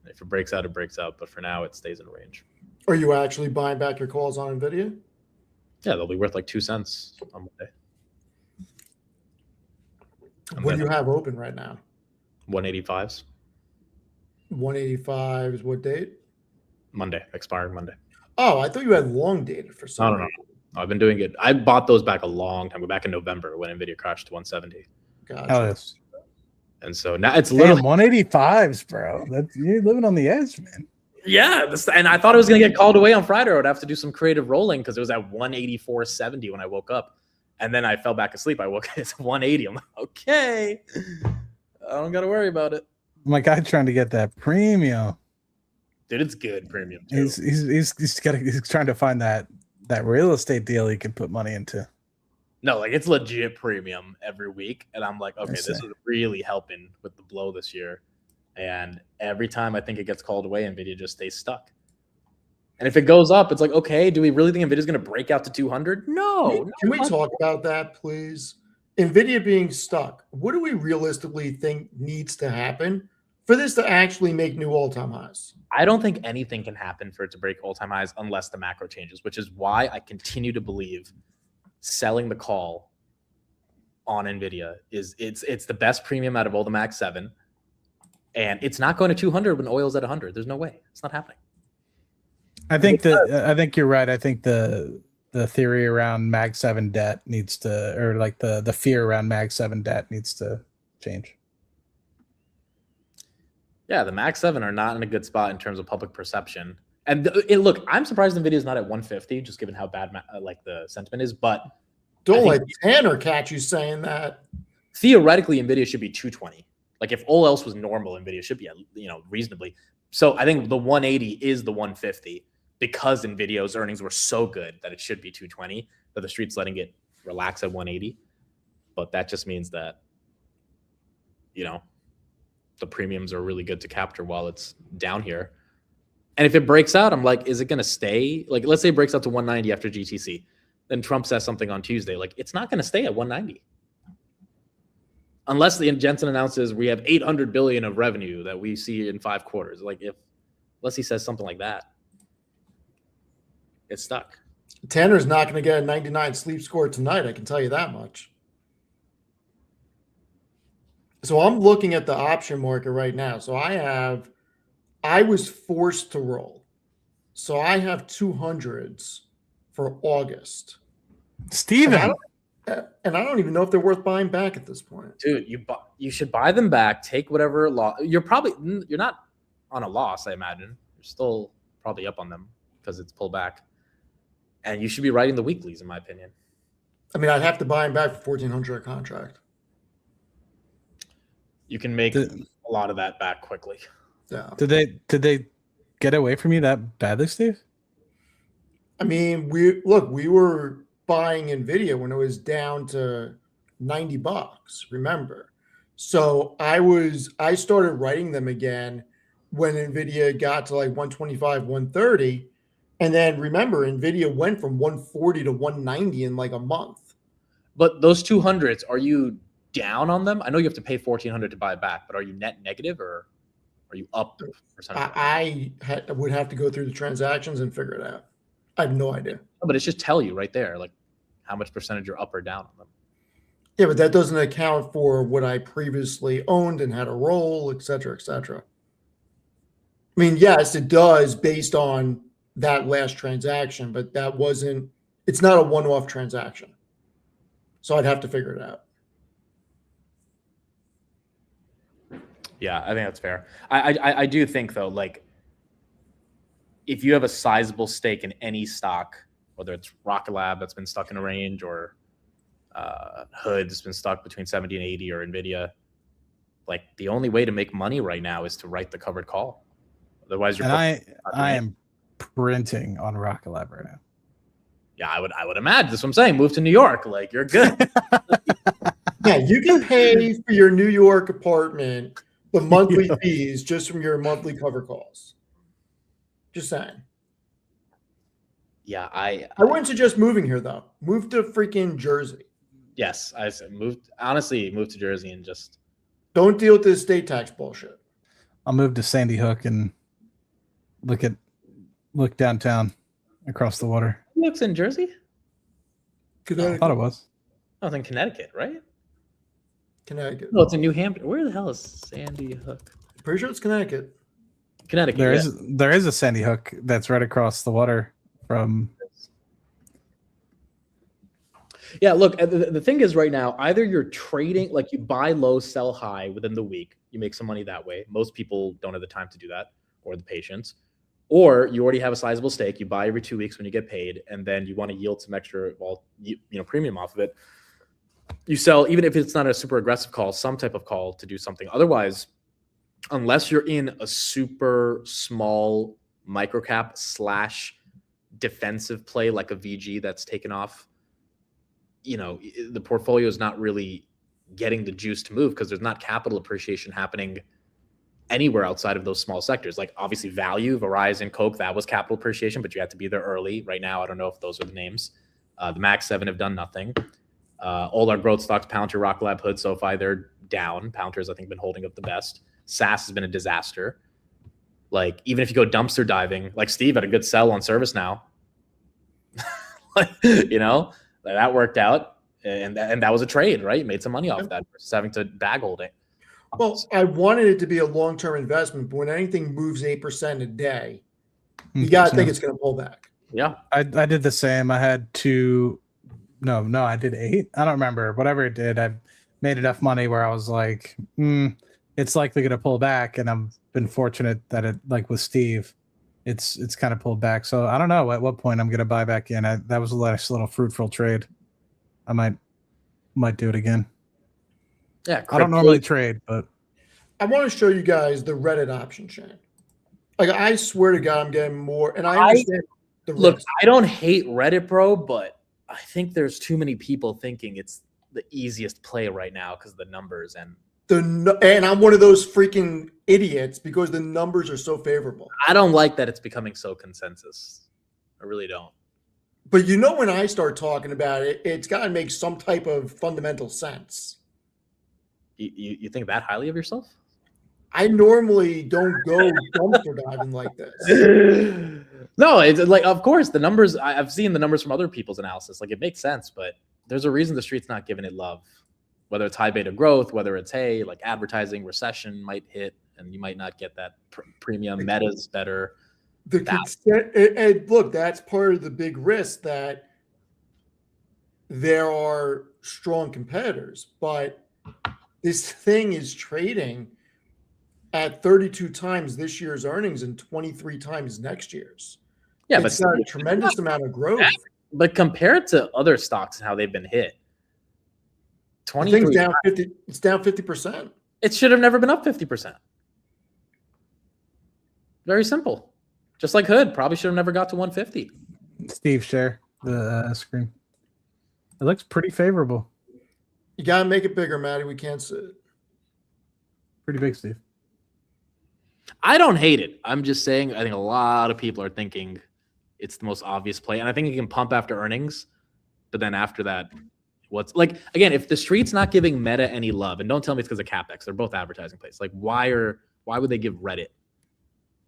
Speaker 3: If it breaks out, it breaks out. But for now, it stays in a range.
Speaker 1: Are you actually buying back your calls on Nvidia?
Speaker 3: Yeah, they'll be worth like 2 cents on Monday.
Speaker 1: What do you have open right now?
Speaker 3: 185s.
Speaker 1: 185 is what date?
Speaker 3: Monday, expiring Monday.
Speaker 1: Oh, I thought you had long dated for some
Speaker 3: No. I've been doing it. I bought those back a long time ago, back in November when Nvidia crashed to 170.
Speaker 1: Gotcha.
Speaker 2: Oh, yes.
Speaker 3: And so now it's
Speaker 2: Damn,
Speaker 3: literally
Speaker 2: 185s, bro. You're living on the edge, man.
Speaker 3: and I thought it was gonna get called away on Friday. I would have to do some creative rolling because it was at 184.70 when I woke up, and then I fell back asleep. I woke up it's 180. I'm like, okay, I don't gotta worry about it.
Speaker 2: My guy trying to get that premium.
Speaker 3: Dude, it's good premium too.
Speaker 2: He's trying to find that real estate deal he can put money into.
Speaker 3: No, like it's legit premium every week, and I'm like, okay, this is really helping with the blow this year. And every time I think it gets called away, Nvidia just stays stuck. And if it goes up, it's like, okay, do we really think Nvidia's going to break out to 200? No.
Speaker 1: Can we talk about that, please? Nvidia being stuck. What do we realistically think needs to happen for this to actually make new all-time highs?
Speaker 3: I don't think anything can happen for it to break all-time highs unless the macro changes, which is why I continue to believe selling the call on Nvidia is it's the best premium out of all the Max 7. And it's not going to 200 when oil's at 100. There's no way. It's not happening.
Speaker 2: I think you're right. I think the theory around Mag 7 debt needs to, or like the fear around Mag 7 debt needs to change.
Speaker 3: Yeah, the Max 7 are not in a good spot in terms of public perception. And look, I'm surprised Nvidia is not at 150, just given how bad like the sentiment is. But
Speaker 1: don't let Tanner catch you saying that.
Speaker 3: Theoretically, Nvidia should be 220. Like if all else was normal, Nvidia should be, reasonably. So I think the 180 is the 150 because Nvidia's earnings were so good that it should be 220. But the street's letting it relax at 180. But that just means that, the premiums are really good to capture while it's down here. And if it breaks out, I'm like, is it going to stay? Like, let's say it breaks out to 190 after GTC. Then Trump says something on Tuesday. Like, it's not going to stay at 190. Unless Jensen announces we have 800 billion of revenue that we see in 5 quarters. Like unless he says something like that, it's stuck.
Speaker 1: Tanner's not going to get a 99 sleep score tonight. I can tell you that much. So I'm looking at the option market right now. So I was forced to roll. So I have 200s for August.
Speaker 2: Steven.
Speaker 1: And I don't even know if they're worth buying back at this point.
Speaker 3: Dude, you should buy them back. Take whatever loss. You're not on a loss, I imagine. You're still probably up on them because it's pulled back. And you should be writing the weeklies, in my opinion.
Speaker 1: I mean, I'd have to buy them back for $1,400 a contract.
Speaker 3: You can make a lot of that back quickly.
Speaker 1: Yeah.
Speaker 2: Did they get away from you that badly, Steve?
Speaker 1: I mean, we were buying Nvidia when it was down to $90, remember? So I started writing them again when Nvidia got to like 125, 130. And then remember, Nvidia went from 140 to 190 in like a month.
Speaker 3: But those 200s, are you down on them? I know you have to pay $1,400 to buy it back, but are you net negative or are you up?
Speaker 1: I would have to go through the transactions and figure it out. I have no idea.
Speaker 3: No, but it's just tell you right there, like how much percentage you're up or down on them.
Speaker 1: Yeah, but that doesn't account for what I previously owned and had a roll, et cetera, et cetera. I mean, yes, it does based on that last transaction, but it's not a one-off transaction. So I'd have to figure it out.
Speaker 3: Yeah, I think that's fair. I do think though, like if you have a sizable stake in any stock, whether it's Rocket Lab that's been stuck in a range or Hood that's been stuck between 70 and 80 or Nvidia, like the only way to make money right now is to write the covered call. Otherwise, you're.
Speaker 2: And I am printing on Rocket Lab right now.
Speaker 3: Yeah, I would imagine. That's what I'm saying. Move to New York, like you're good.
Speaker 1: Yeah, you can pay for your New York apartment the monthly fees just from your monthly cover calls. Just saying.
Speaker 3: Yeah,
Speaker 1: I wouldn't suggest moving here though. Move to freaking Jersey.
Speaker 3: yes, I said move to Jersey and just
Speaker 1: Don't deal with this state tax bullshit.
Speaker 2: I'll move to Sandy Hook and look downtown across the water.
Speaker 3: looks in Jersey.
Speaker 2: I thought it was.
Speaker 3: Oh, it's in Connecticut, right?
Speaker 1: Connecticut.
Speaker 3: No, it's in New Hampshire. Where the hell is Sandy Hook?
Speaker 1: Pretty sure it's Connecticut.
Speaker 3: Connecticut.
Speaker 2: There is a Sandy Hook that's right across the water from.
Speaker 3: Yeah, look, the thing is right now, either you're trading, like you buy low, sell high within the week, you make some money that way. Most people don't have the time to do that or the patience. Or you already have a sizable stake, you buy every 2 weeks when you get paid, and then you want to yield some extra, premium off of it. You sell, even if it's not a super aggressive call, some type of call to do something. Otherwise, unless you're in a super small microcap / defensive play like a VG that's taken off, the portfolio is not really getting the juice to move because there's not capital appreciation happening anywhere outside of those small sectors. Like obviously value, Verizon, Coke, that was capital appreciation, but you had to be there early. Right now, I don't know if those are the names. The Max 7 have done nothing. All our growth stocks, Palantir, Rocket Lab, Hood, SoFi, they're down. Palantir's, I think, been holding up the best. SAS has been a disaster. Like, even if you go dumpster diving, like Steve had a good sell on ServiceNow. That worked out. And that was a trade, right? You made some money off that versus having to bag hold it.
Speaker 1: Well, I wanted it to be a long-term investment, but when anything moves 8% a day, you got to think it's going to pull back.
Speaker 3: Yeah.
Speaker 2: I did the same. I had I did 8. I don't remember. Whatever it did, I made enough money where I was like, it's likely going to pull back. And I've been fortunate that it, like with Steve, it's kind of pulled back. So I don't know at what point I'm going to buy back in. That was a nice little fruitful trade. I might do it again.
Speaker 3: Yeah.
Speaker 2: I don't normally trade, but
Speaker 1: I want to show you guys the Reddit option chain. Like, I swear to God, I'm getting more. And I understand the risk.
Speaker 3: I don't hate Reddit, bro, but I think there's too many people thinking it's the easiest play right now because of the numbers and
Speaker 1: I'm one of those freaking idiots because the numbers are so favorable.
Speaker 3: I don't like that it's becoming so consensus. I really don't.
Speaker 1: But when I start talking about it, it's got to make some type of fundamental sense.
Speaker 3: You think that highly of yourself?
Speaker 1: I normally don't go dumpster diving like this.
Speaker 3: No, it's like, of course, the numbers, I've seen the numbers from other people's analysis. Like, it makes sense, but there's a reason the street's not giving it love. Whether it's high beta growth, whether it's, hey, like advertising recession might hit and you might not get that premium. Meta's better.
Speaker 1: Look, that's part of the big risk that there are strong competitors, but this thing is trading at 32 times this year's earnings and 23 times next year's.
Speaker 3: Yeah,
Speaker 1: it's got a tremendous amount of growth.
Speaker 3: But compared to other stocks and how they've been hit,
Speaker 1: 23 down 50. It's down 50%.
Speaker 3: It should have never been up 50%. Very simple. Just like Hood, probably should have never got to 150.
Speaker 2: Steve, share the screen. It looks pretty favorable.
Speaker 1: You got to make it bigger, Matty. We can't see it.
Speaker 2: Pretty big, Steve.
Speaker 3: I don't hate it. I'm just saying I think a lot of people are thinking it's the most obvious play. And I think it can pump after earnings. But then after that, again, if the street's not giving Meta any love, and don't tell me it's because of Capex, they're both advertising plays. Like, why would they give Reddit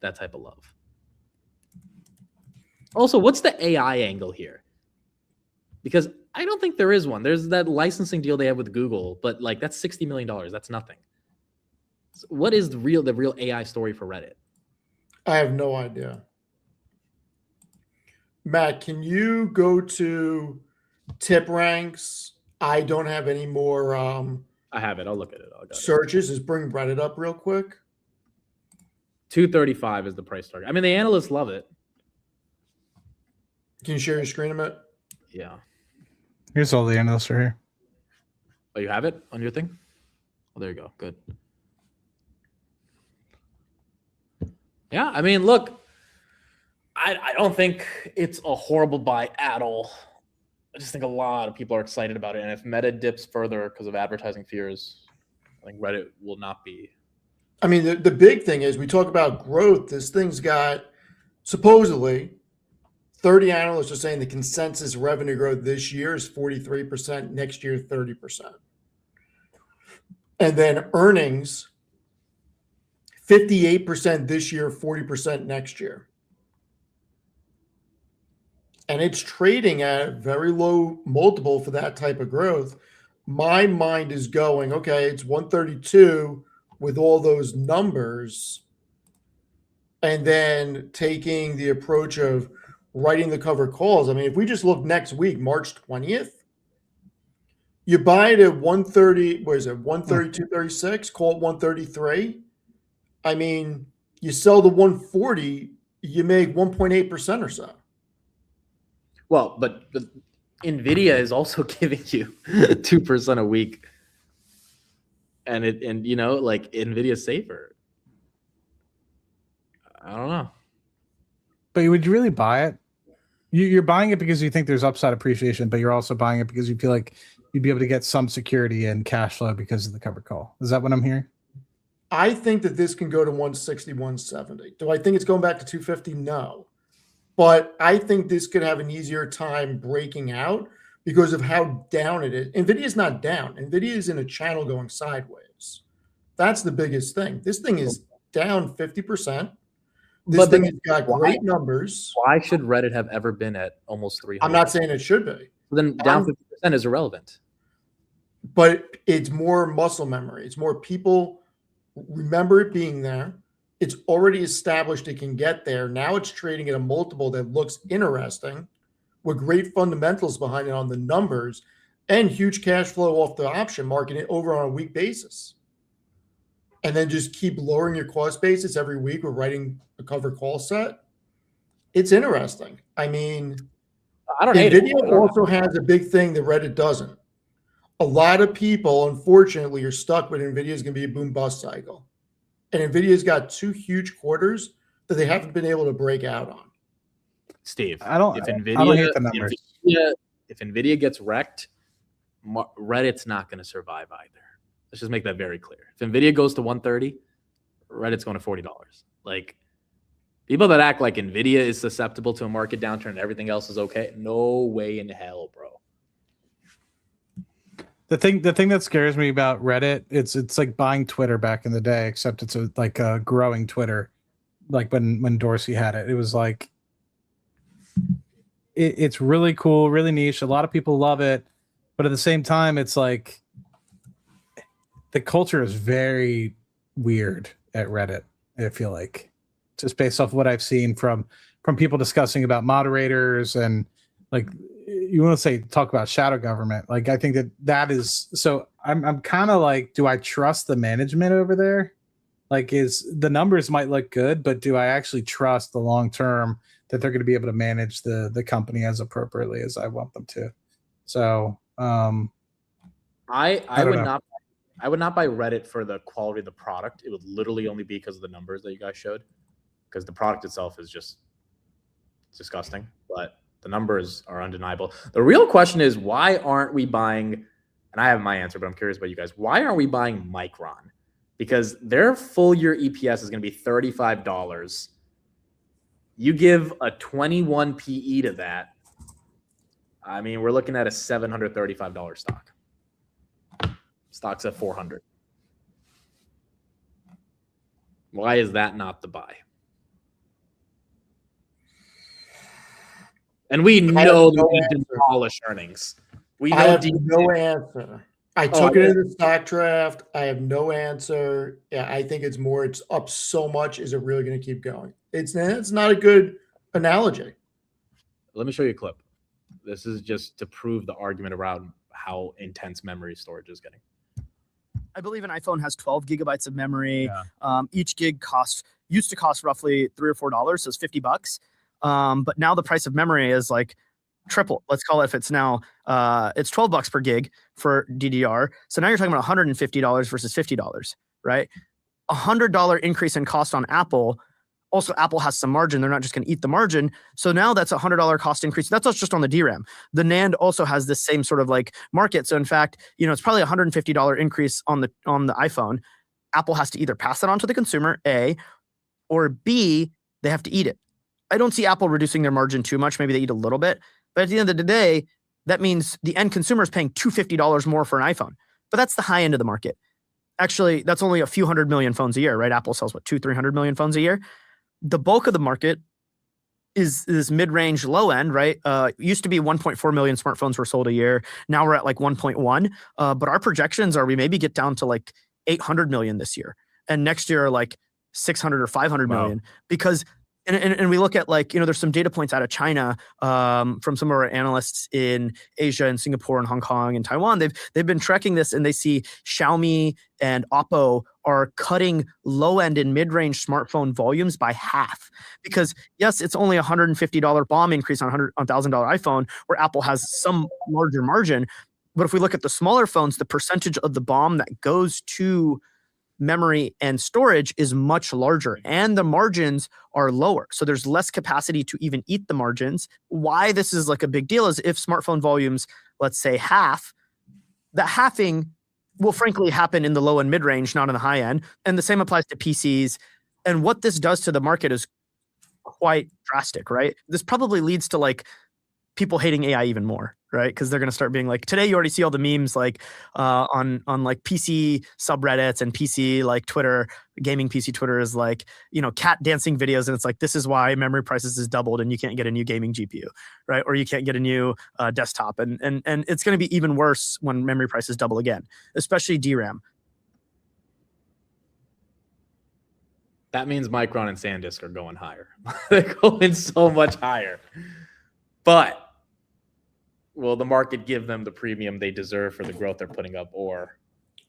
Speaker 3: that type of love? Also, what's the AI angle here? Because I don't think there is one. There's that licensing deal they have with Google, but like that's $60 million. That's nothing. So what is the real AI story for Reddit?
Speaker 1: I have no idea. Matt, can you go to tip ranks? I don't have any more
Speaker 3: I have it. I'll look at it.
Speaker 1: Searches. Just bring Reddit up real quick.
Speaker 3: 235 is the price target. I mean, the analysts love it.
Speaker 1: Can you share your screen a minute?
Speaker 3: Yeah.
Speaker 2: Here's all the analysts are here.
Speaker 3: Oh, you have it on your thing? Oh, there you go. Good. Yeah, I mean, look, I don't think it's a horrible buy at all. I just think a lot of people are excited about it. And if Meta dips further because of advertising fears, I think Reddit will not be.
Speaker 1: I mean, the big thing is we talk about growth. This thing's got supposedly 30 analysts are saying the consensus revenue growth this year is 43%, next year 30%. And then earnings, 58% this year, 40% next year. And it's trading at a very low multiple for that type of growth. My mind is going, okay, it's 132 with all those numbers, and then taking the approach of writing the cover calls. I mean, if we just look next week, March 20th, you buy it at 130, what is it, 132.36, call it 133. I mean, you sell the 140, you make 1.8% or so.
Speaker 3: Well, but Nvidia is also giving you 2% a week, and like Nvidia's safer. I don't know.
Speaker 2: But would you really buy it? You're buying it because you think there's upside appreciation, but you're also buying it because you feel like you'd be able to get some security and cash flow because of the covered call. Is that what I'm hearing?
Speaker 1: I think that this can go to 160, 170. Do I think it's going back to 250? No. But I think this could have an easier time breaking out because of how down it is. Nvidia is not down. Nvidia is in a channel going sideways. That's the biggest thing. This thing is down 50%. This thing has got great numbers.
Speaker 3: Why should Reddit have ever been at almost 300?
Speaker 1: I'm not saying it should be.
Speaker 3: Then down 50% is irrelevant.
Speaker 1: But it's more muscle memory. It's more people remember it being there. It's already established it can get there. Now it's trading at a multiple that looks interesting with great fundamentals behind it on the numbers and huge cash flow off the option market over on a week basis. And then just keep lowering your cost basis every week with writing a cover call set. It's interesting. I mean,
Speaker 3: I don't hate it.
Speaker 1: Nvidia also has a big thing that Reddit doesn't. A lot of people, unfortunately, are stuck with Nvidia is going to be a boom bust cycle. And Nvidia's got 2 huge quarters that they haven't been able to break out on.
Speaker 3: Steve,
Speaker 2: I don't hate the numbers.
Speaker 3: If Nvidia gets wrecked, Reddit's not going to survive either. Let's just make that very clear. If Nvidia goes to 130, Reddit's going to $40. Like, people that act like Nvidia is susceptible to a market downturn and everything else is okay, no way in hell, bro.
Speaker 2: The thing that scares me about Reddit, it's like buying Twitter back in the day, except it's like a growing Twitter, like when Dorsey had it. It was like it's really cool, really niche. A lot of people love it, but at the same time, it's like the culture is very weird at Reddit. I feel like, just based off what I've seen from people discussing about moderators and like. You want to talk about shadow government. Like, I think that is, so I'm kind of like, do I trust the management over there? Like, the numbers might look good, but do I actually trust the long-term that they're going to be able to manage the company as appropriately as I want them to? So,
Speaker 3: I would not buy Reddit for the quality of the product. It would literally only be because of the numbers that you guys showed, because the product itself is just disgusting, but the numbers are undeniable. The real question is, why aren't we buying, and I have my answer, but I'm curious about you guys, why aren't we buying Micron? Because their full year EPS is going to be $35. You give a 21 PE to that, I mean, we're looking at a $735 stock. Stock's at 400. Why is that not the buy? And we know that we demolish earnings. We know
Speaker 1: I have no answer. I took it in the stock draft. I have no answer. Yeah, I think it's up so much. Is it really going to keep going? It's not a good analogy.
Speaker 3: Let me show you a clip. This is just to prove the argument around how intense memory storage is getting.
Speaker 4: I believe an iPhone has 12 gigabytes of memory. Yeah. Each gig used to cost roughly $3 or $4, so it's $50. But now the price of memory is like triple. Let's call it, if it's now it's $12 per gig for DDR. So now you're talking about $150 versus $50, right? $100 increase in cost on Apple. Also, Apple has some margin. They're not just going to eat the margin. So now that's $100 cost increase. That's just on the DRAM. The NAND also has this same sort of like market. So in fact, it's probably $150 increase on the iPhone. Apple has to either pass that on to the consumer, A, or B, they have to eat it. I don't see Apple reducing their margin too much. Maybe they eat a little bit, but at the end of the day, that means the end consumer is paying $250 more for an iPhone. But that's the high end of the market. Actually, that's only a few 100 million phones a year, right? Apple sells what, 200-300 million phones a year. The bulk of the market is this mid-range low end, right? Used to be 1.4 million smartphones were sold a year. Now we're at like 1.1. But our projections are we maybe get down to like 800 million this year, and next year like 600 or 500 million, because and we look at like, there's some data points out of China from some of our analysts in Asia and Singapore and Hong Kong and Taiwan. They've been tracking this, and they see Xiaomi and Oppo are cutting low end and mid range smartphone volumes by half, because yes, it's only $150 BOM increase on $1,000 iPhone, where Apple has some larger margin. But if we look at the smaller phones, the percentage of the BOM that goes to memory and storage is much larger, and the margins are lower. So there's less capacity to even eat the margins. Why this is like a big deal is if smartphone volumes, let's say half, that halving will frankly happen in the low and mid range, not in the high end. And the same applies to PCs. And what this does to the market is quite drastic, right? This probably leads to like people hating AI even more, right? Because they're going to start being like, today you already see all the memes like on like PC subreddits and PC like Twitter, gaming PC Twitter is like, cat dancing videos. And it's like, this is why memory prices is doubled and you can't get a new gaming GPU, right? Or you can't get a new desktop. And it's going to be even worse when memory prices double again, especially DRAM.
Speaker 3: That means Micron and SanDisk are going higher. They're going so much higher. But will the market give them the premium they deserve for the growth they're putting up? Or,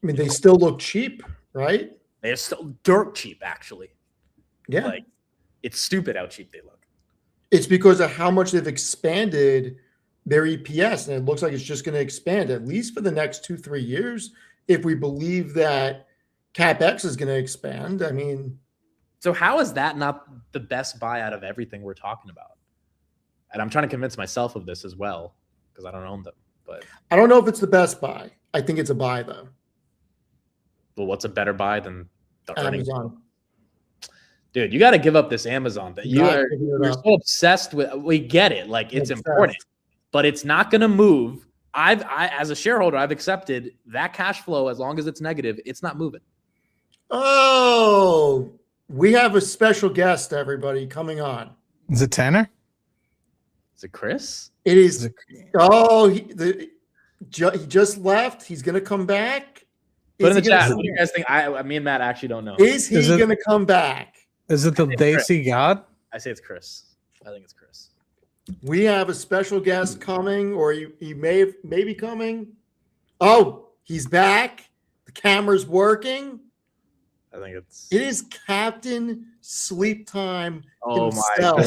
Speaker 1: I mean, they still look cheap, right?
Speaker 3: They're still dirt cheap, actually.
Speaker 1: Yeah.
Speaker 3: Like, it's stupid how cheap they look.
Speaker 1: It's because of how much they've expanded their EPS, and it looks like it's just going to expand at least for the next 2-3 years if we believe that Capex is going to expand. I mean,
Speaker 3: so how is that not the best buy out of everything we're talking about? And I'm trying to convince myself of this as well, because I don't own them. But
Speaker 1: I don't know if it's the best buy. I think it's a buy, though.
Speaker 3: Well, what's a better buy than the earnings?
Speaker 1: Amazon.
Speaker 3: Dude, you got to give up this Amazon that you're so obsessed with. We get it. Like, it's important, but it's not going to move. As a shareholder, I've accepted that cash flow. As long as it's negative, it's not moving.
Speaker 1: Oh, we have a special guest, everybody, coming on.
Speaker 2: Is it Tanner?
Speaker 3: Is it Chris?
Speaker 1: It is. Oh, he just left. He's going to come back.
Speaker 3: Put in the chat. What do you guys think? Me and Matt actually don't know.
Speaker 1: Is he going to come back?
Speaker 2: Is it the Daisy God?
Speaker 3: I say it's Chris. I think it's Chris.
Speaker 1: We have a special guest coming, or he may be coming. Oh, he's back. The camera's working.
Speaker 3: I think
Speaker 1: It is Captain Sleep Time
Speaker 3: himself.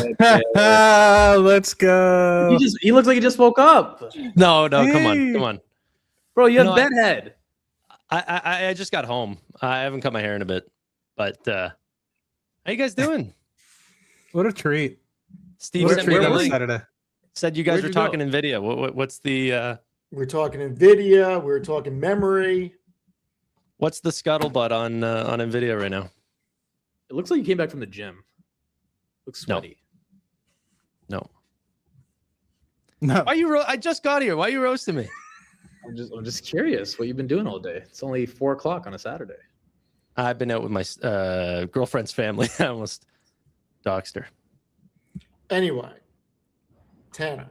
Speaker 2: Let's go.
Speaker 3: He looks like he just woke up.
Speaker 5: No, come on.
Speaker 3: Bro, you have bedhead.
Speaker 5: I just got home. I haven't cut my hair in a bit, but how you guys doing?
Speaker 2: What a treat.
Speaker 5: Steve sent me the link.
Speaker 2: Saturday.
Speaker 5: Said you guys were talking Nvidia. What's the
Speaker 1: We're talking Nvidia, we're talking memory.
Speaker 5: What's the scuttlebutt on Nvidia right now?
Speaker 3: It looks like you came back from the gym. Looks sweaty.
Speaker 5: No.
Speaker 2: No.
Speaker 5: I just got here. Why are you roasting me?
Speaker 3: I'm just curious what you've been doing all day. It's only 4:00 on a Saturday.
Speaker 5: I've been out with my girlfriend's family. I almost doxed her.
Speaker 1: Anyway, Tanner.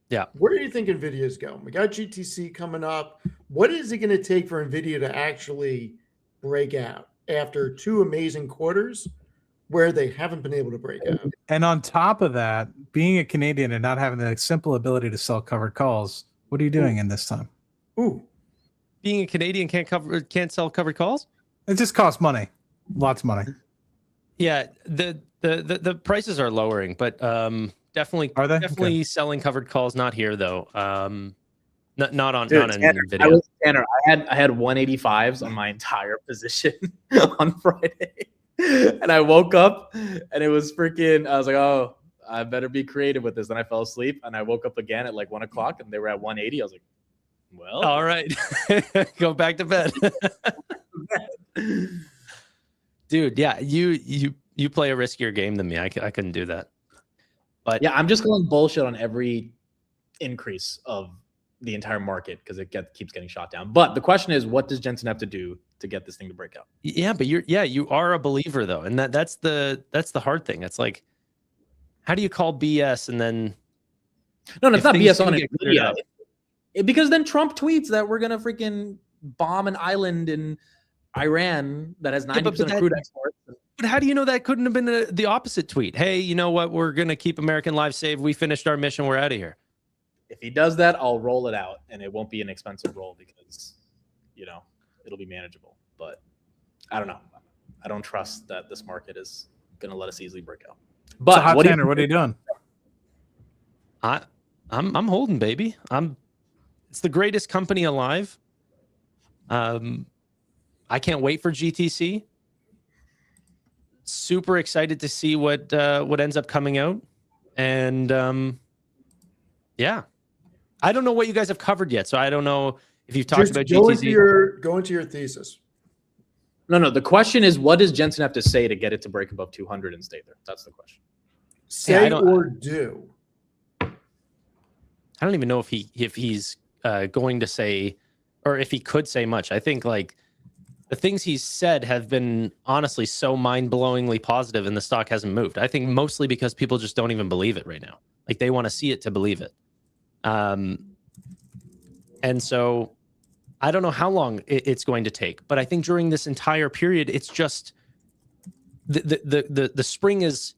Speaker 5: Yeah.
Speaker 1: Where do you think Nvidia is going? We got GTC coming up. What is it going to take for Nvidia to actually break out after 2 amazing quarters where they haven't been able to break out?
Speaker 2: And on top of that, being a Canadian and not having the simple ability to sell covered calls, what are you doing in this time?
Speaker 1: Ooh.
Speaker 5: Being a Canadian can't sell covered calls?
Speaker 2: It just costs money. Lots of money.
Speaker 5: Yeah, the prices are lowering, but definitely
Speaker 2: are they?
Speaker 5: Definitely selling covered calls. Not here though. Not on
Speaker 3: Tanner,
Speaker 5: Nvidia.
Speaker 3: Tanner, I had 185s on my entire position on Friday, and I woke up and it was freaking. I was like, oh, I better be creative with this. Then I fell asleep and I woke up again at like 1:00 and they were at 180. I was like, well,
Speaker 5: all right, go back to bed. Dude, yeah, you play a riskier game than me. I couldn't do that. But
Speaker 3: Yeah, I'm just going bullshit on every increase of the entire market because it keeps getting shot down. But the question is, what does Jensen have to do to get this thing to break out?
Speaker 5: yeah, but you are a believer though, and that's the hard thing. It's like, how do you call BS and then
Speaker 3: No, it's not BS on
Speaker 5: get cleared
Speaker 3: Nvidia.
Speaker 5: up?
Speaker 3: Because then Trump tweets that we're gonna freaking bomb an island in Iran that has 90% of crude exports.
Speaker 5: But how do you know that couldn't have been the opposite tweet? Hey, you know what? We're going to keep American lives safe. We finished our mission. We're out of here.
Speaker 3: If he does that, I'll roll it out, and it won't be an expensive roll because, it'll be manageable. But I don't know. I don't trust that this market is going to let us easily break out. But
Speaker 2: so Tanner, what are you doing?
Speaker 5: I'm holding, baby. It's the greatest company alive. I can't wait for GTC. Super excited to see what ends up coming out. And yeah, I don't know what you guys have covered yet, so I don't know if you've talked about GTC.
Speaker 1: Go into your thesis.
Speaker 3: No. The question is, what does Jensen have to say to get it to break above 200 and stay there? That's the question.
Speaker 1: Say or do.
Speaker 5: I don't even know if he's going to say, or if he could say much. I think like the things he's said have been honestly so mind-blowingly positive, and the stock hasn't moved. I think mostly because people just don't even believe it right now. Like they want to see it to believe it. And so I don't know how long it's going to take, but I think during this entire period, it's just the spring is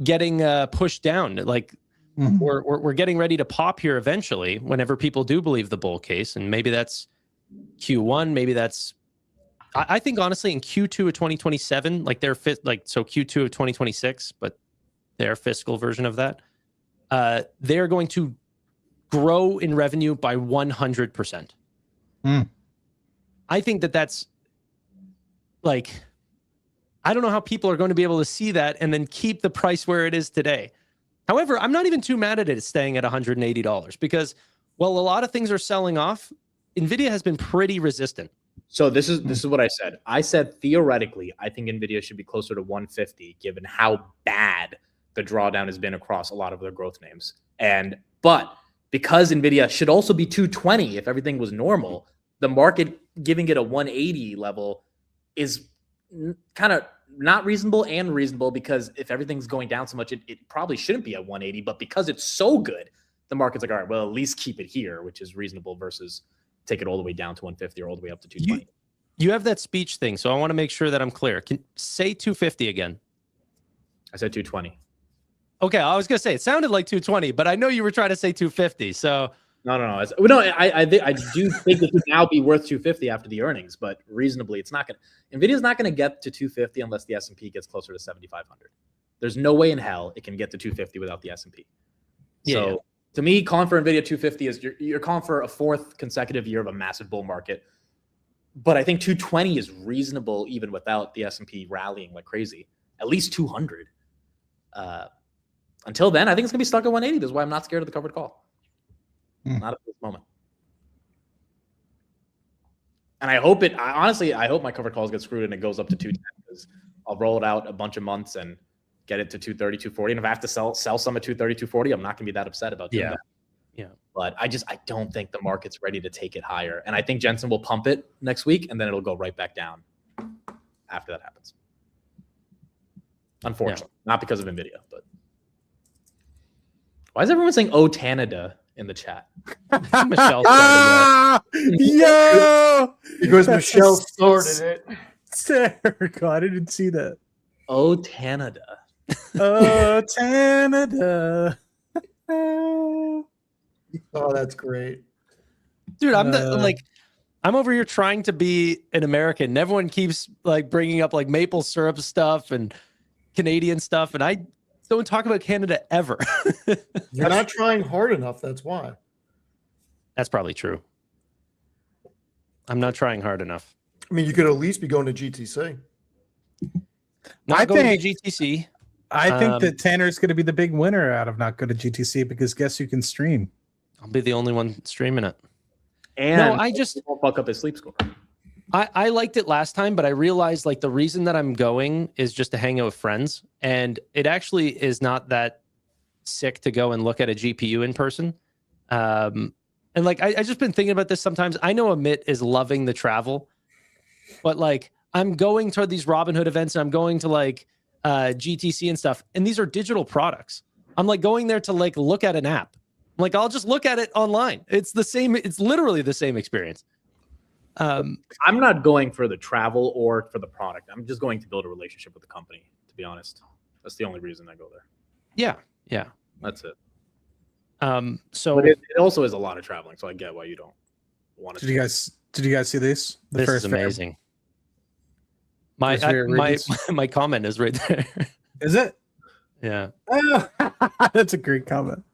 Speaker 5: getting pushed down. Like we're getting ready to pop here eventually, whenever people do believe the bull case, and maybe that's Q1, maybe that's. I think honestly in Q2 of 2027, like their so Q2 of 2026, but their fiscal version of that, they're going to grow in revenue by 100%. I think that's like, I don't know how people are going to be able to see that and then keep the price where it is today. However, I'm not even too mad at it staying at $180 because while a lot of things are selling off, Nvidia has been pretty resistant.
Speaker 3: So this is what I said. I said theoretically, I think Nvidia should be closer to 150, given how bad the drawdown has been across a lot of their growth names. But because Nvidia should also be 220 if everything was normal, the market giving it a 180 level is kind of not reasonable and reasonable, because if everything's going down so much, it probably shouldn't be at 180. But because it's so good, the market's like, all right, well, at least keep it here, which is reasonable versus take it all the way down to 150 or all the way up to 220.
Speaker 5: You have that speech thing, so I want to make sure that I'm clear. Can say 250 again.
Speaker 3: I said 220.
Speaker 5: Okay, I was gonna say it sounded like 220, but I know you were trying to say 250. So
Speaker 3: No. I do think it could now be worth 250 after the earnings, but reasonably, it's not gonna. Nvidia's not gonna get to 250 unless the S&P gets closer to 7,500. There's no way in hell it can get to 250 without the S&P. So to me, calling for Nvidia 250 is you're calling for a fourth consecutive year of a massive bull market. But I think 220 is reasonable even without the S&P rallying like crazy. At least 200. Until then, I think it's gonna be stuck at 180. That's why I'm not scared of the covered call. Not at this moment. And I hope I hope my covered calls get screwed and it goes up to 210, because I'll roll it out a bunch of months and get it to 230, 240. And if I have to sell some at 230, 240, I'm not gonna be that upset about doing that.
Speaker 5: Yeah.
Speaker 3: But I don't think the market's ready to take it higher. And I think Jensen will pump it next week and then it'll go right back down after that happens. Unfortunately. Not because of Nvidia, but why is everyone saying "Oh, Canada" in the chat?
Speaker 5: Michelle started
Speaker 2: Yo!
Speaker 1: Because Michelle started it.
Speaker 2: Hysterical. I didn't see that.
Speaker 3: Oh, Canada.
Speaker 2: Oh, Canada.
Speaker 1: Oh, that's great.
Speaker 5: Dude, I'm over here trying to be an American, and everyone keeps like bringing up like maple syrup stuff and Canadian stuff, and I don't talk about Canada ever.
Speaker 1: You're not trying hard enough. That's why.
Speaker 5: That's probably true. I'm not trying hard enough.
Speaker 1: I mean, you could at least be going to GTC.
Speaker 5: Not going to GTC.
Speaker 2: I think that Tanner's going to be the big winner out of not going to GTC, because guess who can stream?
Speaker 5: I'll be the only one streaming it.
Speaker 3: And
Speaker 5: no, I just
Speaker 3: won't fuck up his sleep score.
Speaker 5: I liked it last time, but I realized like the reason that I'm going is just to hang out with friends, and it actually is not that sick to go and look at a GPU in person. And like I just been thinking about this sometimes. I know Amit is loving the travel, but like I'm going to these Robinhood events and I'm going to like GTC and stuff, and these are digital products. I'm like going there to like look at an app. I'm like, I'll just look at it online. It's the same. It's literally the same experience.
Speaker 3: I'm not going for the travel or for the product. I'm just going to build a relationship with the company, to be honest. That's the only reason I go there.
Speaker 5: Yeah.
Speaker 3: That's it.
Speaker 5: So
Speaker 3: but it also is a lot of traveling, so I get why you don't want to.
Speaker 2: Did you guys see these?
Speaker 5: This is amazing. My comment is right there.
Speaker 2: Is it?
Speaker 5: Yeah.
Speaker 2: That's a great comment.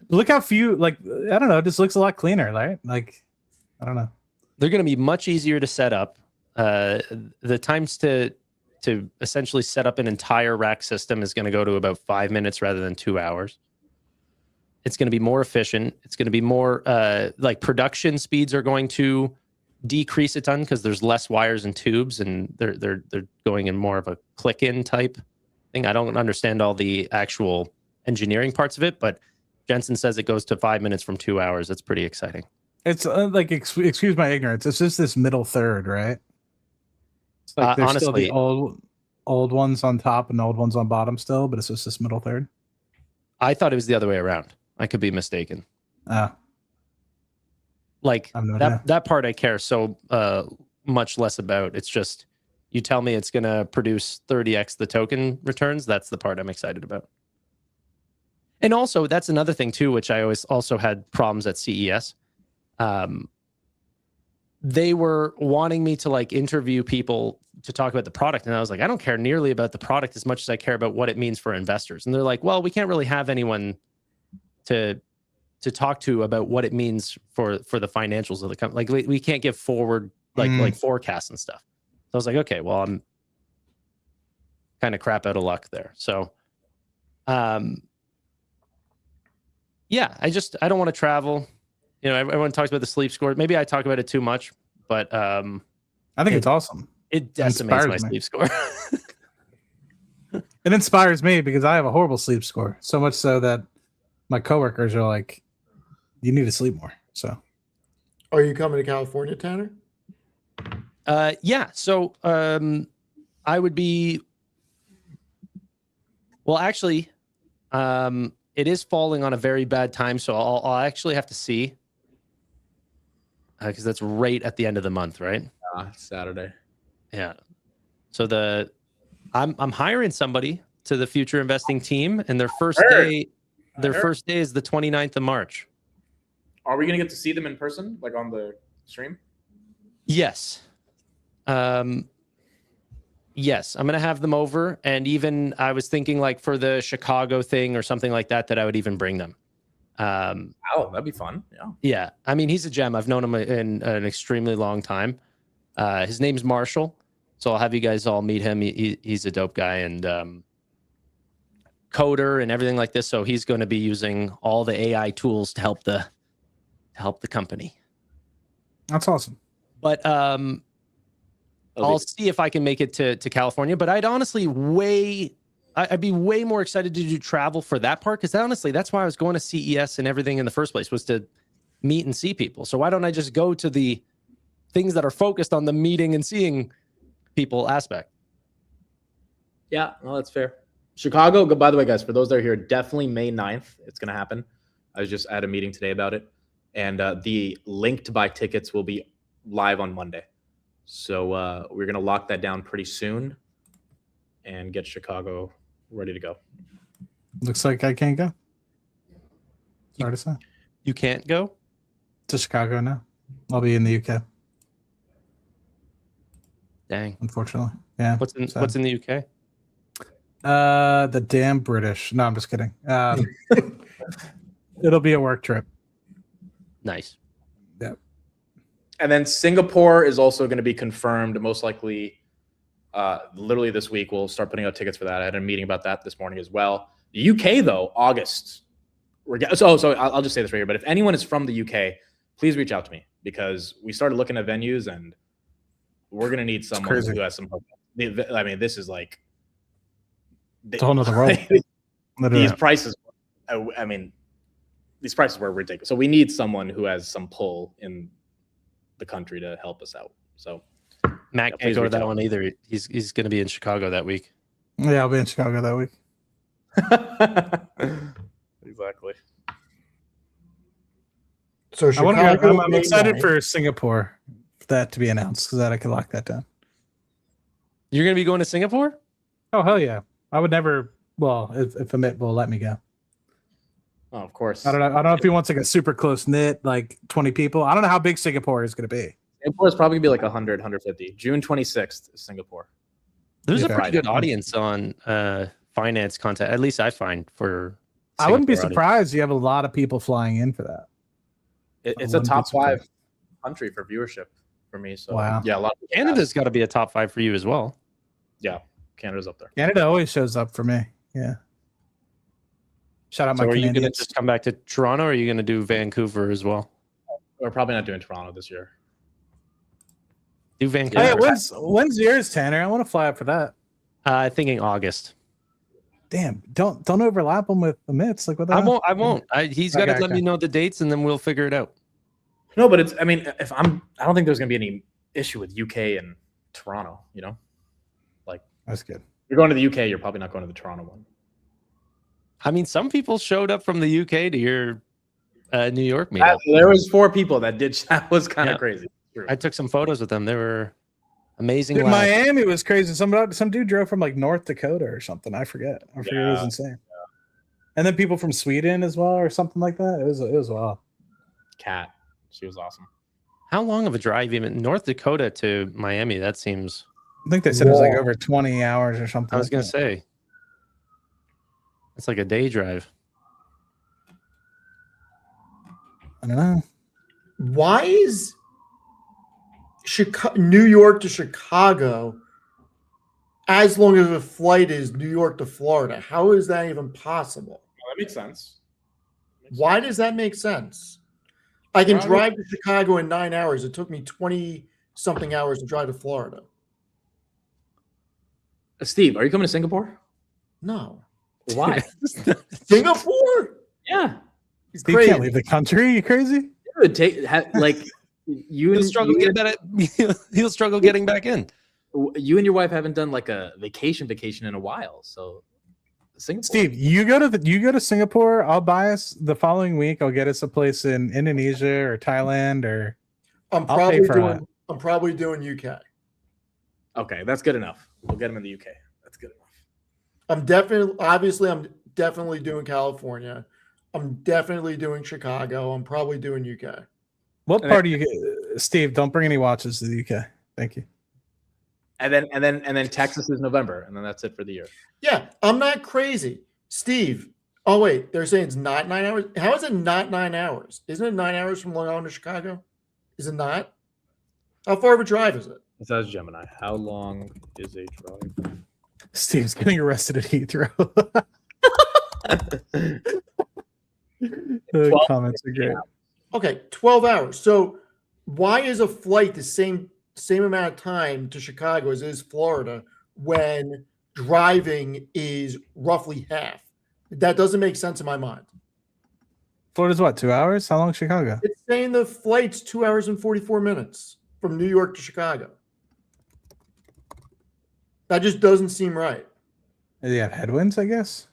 Speaker 2: Look how few, like, I don't know, it just looks a lot cleaner, right? Like, I don't know.
Speaker 5: They're going to be much easier to set up. The times to essentially set up an entire rack system is going to go to about 5 minutes rather than 2 hours. It's going to be more efficient. It's going to be more like production speeds are going to decrease a ton because there's less wires and tubes, and they're going in more of a click-in type thing. I don't understand all the actual engineering parts of it, but Jensen says it goes to 5 minutes from 2 hours. That's pretty exciting.
Speaker 2: It's like, excuse my ignorance, it's just this middle third, right? It's like there's
Speaker 5: honestly,
Speaker 2: still the old ones on top and old ones on bottom still, but it's just this middle third.
Speaker 5: I thought it was the other way around. I could be mistaken. Like that part I care so much less about. It's just you tell me it's going to produce 30x the token returns. That's the part I'm excited about. And also, that's another thing too, which I always also had problems at CES. They were wanting me to like interview people to talk about the product, and I was like, I don't care nearly about the product as much as I care about what it means for investors. And they're like, well, we can't really have anyone to talk to about what it means for the financials of the company. Like we can't give forward like forecasts and stuff. So I was like, okay, well, I'm kind of crap out of luck there. So yeah, I don't want to travel. You know, everyone talks about the sleep score. Maybe I talk about it too much, but
Speaker 2: I think it's awesome.
Speaker 5: It decimates my sleep score.
Speaker 2: It inspires me because I have a horrible sleep score. So much so that my coworkers are like, you need to sleep more. So
Speaker 1: are you coming to California, Tanner?
Speaker 5: Yeah. So I would be, well, actually, it is falling on a very bad time. So I'll actually have to see, because that's right at the end of the month, right?
Speaker 3: Saturday.
Speaker 5: Yeah. So I'm hiring somebody to the future investing team, and their first day is the 29th of March.
Speaker 3: Are we going to get to see them in person, like on the stream?
Speaker 5: Yes. Yes, I'm going to have them over. And even I was thinking like for the Chicago thing or something like that, that I would even bring them.
Speaker 3: Oh, that'd be fun. Yeah.
Speaker 5: Yeah. I mean, he's a gem. I've known him in an extremely long time. His name's Marshall. So I'll have you guys all meet him. He's a dope guy and coder and everything like this. So he's going to be using all the AI tools to help the company.
Speaker 2: That's awesome.
Speaker 5: But I'll see if I can make it to California. But I'd honestly I'd be way more excited to do travel for that part, because honestly, that's why I was going to CES and everything in the first place, was to meet and see people. So why don't I just go to the things that are focused on the meeting and seeing people aspect?
Speaker 3: Yeah, well, that's fair. Chicago, by the way, guys, for those that are here, definitely May 9th. It's going to happen. I was just at a meeting today about it. And the link to buy tickets will be live on Monday. So we're going to lock that down pretty soon and get Chicago ready to go.
Speaker 2: Looks like I can't go. Sorry to say.
Speaker 5: You can't go
Speaker 2: to Chicago now. I'll be in the UK.
Speaker 5: Dang.
Speaker 2: Unfortunately. Yeah.
Speaker 5: What's in the UK?
Speaker 2: The damn British. No, I'm just kidding. It'll be a work trip.
Speaker 5: Nice.
Speaker 2: Yep.
Speaker 3: And then Singapore is also going to be confirmed, most likely literally this week. We'll start putting out tickets for that. I had a meeting about that this morning as well. The UK, though, August. So I'll just say this right here. But if anyone is from the UK, please reach out to me, because we started looking at venues and we're going to need someone who has some hope. I mean, this is like...
Speaker 2: It's a whole nother world. Literally.
Speaker 3: these prices, I mean, these prices were ridiculous. So we need someone who has some pull in the country to help us out. So
Speaker 5: Matt
Speaker 3: Yeah,
Speaker 5: can't
Speaker 3: please
Speaker 5: go to
Speaker 3: reach
Speaker 5: that
Speaker 3: out.
Speaker 5: one either. He's going to be in Chicago that week.
Speaker 2: Yeah, I'll be in Chicago that week.
Speaker 3: Exactly.
Speaker 1: So
Speaker 2: I want
Speaker 1: Chicago,
Speaker 2: I'm
Speaker 1: May
Speaker 2: excited
Speaker 1: 9th.
Speaker 2: for Singapore, for that to be announced, so that I can lock that down.
Speaker 5: You're going to be going to Singapore?
Speaker 2: Oh hell yeah! I would never. Well, if Amit will let me go.
Speaker 3: Oh, of course.
Speaker 2: I don't know. I don't know if he wants like a super close knit, like 20 people. I don't know how big Singapore is going to be.
Speaker 3: Singapore is probably gonna be like 100, 150. June 26th is Singapore.
Speaker 5: There's a
Speaker 2: Yeah.
Speaker 5: pretty good audience on finance content. At least I find for.
Speaker 2: I wouldn't be
Speaker 5: Singapore audience.
Speaker 2: surprised. You have a lot of people flying in for that.
Speaker 3: It's
Speaker 2: I
Speaker 3: a
Speaker 2: wouldn't be
Speaker 3: top 5
Speaker 2: surprised.
Speaker 3: country for viewership for me. So
Speaker 2: Wow.
Speaker 3: yeah, a lot of people
Speaker 5: Canada's
Speaker 3: ask.
Speaker 5: got to be a top 5 for you as well.
Speaker 3: Yeah, Canada's up there.
Speaker 2: Canada always shows up for me. Yeah. Shout out
Speaker 5: So
Speaker 2: my
Speaker 5: are you going to
Speaker 2: Canadians.
Speaker 5: just come back to Toronto, or are you going to do Vancouver as well?
Speaker 3: We're probably not doing Toronto this year.
Speaker 5: Do Vancouver.
Speaker 2: Hey, when's yours, Tanner? I want to fly up for that.
Speaker 5: Thinking August.
Speaker 2: Damn, don't overlap them with the myths. Like what the
Speaker 5: I
Speaker 2: hell?
Speaker 5: won't. He's got to
Speaker 2: Okay,
Speaker 5: let
Speaker 2: okay.
Speaker 5: me know the dates, and then we'll figure it out.
Speaker 3: No, but it's. I mean, I don't think there's gonna be any issue with UK and Toronto. You know,
Speaker 2: That's good.
Speaker 3: you're going to the UK, you're probably not going to the Toronto one.
Speaker 5: I mean, some people showed up from the UK to your New York meetup.
Speaker 3: There was 4 people that did. That was kind of
Speaker 5: Yeah.
Speaker 3: crazy. True.
Speaker 5: I took some photos with them. They were amazing.
Speaker 2: Dude,
Speaker 5: lads.
Speaker 2: Miami was crazy. Some dude drove from like North Dakota or something. I forget. It was
Speaker 3: Yeah.
Speaker 2: insane. And then people from Sweden as well, or something like that. It was wild.
Speaker 3: Kat, she was awesome.
Speaker 5: How long of a drive even North Dakota to Miami? That seems.
Speaker 2: I think they said it was like
Speaker 1: Whoa.
Speaker 2: over 20 hours or something.
Speaker 5: I was
Speaker 2: like
Speaker 5: gonna
Speaker 2: that.
Speaker 5: say. It's like a day drive.
Speaker 2: I don't know.
Speaker 1: Why is New York to Chicago as long as a flight is New York to Florida? How is that even possible?
Speaker 3: That makes sense.
Speaker 1: Why does that make sense? I can
Speaker 3: Probably-
Speaker 1: drive to Chicago in 9 hours. It took me 20 something hours to drive to Florida.
Speaker 3: Steve, are you coming to Singapore?
Speaker 1: No.
Speaker 3: Why?
Speaker 1: Singapore?
Speaker 3: Yeah,
Speaker 1: It's
Speaker 2: You
Speaker 1: crazy.
Speaker 2: can't leave the country. You crazy?
Speaker 3: it would take like you
Speaker 5: He'll
Speaker 3: and
Speaker 5: struggle
Speaker 3: you,
Speaker 5: getting that. He'll struggle getting back in.
Speaker 3: you and your wife haven't done like a vacation in a while. So Singapore.
Speaker 2: Steve, you go to Singapore. I'll buy us the following week. I'll get us a place in Indonesia or Thailand or
Speaker 1: I'm
Speaker 2: I'll pay for that.
Speaker 1: probably doing UK.
Speaker 3: Okay, that's good enough. We'll get him in the UK. That's good enough.
Speaker 1: I'm definitely doing California. I'm definitely doing Chicago. I'm probably doing UK.
Speaker 2: what
Speaker 3: And
Speaker 2: part of you, Steve? Don't bring any watches to the UK. Thank you.
Speaker 3: And then Texas is November, and then that's it for the year.
Speaker 1: Yeah, I'm not crazy. Steve. Oh, wait. They're saying it's not 9 hours. How is it not 9 hours? Isn't it 9 hours from Long Island to Chicago? Is it not? How far of a drive is it?
Speaker 3: It says Gemini. How long is a drive?
Speaker 2: Steve's getting arrested at Heathrow. The
Speaker 3: 12
Speaker 2: comments are great.
Speaker 1: Okay, 12 hours. So why is a flight the same amount of time to Chicago as it is Florida when driving is roughly half? That doesn't make sense in my mind.
Speaker 2: Florida's what, 2 hours? How long is Chicago?
Speaker 1: It's saying the flight's 2 hours and 44 minutes from New York to Chicago. That just doesn't seem right.
Speaker 2: Do you have headwinds, I guess?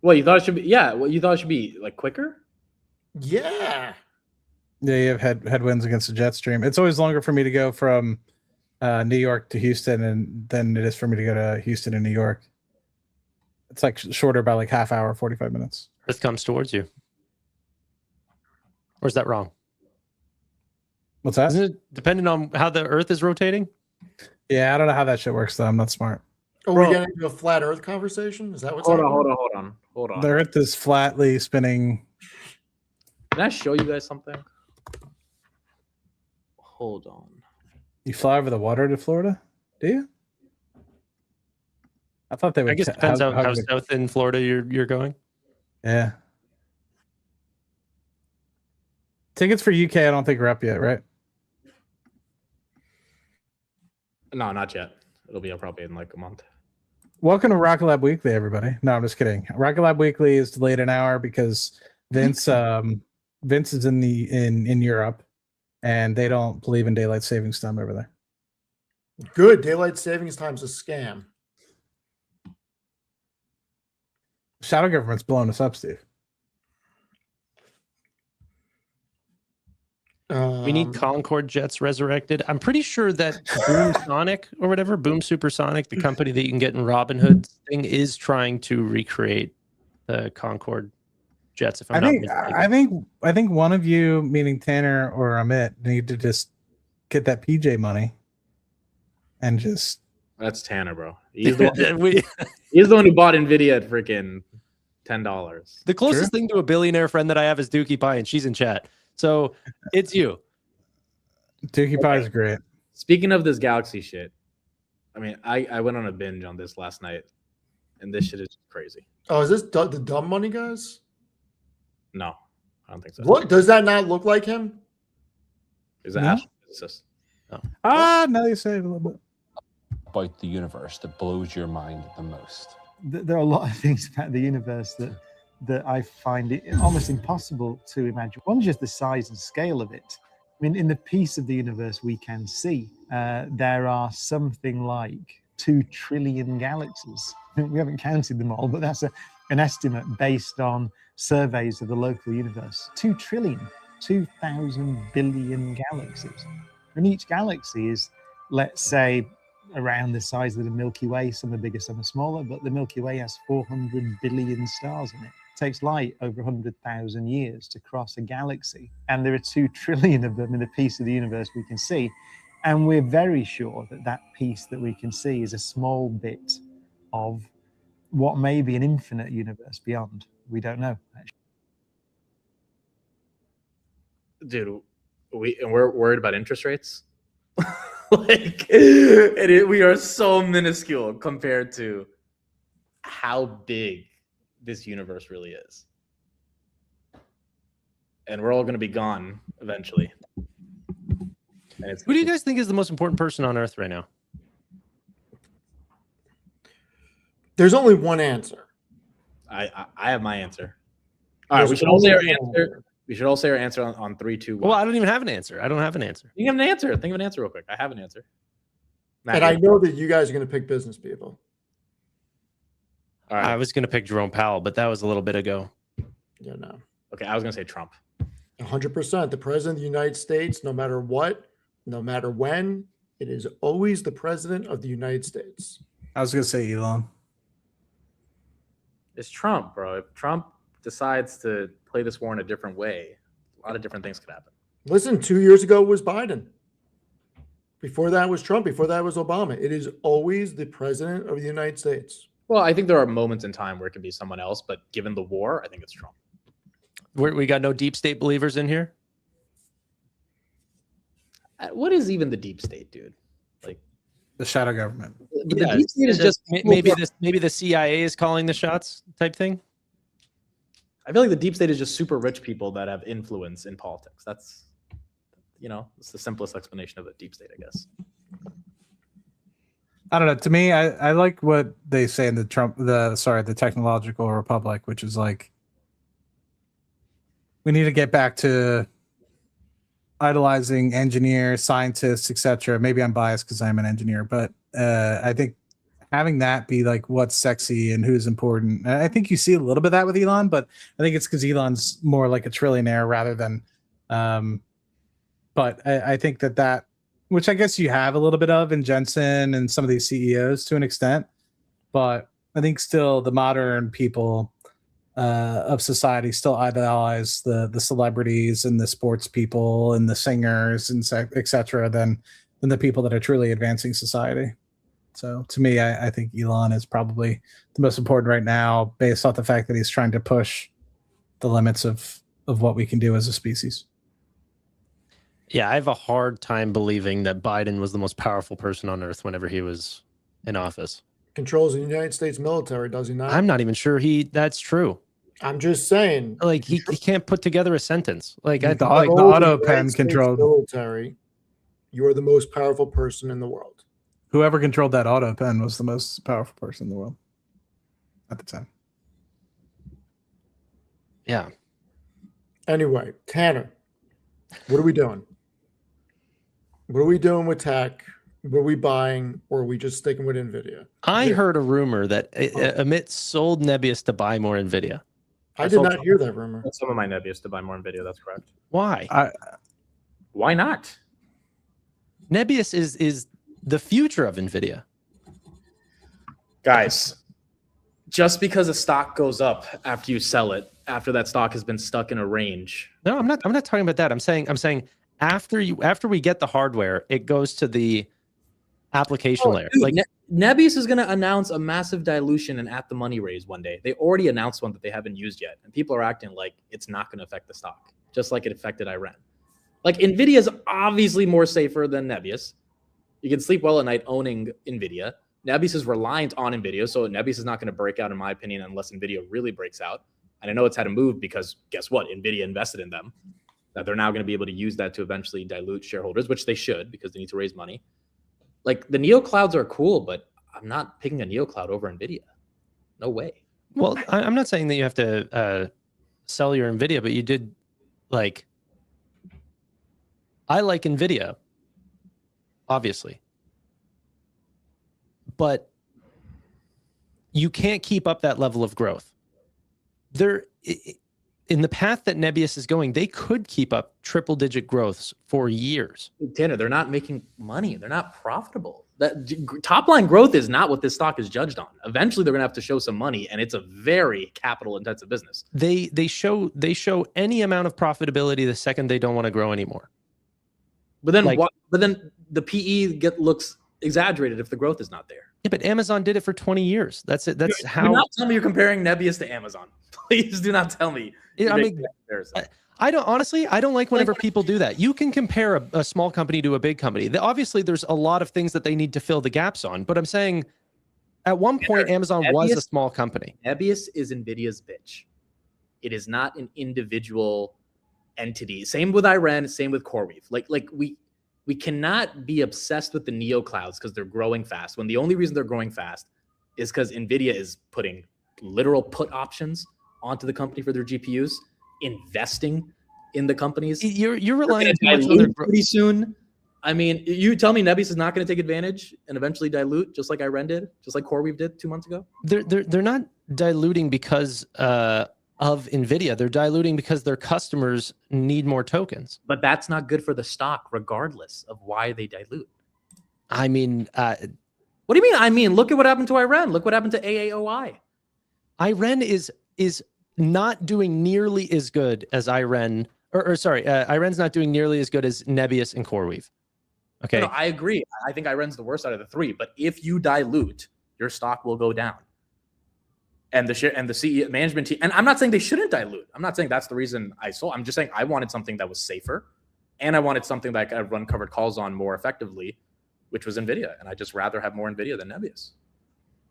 Speaker 3: Well, you thought it should be. Yeah. Well, you thought it should be like quicker.
Speaker 1: Yeah.
Speaker 2: Yeah, you have headwinds against the jet stream. It's always longer for me to go from New York to Houston than it is for me to go to Houston and New York. It's like shorter by like half hour, 45 minutes.
Speaker 5: Earth comes towards you. Or is that wrong?
Speaker 2: What's that?
Speaker 5: Isn't it dependent on how the Earth is rotating?
Speaker 2: Yeah, I don't know how that shit works though. I'm not smart.
Speaker 1: Are
Speaker 3: Bro.
Speaker 1: we getting into a flat Earth conversation? Is that what's
Speaker 3: Hold on.
Speaker 1: happening?
Speaker 3: Hold on.
Speaker 2: The Earth is flatly spinning.
Speaker 3: Can I show you guys something? Hold on.
Speaker 2: You fly over the water to Florida? Do you? I thought they would.
Speaker 5: I guess it depends on how south in Florida you're going.
Speaker 2: Yeah. Tickets for UK, I don't think are up yet, right?
Speaker 3: No, not yet. It'll be up probably in like a month.
Speaker 2: Welcome to Rocket Lab Weekly, everybody. No, I'm just kidding. Rocket Lab Weekly is delayed an hour because Vince is in Europe, and they don't believe in daylight savings time over there.
Speaker 1: Good. Daylight savings time's a scam.
Speaker 2: Shadow government's blowing us up, Steve.
Speaker 5: We need Concorde jets resurrected. I'm pretty sure that Boom Sonic or whatever, Boom Supersonic, the company that you can get in Robinhood thing, is trying to recreate the Concorde jets. If I'm not mistaken.
Speaker 2: I think one of you, meaning Tanner or Amit, need to just get that PJ money and just.
Speaker 3: That's Tanner, bro. He's the one who bought Nvidia at freaking $10.
Speaker 5: The closest thing to a billionaire friend that I have is Dookie Pie, and she's in chat. So it's you.
Speaker 2: Dookie Pie is great.
Speaker 3: Speaking of this Galaxy shit, I mean, I went on a binge on this last night, and this shit is crazy.
Speaker 1: Oh, is this the dumb money guys?
Speaker 3: No, I don't think so.
Speaker 1: What does that not look like him?
Speaker 3: Is that astrophysicist?
Speaker 2: No. Now you say it a little bit.
Speaker 6: About the universe that blows your mind the most?
Speaker 7: There are a lot of things about the universe that I find it almost impossible to imagine. One, just the size and scale of it. I mean, in the piece of the universe we can see, there are something like 2 trillion galaxies. We haven't counted them all, but that's an estimate based on surveys of the local universe. 2 trillion, 2,000 billion galaxies. And each galaxy is, let's say, around the size of the Milky Way. Some are bigger, some are smaller, but the Milky Way has 400 billion stars in it. It takes light over 100,000 years to cross a galaxy, and there are 2 trillion of them in the piece of the universe we can see, and we're very sure that that piece that we can see is a small bit of what may be an infinite universe beyond. We don't know, actually.
Speaker 3: Dude, we're worried about interest rates. We are so minuscule compared to how big this universe really is, and we're all going to be gone eventually.
Speaker 5: Who do you guys think is the most important person on Earth right now?
Speaker 1: There's only one answer.
Speaker 3: I have my answer. All right, we should all say our answer. We should all say our answer on 3, 2, 1.
Speaker 5: Well, I don't even have an answer. I don't have an answer.
Speaker 3: You have an answer. Think of an answer real quick. I have an answer. Matt,
Speaker 1: And I know that you guys are going to pick business people.
Speaker 3: all right.
Speaker 5: I was going to pick Jerome Powell, but that was a little bit ago.
Speaker 1: Yeah, no.
Speaker 3: Okay, I was gonna say Trump.
Speaker 1: 100%. The president of the United States, no matter what, no matter when, it is always the president of the United States.
Speaker 2: I was gonna say Elon.
Speaker 3: It's Trump, bro. If Trump decides to play this war in a different way, a lot of different things could happen.
Speaker 1: Listen, 2 years ago was Biden. Before that was Trump. Before that was Obama. It is always the president of the United States.
Speaker 3: Well, I think there are moments in time where it could be someone else, but given the war, I think it's Trump.
Speaker 5: We got no deep state believers in here?
Speaker 3: What is even the deep state, dude? Like
Speaker 2: The shadow government.
Speaker 3: the deep state is just
Speaker 5: maybe the CIA is calling the shots type thing.
Speaker 3: I feel like the deep state is just super rich people that have influence in politics. That's, it's the simplest explanation of the deep state, I guess.
Speaker 2: I don't know. To me, I like what they say in the technological republic, which is like, we need to get back to idolizing engineers, scientists, etc. Maybe I'm biased because I'm an engineer, but I think having that be like what's sexy and who's important. And I think you see a little bit of that with Elon, but I think it's because Elon's more like a trillionaire rather than. But I think that, which I guess you have a little bit of in Jensen and some of these CEOs to an extent, but I think still the modern people of society still idolize the celebrities and the sports people and the singers and etc. than the people that are truly advancing society. So to me, I think Elon is probably the most important right now, based off the fact that he's trying to push the limits of what we can do as a species.
Speaker 5: Yeah, I have a hard time believing that Biden was the most powerful person on earth whenever he was in office.
Speaker 1: Controls the United States military, does he not?
Speaker 5: I'm not even sure that's true.
Speaker 1: I'm just saying.
Speaker 5: Like he can't put together a sentence. Like
Speaker 2: the auto pen controlled
Speaker 1: military. You are the most powerful person in the world.
Speaker 2: Whoever controlled that auto pen was the most powerful person in the world at the time.
Speaker 5: Yeah.
Speaker 1: Anyway, Tanner, what are we doing? What are we doing with tech? What are we buying, or are we just sticking with Nvidia?
Speaker 5: I
Speaker 1: Yeah.
Speaker 5: heard a rumor that Amit sold Nebius to buy more Nvidia.
Speaker 1: I did not hear that rumor.
Speaker 3: Some of my Nebius to buy more Nvidia. That's correct.
Speaker 5: Why?
Speaker 3: Why not?
Speaker 5: Nebius is the future of Nvidia.
Speaker 3: Guys, just because a stock goes up after you sell it, after that stock has been stuck in a range.
Speaker 5: No, I'm not talking about that. I'm saying after we get the hardware, it goes to the application layer.
Speaker 3: Dude,
Speaker 5: Like
Speaker 3: Nebius is going to announce a massive dilution and at the money raise one day. They already announced one that they haven't used yet, and people are acting like it's not going to affect the stock, just like it affected Iran. Like Nvidia is obviously more safer than Nebius. You can sleep well at night owning Nvidia. Nebius is reliant on Nvidia, so Nebius is not going to break out, in my opinion, unless Nvidia really breaks out. And I know it's had to move because guess what? Nvidia invested in them. That they're now going to be able to use that to eventually dilute shareholders, which they should because they need to raise money. Like the neo clouds are cool, but I'm not picking a neo cloud over Nvidia. No way.
Speaker 5: well, I'm not saying that you have to sell your Nvidia, but you did like. I like Nvidia, obviously, but you can't keep up that level of growth. In the path that Nebius is going, they could keep up triple-digit growths for years.
Speaker 3: Tanner, they're not making money. They're not profitable. That top-line growth is not what this stock is judged on. Eventually, they're going to have to show some money, and it's a very capital-intensive business.
Speaker 5: They show any amount of profitability the second they don't want to grow anymore.
Speaker 3: But then,
Speaker 5: Like-
Speaker 3: but then the PE looks exaggerated if the growth is not there.
Speaker 5: Yeah, but Amazon did it for 20 years. That's it. That's
Speaker 3: Do
Speaker 5: how.
Speaker 3: not tell me you're comparing Nebius to Amazon. Please do not tell me.
Speaker 5: Yeah, I
Speaker 3: you're
Speaker 5: mean,
Speaker 3: making that comparison.
Speaker 5: I don't like whenever people do that. You can compare a small company to a big company. Obviously, there's a lot of things that they need to fill the gaps on. But I'm saying, at one point, Amazon was a small company.
Speaker 3: Nebius is Nvidia's bitch. It is not an individual entity. Same with Iran. Same with CoreWeave. Like we cannot be obsessed with the neo clouds because they're growing fast. When the only reason they're growing fast is because Nvidia is putting literal put options onto the company for their GPUs, investing in the companies.
Speaker 5: You're relying too much on their growth.
Speaker 3: Pretty soon. I mean, you tell me Nebius is not going to take advantage and eventually dilute, just like Iran did, just like CoreWeave did 2 months ago.
Speaker 5: They're not diluting because of Nvidia. They're diluting because their customers need more tokens.
Speaker 3: But that's not good for the stock, regardless of why they dilute.
Speaker 5: I mean,
Speaker 3: What do you mean? I mean, look at what happened to Iran. Look what happened to AAOI.
Speaker 5: Iran is not doing nearly as good as Iran, Iran's not doing nearly as good as Nebius and CoreWeave. Okay.
Speaker 3: No, I agree. I think Iran's the worst out of the three. But if you dilute, your stock will go down. And the CEO management team, and I'm not saying they shouldn't dilute. I'm not saying that's the reason I sold. I'm just saying I wanted something that was safer, and I wanted something that I could run covered calls on more effectively, which was Nvidia. And I just rather have more Nvidia than Nebius.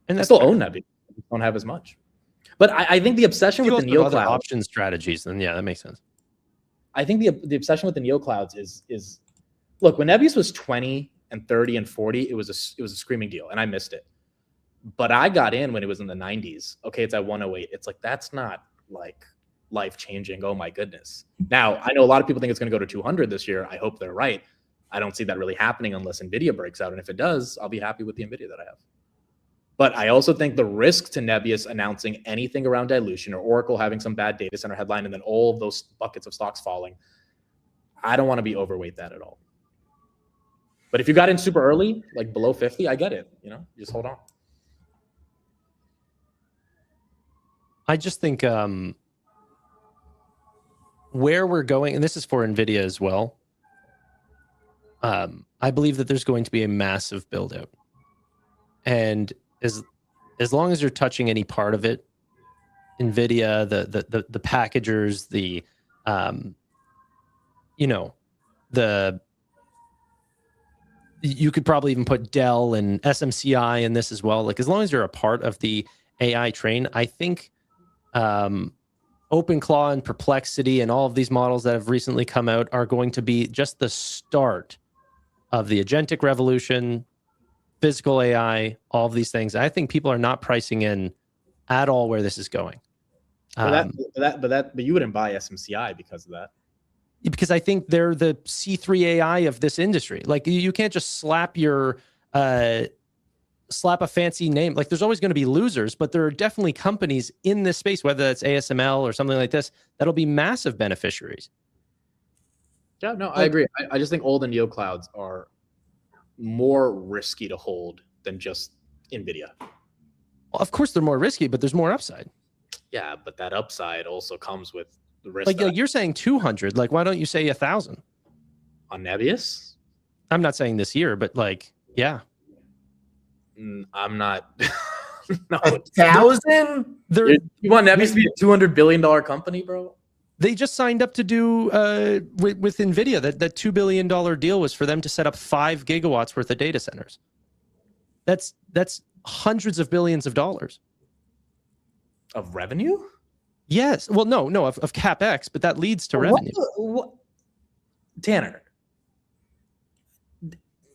Speaker 5: And
Speaker 3: I still own Nebius. I just don't have as much. But I think the obsession with the neo
Speaker 5: other
Speaker 3: clouds
Speaker 5: option strategies, then yeah, that makes sense.
Speaker 3: I think the obsession with the neo clouds is look, when Nebius was 20 and 30 and 40, it was a screaming deal, and I missed it. But I got in when it was in the 90s. Okay, it's at 108. It's like that's not like life changing. Oh my goodness. Now I know a lot of people think it's going to go to 200 this year. I hope they're right. I don't see that really happening unless Nvidia breaks out, and if it does, I'll be happy with the Nvidia that I have. But I also think the risk to Nebius announcing anything around dilution or Oracle having some bad data center headline and then all of those buckets of stocks falling, I don't want to be overweight that at all. But if you got in super early, like below 50, I get it. Just hold on.
Speaker 5: I just think where we're going, and this is for Nvidia as well, I believe that there's going to be a massive build out. And as long as you're touching any part of it, Nvidia, the packagers, you could probably even put Dell and SMCI in this as well. Like as long as you're a part of the AI train, I think OpenClaw and Perplexity and all of these models that have recently come out are going to be just the start of the agentic revolution. physical AI, all of these things. I think people are not pricing in at all where this is going.
Speaker 3: But you wouldn't buy SMCI because of that.
Speaker 5: Because I think they're the C3 AI of this industry. Like you can't just slap a fancy name. Like there's always going to be losers, but there are definitely companies in this space, whether that's ASML or something like this, that'll be massive beneficiaries.
Speaker 3: Yeah, no, I agree. I just think all the neo clouds are more risky to hold than just Nvidia.
Speaker 5: Well, of course they're more risky, but there's more upside.
Speaker 3: Yeah, but that upside also comes with the risk.
Speaker 5: Like you're saying 200. Like why don't you say 1,000
Speaker 3: on Nebius?
Speaker 5: I'm not saying this year, but like yeah.
Speaker 3: I'm not. No,
Speaker 1: 1,000?
Speaker 3: You want Nebius to be a $200 billion company, bro?
Speaker 5: They just signed up to do with Nvidia. That $2 billion deal was for them to set up 5 gigawatts worth of data centers. That's hundreds of billions of dollars
Speaker 3: of revenue.
Speaker 5: Yes. Well, no, of Capex, but that leads to revenue.
Speaker 3: Tanner,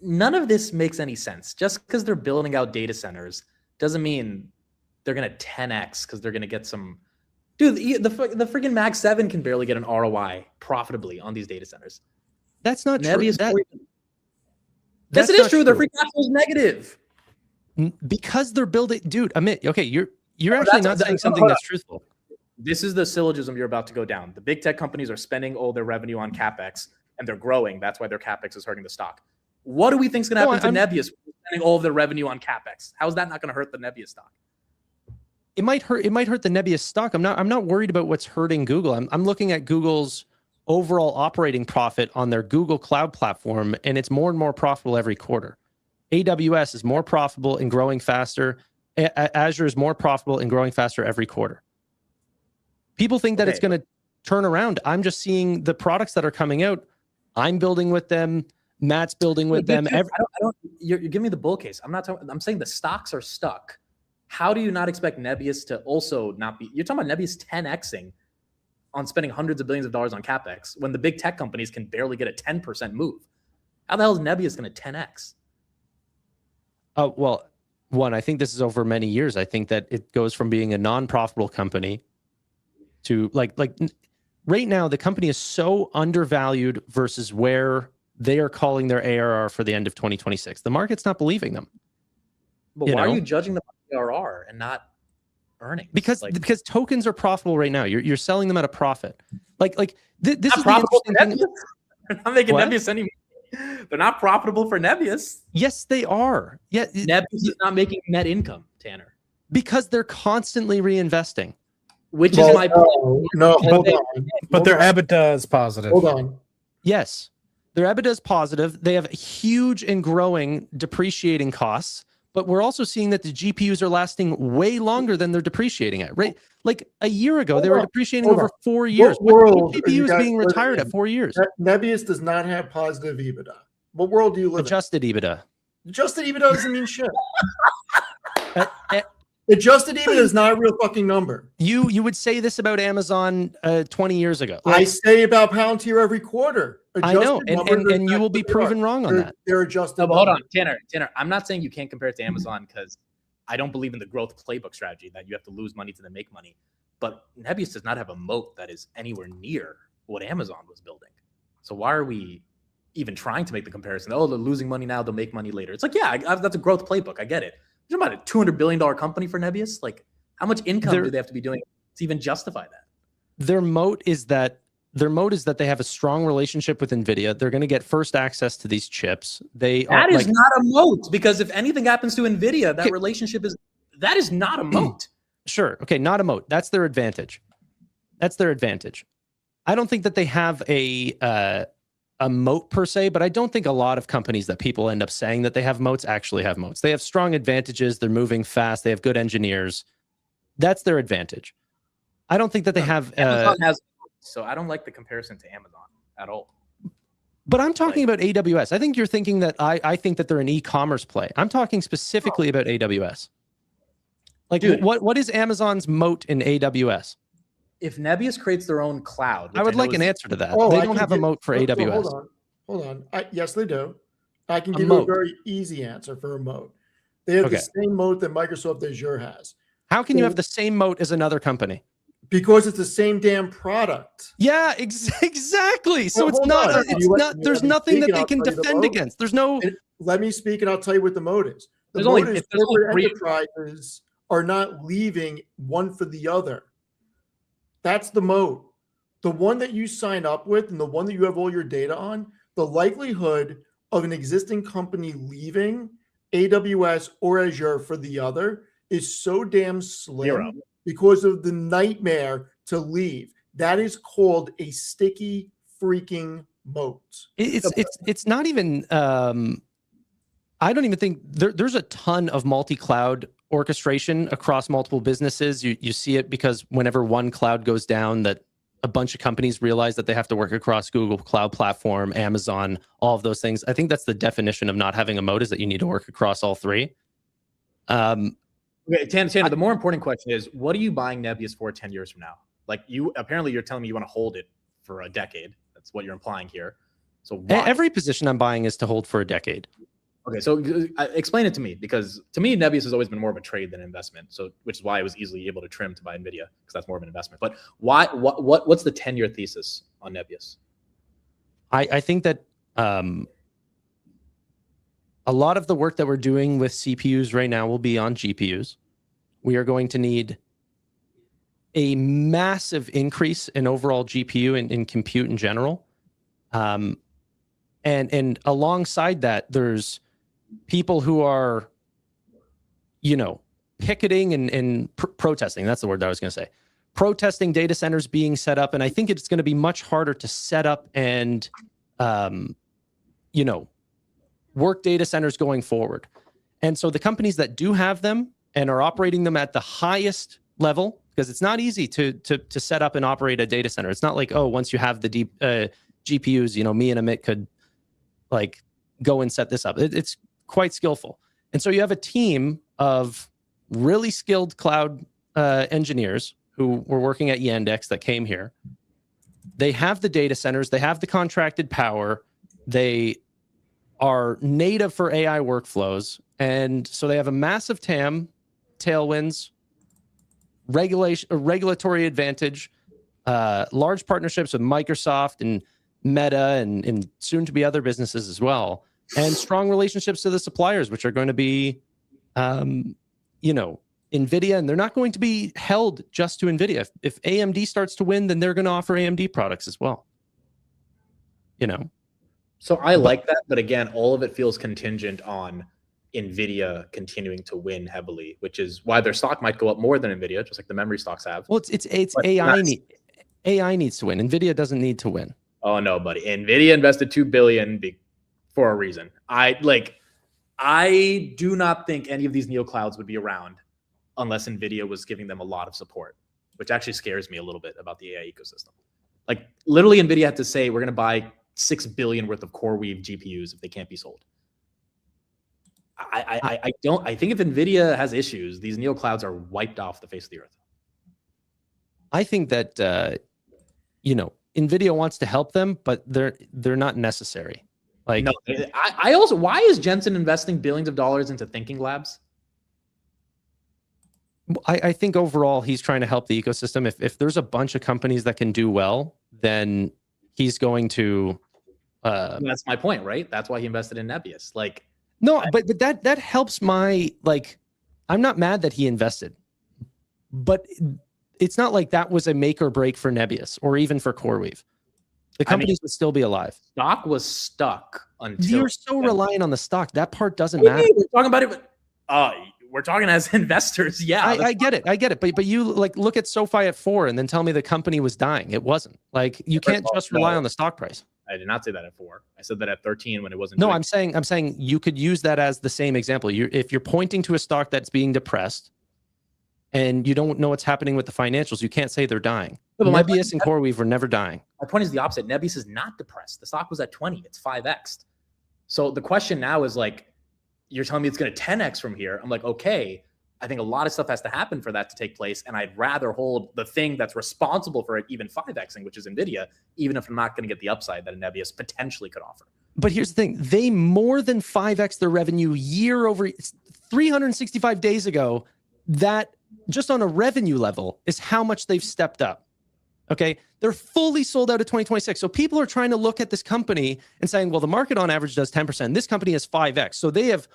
Speaker 3: none of this makes any sense. Just because they're building out data centers doesn't mean they're going to 10x because they're going to get some. Dude, the freaking Mag 7 can barely get an ROI profitably on these data centers.
Speaker 5: That's not true.
Speaker 3: Yes, it is true. Their free cash flow is negative.
Speaker 5: Because they're building, dude. Amit, okay, you're actually not saying something that's truthful.
Speaker 3: This is the syllogism you're about to go down. The big tech companies are spending all their revenue on Capex, and they're growing. That's why their Capex is hurting the stock. What do we think is going to happen to Nebius spending all of their revenue on Capex? How is that not going to hurt the Nebius stock?
Speaker 5: It might hurt the Nebius stock. I'm not worried about what's hurting Google. I'm looking at Google's overall operating profit on their Google Cloud platform, and it's more and more profitable every quarter. AWS is more profitable and growing faster. Azure is more profitable and growing faster every quarter. People think that it's going to turn around. I'm just seeing the products that are coming out. I'm building with them. Matt's building with them.
Speaker 3: You're giving me the bull case. I'm saying the stocks are stuck. How do you not expect Nebius to also not be? You're talking about Nebius 10xing on spending hundreds of billions of dollars on Capex when the big tech companies can barely get a 10% move. How the hell is Nebius going to 10x?
Speaker 5: Well, one, I think this is over many years. I think that it goes from being a non-profitable company to like right now, the company is so undervalued versus where they are calling their ARR for the end of 2026. The market's not believing them.
Speaker 3: But why are you judging them on ARR and not earnings?
Speaker 5: Because tokens are profitable right now. You're selling them at a profit. This is
Speaker 3: profitable
Speaker 5: the interesting thing.
Speaker 3: They're not making Nebius anymore. They're not profitable for Nebius.
Speaker 5: Yes, they are. Yeah,
Speaker 3: Nebius is not making net income, Tanner.
Speaker 5: Because they're constantly reinvesting.
Speaker 3: Which is my point.
Speaker 1: No,
Speaker 2: but their EBITDA is positive.
Speaker 1: Hold on.
Speaker 5: Yes, their EBITDA is positive. They have huge and growing depreciating costs, but we're also seeing that the GPUs are lasting way longer than they're depreciating at. Right, like a year ago, they were depreciating over 4 years. What GPU is being retired at 4 years?
Speaker 1: Nebius does not have positive EBITDA. What world do you live
Speaker 5: Adjusted EBITDA.
Speaker 1: Adjusted EBITDA doesn't mean shit. Adjusted EBITDA is not a real fucking number.
Speaker 5: You would say this about Amazon 20 years ago.
Speaker 1: I say about Palantir every quarter.
Speaker 5: I know, and you will be proven wrong on that.
Speaker 1: They're adjusted.
Speaker 3: No, but hold on, Tanner. I'm not saying you can't compare it to Amazon because I don't believe in the growth playbook strategy that you have to lose money to then make money. But Nebius does not have a moat that is anywhere near what Amazon was building. So why are we even trying to make the comparison? Oh, they're losing money now, they'll make money later. It's like, yeah, that's a growth playbook. I get it. You're about a $200 billion company for Nebius. Like, how much income do they have to be doing to even justify that? Their moat is that they have a strong relationship with Nvidia. They're going to get first access to these chips. That is not a moat, because if anything happens to Nvidia, that relationship that is not a moat. Sure. Okay, not a moat. That's their advantage. I don't think that they have a moat per se, but I don't think a lot of companies that people end up saying that they have moats actually have moats. They have strong advantages. They're moving fast. They have good engineers. That's their advantage. I don't think that they have. Amazon has. So I don't like the comparison to Amazon at all. But I'm talking about AWS. I think you're thinking that I think that they're an e-commerce play. I'm talking specifically about AWS. Like, dude, what is Amazon's moat in AWS? If Nebius creates their own cloud, I would like an answer to that. They don't have a moat for AWS.
Speaker 1: Hold on. Yes, they do. I can give you a very easy answer for a moat. They have
Speaker 5: Okay.
Speaker 1: the same moat that Microsoft Azure has.
Speaker 5: How can you have the same moat as another company?
Speaker 1: Because it's the same damn product.
Speaker 5: Yeah, exactly. So
Speaker 1: Well,
Speaker 5: it's
Speaker 1: hold
Speaker 5: not.
Speaker 1: on.
Speaker 5: It's
Speaker 1: You let-
Speaker 5: not.
Speaker 1: you
Speaker 5: There's
Speaker 1: let me
Speaker 5: nothing
Speaker 1: speak
Speaker 5: that
Speaker 1: and
Speaker 5: they
Speaker 1: I'll
Speaker 5: can
Speaker 1: tell you the
Speaker 5: defend
Speaker 1: moat.
Speaker 5: against. There's no.
Speaker 1: Let me speak and I'll tell you what the moat is. The
Speaker 3: There's
Speaker 1: moat
Speaker 3: only-
Speaker 1: is
Speaker 3: if there's only
Speaker 1: corporate
Speaker 3: three-
Speaker 1: enterprises are not leaving one for the other. That's the moat. The one that you sign up with and the one that you have all your data on, the likelihood of an existing company leaving AWS or Azure for the other is so damn slim
Speaker 3: Zero.
Speaker 1: because of the nightmare to leave. That is called a sticky freaking moat.
Speaker 5: It's not even. I don't even think there's a ton of multi-cloud orchestration across multiple businesses. You see it because whenever one cloud goes down, that a bunch of companies realize that they have to work across Google Cloud Platform, Amazon, all of those things. I think that's the definition of not having a moat, is that you need to work across all three.
Speaker 3: Okay, Tanner, the more important question is, what are you buying Nebius for 10 years from now? Like, apparently you're telling me you want to hold it for a decade. That's what you're implying here. So why?
Speaker 5: Every position I'm buying is to hold for a decade.
Speaker 3: Okay, so explain it to me, because to me, Nebius has always been more of a trade than an investment. So, which is why I was easily able to trim to buy Nvidia, because that's more of an investment. But why? What's the 10-year thesis on Nebius?
Speaker 5: I think that a lot of the work that we're doing with CPUs right now will be on GPUs. We are going to need a massive increase in overall GPU and in compute in general. And alongside that, there's people who are, picketing and protesting. That's the word that I was going to say. Protesting data centers being set up. And I think it's going to be much harder to set up and, work data centers going forward. And so the companies that do have them and are operating them at the highest level, because it's not easy to set up and operate a data center. It's not like, once you have the deep GPUs, me and Amit could go and set this up. It's quite skillful. And so you have a team of really skilled cloud engineers who were working at Yandex that came here. They have the data centers, they have the contracted power, they are native for AI workflows. And so they have a massive TAM, tailwinds, regulatory advantage, large partnerships with Microsoft and Meta and soon to be other businesses as well, and strong relationships to the suppliers, which are going to be, Nvidia, and they're not going to be held just to Nvidia. If AMD starts to win, then they're going to offer AMD products as well.
Speaker 3: So I like that, but again, all of it feels contingent on Nvidia continuing to win heavily, which is why their stock might go up more than Nvidia, just like the memory stocks have.
Speaker 5: Well, it's AI. AI needs to win. Nvidia doesn't need to win.
Speaker 3: Oh no, buddy! Nvidia invested $2 billion for a reason. I do not think any of these neoclouds would be around unless Nvidia was giving them a lot of support, which actually scares me a little bit about the AI ecosystem. Like literally, Nvidia had to say we're going to buy $6 billion worth of CoreWeave GPUs if they can't be sold. I think if Nvidia has issues, these neoclouds are wiped off the face of the earth.
Speaker 5: I think that Nvidia wants to help them, but they're not necessary. Like,
Speaker 3: no, I also, why is Jensen investing billions of dollars into thinking labs?
Speaker 5: I think overall he's trying to help the ecosystem. If there's a bunch of companies that can do well, then he's going to.
Speaker 3: That's my point, right? That's why he invested in Nebius. Like,
Speaker 5: no, but that helps my I'm not mad that he invested, but it's not like that was a make or break for Nebius or even for CoreWeave. The companies would still be alive.
Speaker 3: Stock was stuck until
Speaker 5: you're so reliant on the stock. That part doesn't matter.
Speaker 3: We're talking about it, but we're talking as investors. Yeah,
Speaker 5: I get it. But you look at SoFi at 4 and then tell me the company was dying. It wasn't. Like, you can't just rely on the stock price.
Speaker 3: I did not say that at 4. I said that at 13 when it wasn't.
Speaker 5: No, I'm saying you could use that as the same example. If you're pointing to a stock that's being depressed and you don't know what's happening with the financials, you can't say they're dying. Nebius and CoreWeave were never dying.
Speaker 3: My point is the opposite. Nebius is not depressed. The stock was at 20. It's 5x. So the question now is you're telling me it's going to 10x from here. I'm like, okay, I think a lot of stuff has to happen for that to take place. And I'd rather hold the thing that's responsible for it even 5xing, which is Nvidia, even if I'm not going to get the upside that a Nebius potentially could offer.
Speaker 5: But here's the thing. They more than 5x their revenue year over 365 days ago, that just on a revenue level is how much they've stepped up. Okay. They're fully sold out of 2026. So people are trying to look at this company and saying, well, the market on average does 10%. This company has 5x. So they have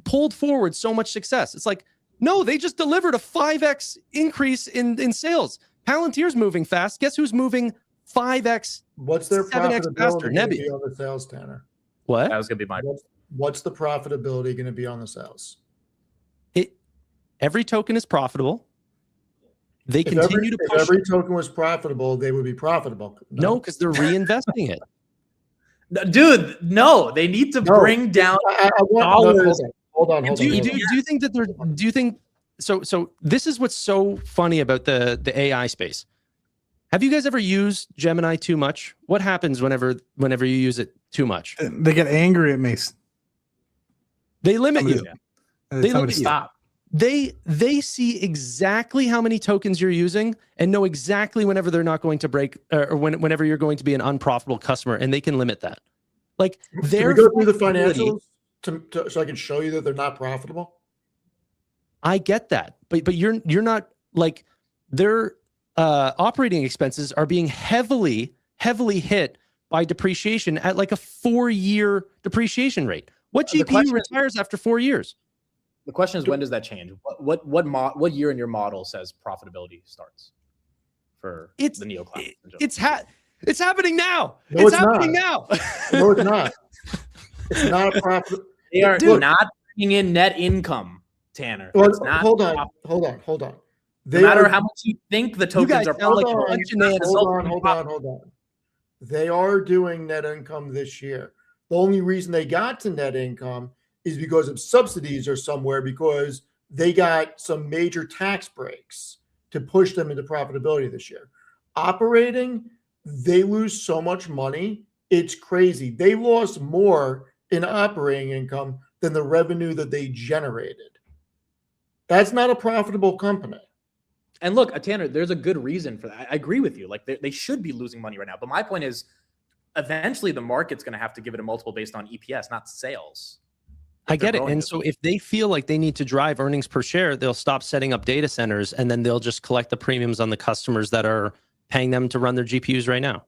Speaker 5: pulled forward so much success. It's like, no, they just delivered a 5x increase in sales. Palantir's moving fast. Guess who's moving 5x?
Speaker 1: What's their
Speaker 5: 7x faster?
Speaker 1: profitability going to be
Speaker 5: Nebius.
Speaker 1: on the sales, Tanner?
Speaker 5: What?
Speaker 3: That was gonna be my.
Speaker 1: What's the profitability going to be on the sales?
Speaker 5: Every token is profitable. They
Speaker 1: If
Speaker 5: continue to push.
Speaker 1: If every token was profitable, they would be profitable.
Speaker 5: No, because they're reinvesting it.
Speaker 3: Dude, no, they need to bring down dollars.
Speaker 1: Hold on.
Speaker 5: Do you think that they're? Do you think so? So this is what's so funny about the AI space. Have you guys ever used Gemini too much? What happens whenever you use it too much?
Speaker 2: They get angry at me.
Speaker 5: They limit you. They
Speaker 2: Tell me
Speaker 5: limit
Speaker 2: to
Speaker 5: you.
Speaker 2: stop.
Speaker 5: They see exactly how many tokens you're using and know exactly whenever they're not going to break or whenever you're going to be an unprofitable customer, and they can limit that. Like
Speaker 1: Can we go through the financials so I can show you that they're not profitable?
Speaker 5: I get that, but you're not like their operating expenses are being heavily hit by depreciation at like a 4-year depreciation rate. What GPU retires after 4 years?
Speaker 3: The question is, when does that change? What year in your model says profitability starts for the neocloud?
Speaker 5: It's happening now.
Speaker 1: No,
Speaker 5: it's happening now.
Speaker 1: No, it's not. It's not a profit.
Speaker 3: They are not bringing in net income, Tanner.
Speaker 1: Well,
Speaker 3: It's not
Speaker 1: hold on.
Speaker 3: no
Speaker 1: They
Speaker 3: matter
Speaker 1: are,
Speaker 3: how much you think the tokens are
Speaker 5: sound like
Speaker 1: hold on. They are doing net income this year. The only reason they got to net income is because of subsidies or somewhere, because they got some major tax breaks to push them into profitability this year. Operating, they lose so much money. It's crazy. They lost more in operating income than the revenue that they generated. That's not a profitable company.
Speaker 3: And look, Tanner, there's a good reason for that. I agree with you. Like they should be losing money right now. But my point is, eventually the market's going to have to give it a multiple based on EPS, not sales.
Speaker 5: I get it. And so if they feel like they need to drive earnings per share, they'll stop setting up data centers, and then they'll just collect the premiums on the customers that are paying them to run their GPUs right now.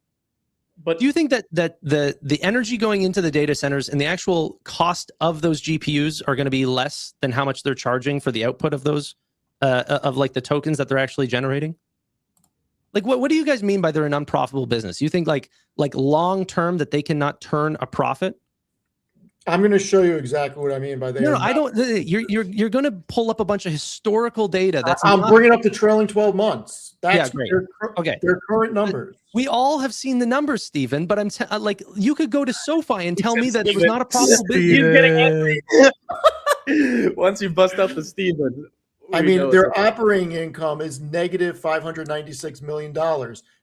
Speaker 5: But do you think that the energy going into the data centers and the actual cost of those GPUs are going to be less than how much they're charging for the output of those, of like the tokens that they're actually generating? Like, what do you guys mean by they're an unprofitable business? You think like long term that they cannot turn a profit?
Speaker 1: I'm going to show you exactly what I mean by that.
Speaker 5: No, I don't. You're going to pull up a bunch of historical data.
Speaker 1: I'm bringing up the trailing 12 months. That's
Speaker 5: great.
Speaker 1: Okay, their current numbers.
Speaker 5: We all have seen the numbers, Steven. But I'm like, you could go to SoFi and tell me that it was not a profitable business.
Speaker 3: He's getting angry. Once you bust out the Steven.
Speaker 1: I mean, their operating income is negative $596 million.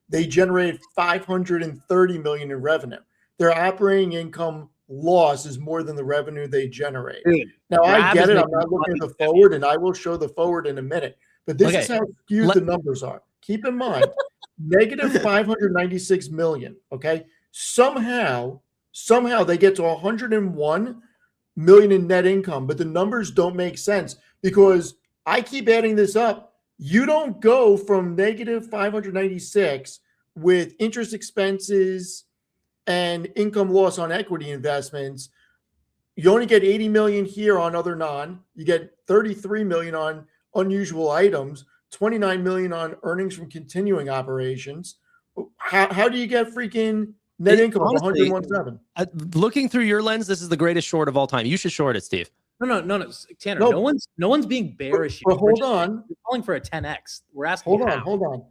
Speaker 1: They generate $530 million in revenue. Their operating income loss is more than the revenue they generate. Now, I get it. I'm not looking at the forward, and I will show the forward in a minute. But this is how skewed the numbers are. Keep in mind, negative $596 million. Okay, somehow they get to $101 million in net income, but the numbers don't make sense because I keep adding this up. You don't go from negative 596 with interest expenses and income loss on equity investments. You only get 80 million here on other non. You get 33 million on unusual items, 29 million on earnings from continuing operations. How do you get freaking net income of 101.7?
Speaker 5: Looking through your lens, this is the greatest short of all time. You should short it, Steve.
Speaker 3: No, Tanner. No one's being bearish.
Speaker 1: But hold on.
Speaker 3: We're calling for a 10x. We're asking.
Speaker 1: Hold on.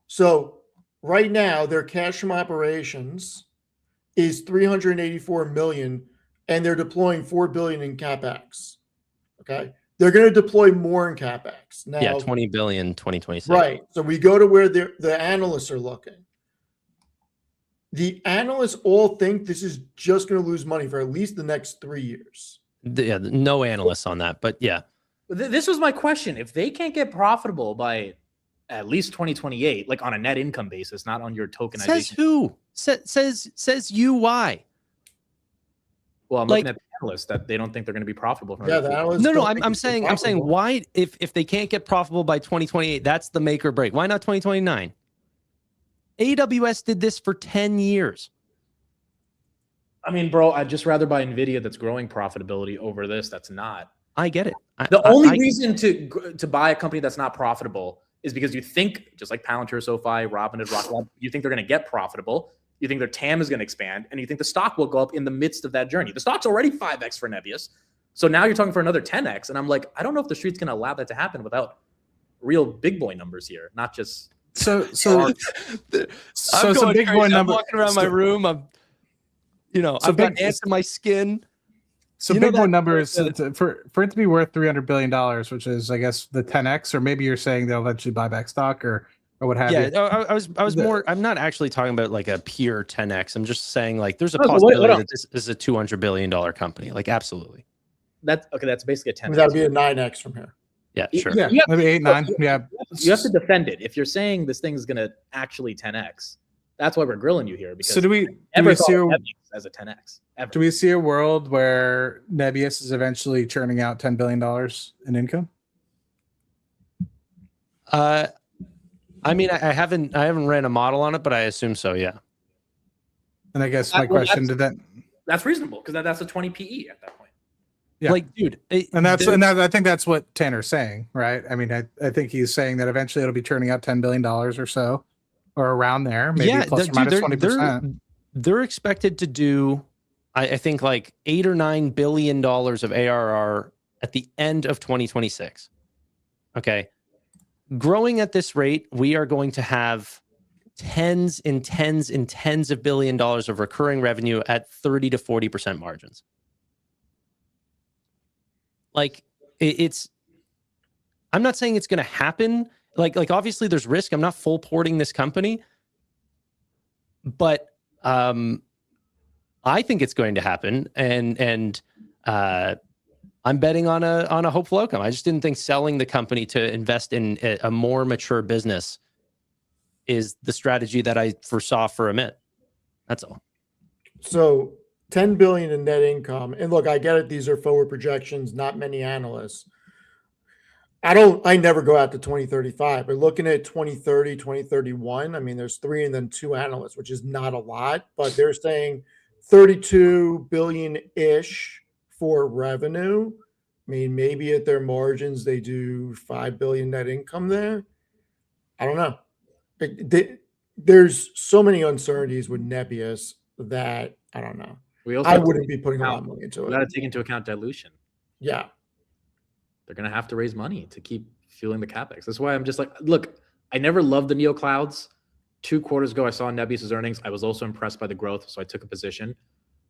Speaker 1: So right now, their cash from operations is 384 million, and they're deploying 4 billion in capex. Okay, they're going to deploy more in capex now.
Speaker 5: Yeah, 20 billion 2026.
Speaker 1: Right. So we go to where the analysts are looking. The analysts all think this is just going to lose money for at least the next 3 years.
Speaker 5: Yeah, no analysts on that, but yeah.
Speaker 3: This was my question. If they can't get profitable by at least 2028, like on a net income basis, not on your tokenization.
Speaker 5: Says who? Says you why?
Speaker 3: Well, I'm
Speaker 5: like,
Speaker 3: looking at analysts that they don't think they're going to be profitable. For
Speaker 1: Yeah,
Speaker 3: another
Speaker 1: the
Speaker 3: 4 years.
Speaker 1: analysts
Speaker 5: No,
Speaker 1: don't
Speaker 5: I'm
Speaker 1: think it's
Speaker 5: saying
Speaker 1: profitable.
Speaker 5: why if they can't get profitable by 2028, that's the make or break. Why not 2029? AWS did this for 10 years.
Speaker 3: I mean, bro, I'd just rather buy Nvidia that's growing profitability over this that's not.
Speaker 5: I get it.
Speaker 3: The only reason to buy a company that's not profitable is because you think, just like Palantir, SoFi, Robinhood, Rockwell, you think they're going to get profitable. You think their TAM is going to expand, and you think the stock will go up in the midst of that journey. The stock's already 5x for Nebius. So now you're talking for another 10x. And I'm like, I don't know if the street's going to allow that to happen without real big boy numbers here, not just.
Speaker 2: So
Speaker 5: I'm
Speaker 2: it's a
Speaker 5: going
Speaker 2: big
Speaker 5: crazy.
Speaker 2: boy
Speaker 5: I'm
Speaker 2: number.
Speaker 5: walking around my room. I've got ants in my skin.
Speaker 2: So
Speaker 5: You know
Speaker 2: big boy
Speaker 5: that-
Speaker 2: numbers for it to be worth $300 billion, which is, I guess, the 10x, or maybe you're saying they'll eventually buy back stock or what have you.
Speaker 5: I was more. I'm not actually talking about like a pure 10x. I'm just saying like there's a
Speaker 3: No,
Speaker 5: possibility
Speaker 3: what
Speaker 5: that this is a $200 billion company. Like absolutely.
Speaker 3: That's basically a 10x.
Speaker 1: That would be a 9x from here.
Speaker 5: Yeah, sure.
Speaker 2: Yeah,
Speaker 3: You have-
Speaker 2: maybe 8, 9. Yeah.
Speaker 3: You have to defend it. If you're saying this thing is going to actually 10x, that's why we're grilling you here. Because
Speaker 2: So do we
Speaker 3: never
Speaker 2: see
Speaker 3: thought of Nebius as a 10x ever.
Speaker 2: do we see a world where Nebius is eventually churning out $10 billion in income?
Speaker 5: I mean, I haven't ran a model on it, but I assume so. Yeah.
Speaker 2: And I guess my
Speaker 3: Well,
Speaker 2: question
Speaker 3: that's reasonable because that's a 20 PE at that point.
Speaker 2: Yeah.
Speaker 5: Like, dude,
Speaker 2: I think that's what Tanner's saying, right? I mean, I think he's saying that eventually it'll be churning out $10 billion or so, or around there, maybe plus or minus 20%.
Speaker 5: They're expected to do, I think, like $8 or $9 billion of ARR at the end of 2026. Okay. Growing at this rate, we are going to have tens and tens and tens of $1 billion of recurring revenue at 30 to 40% margins. Like I'm not saying it's going to happen. Like obviously there's risk. I'm not full porting this company, but I think it's going to happen. And I'm betting on a hopeful outcome. I just didn't think selling the company to invest in a more mature business is the strategy that I foresaw for a minute. That's all.
Speaker 1: So 10 billion in net income. And look, I get it. These are forward projections, not many analysts. I never go out to 2035, but looking at 2030, 2031, I mean, there's 3 and then 2 analysts, which is not a lot, but they're saying 32 billion-ish for revenue. I mean, maybe at their margins, they do 5 billion net income there. I don't know. There's so many uncertainties with Nebius that I don't know. I wouldn't be putting a lot of money into
Speaker 3: We
Speaker 1: it.
Speaker 3: got to take into account dilution.
Speaker 1: Yeah.
Speaker 3: They're going to have to raise money to keep fueling the capex. That's why I'm just like, look, I never loved the neo clouds. 2 quarters ago, I saw Nebius's earnings. I was also impressed by the growth, so I took a position.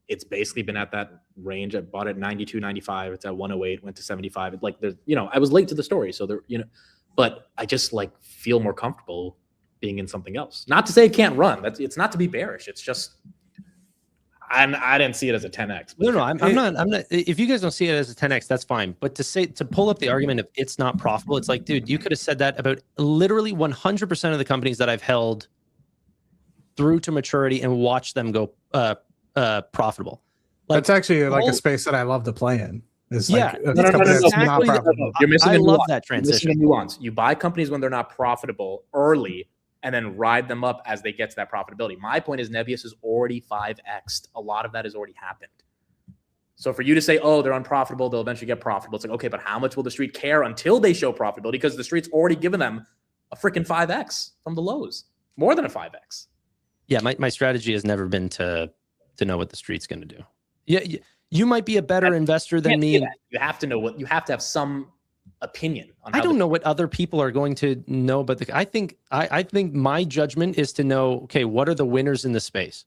Speaker 3: It's basically been at that range. I bought it at 92, 95. It's at 108, went to 75. Like, there's, I was late to the story, so there, but I just like feel more comfortable being in something else. Not to say it can't run. It's not to be bearish. It's just I didn't see it as a 10x.
Speaker 5: No, I'm not. If you guys don't see it as a 10x, that's fine. But to pull up the argument of it's not profitable, it's like, dude, you could have said that about literally 100% of the companies that I've held through to maturity and watched them go profitable. Like,
Speaker 2: that's actually like a space that I love to play in. It's
Speaker 5: yeah,
Speaker 2: like a company that's not profitable.
Speaker 3: You're missing
Speaker 5: I
Speaker 3: a
Speaker 5: love
Speaker 3: nuance.
Speaker 5: that transition.
Speaker 3: You're missing a nuance. You buy companies when they're not profitable early and then ride them up as they get to that profitability. My point is Nebius is already 5x'd. A lot of that has already happened. So for you to say, oh, they're unprofitable, they'll eventually get profitable. It's like, okay, but how much will the street care until they show profitability? Because the street's already given them a freaking 5x from the lows, more than a 5x.
Speaker 5: Yeah, my strategy has never been to know what the street's going to do. Yeah, you might be a better investor than me.
Speaker 3: You have to know you have to have some opinion on.
Speaker 5: I don't know what other people are going to know, but I think my judgment is to know, okay, what are the winners in the space?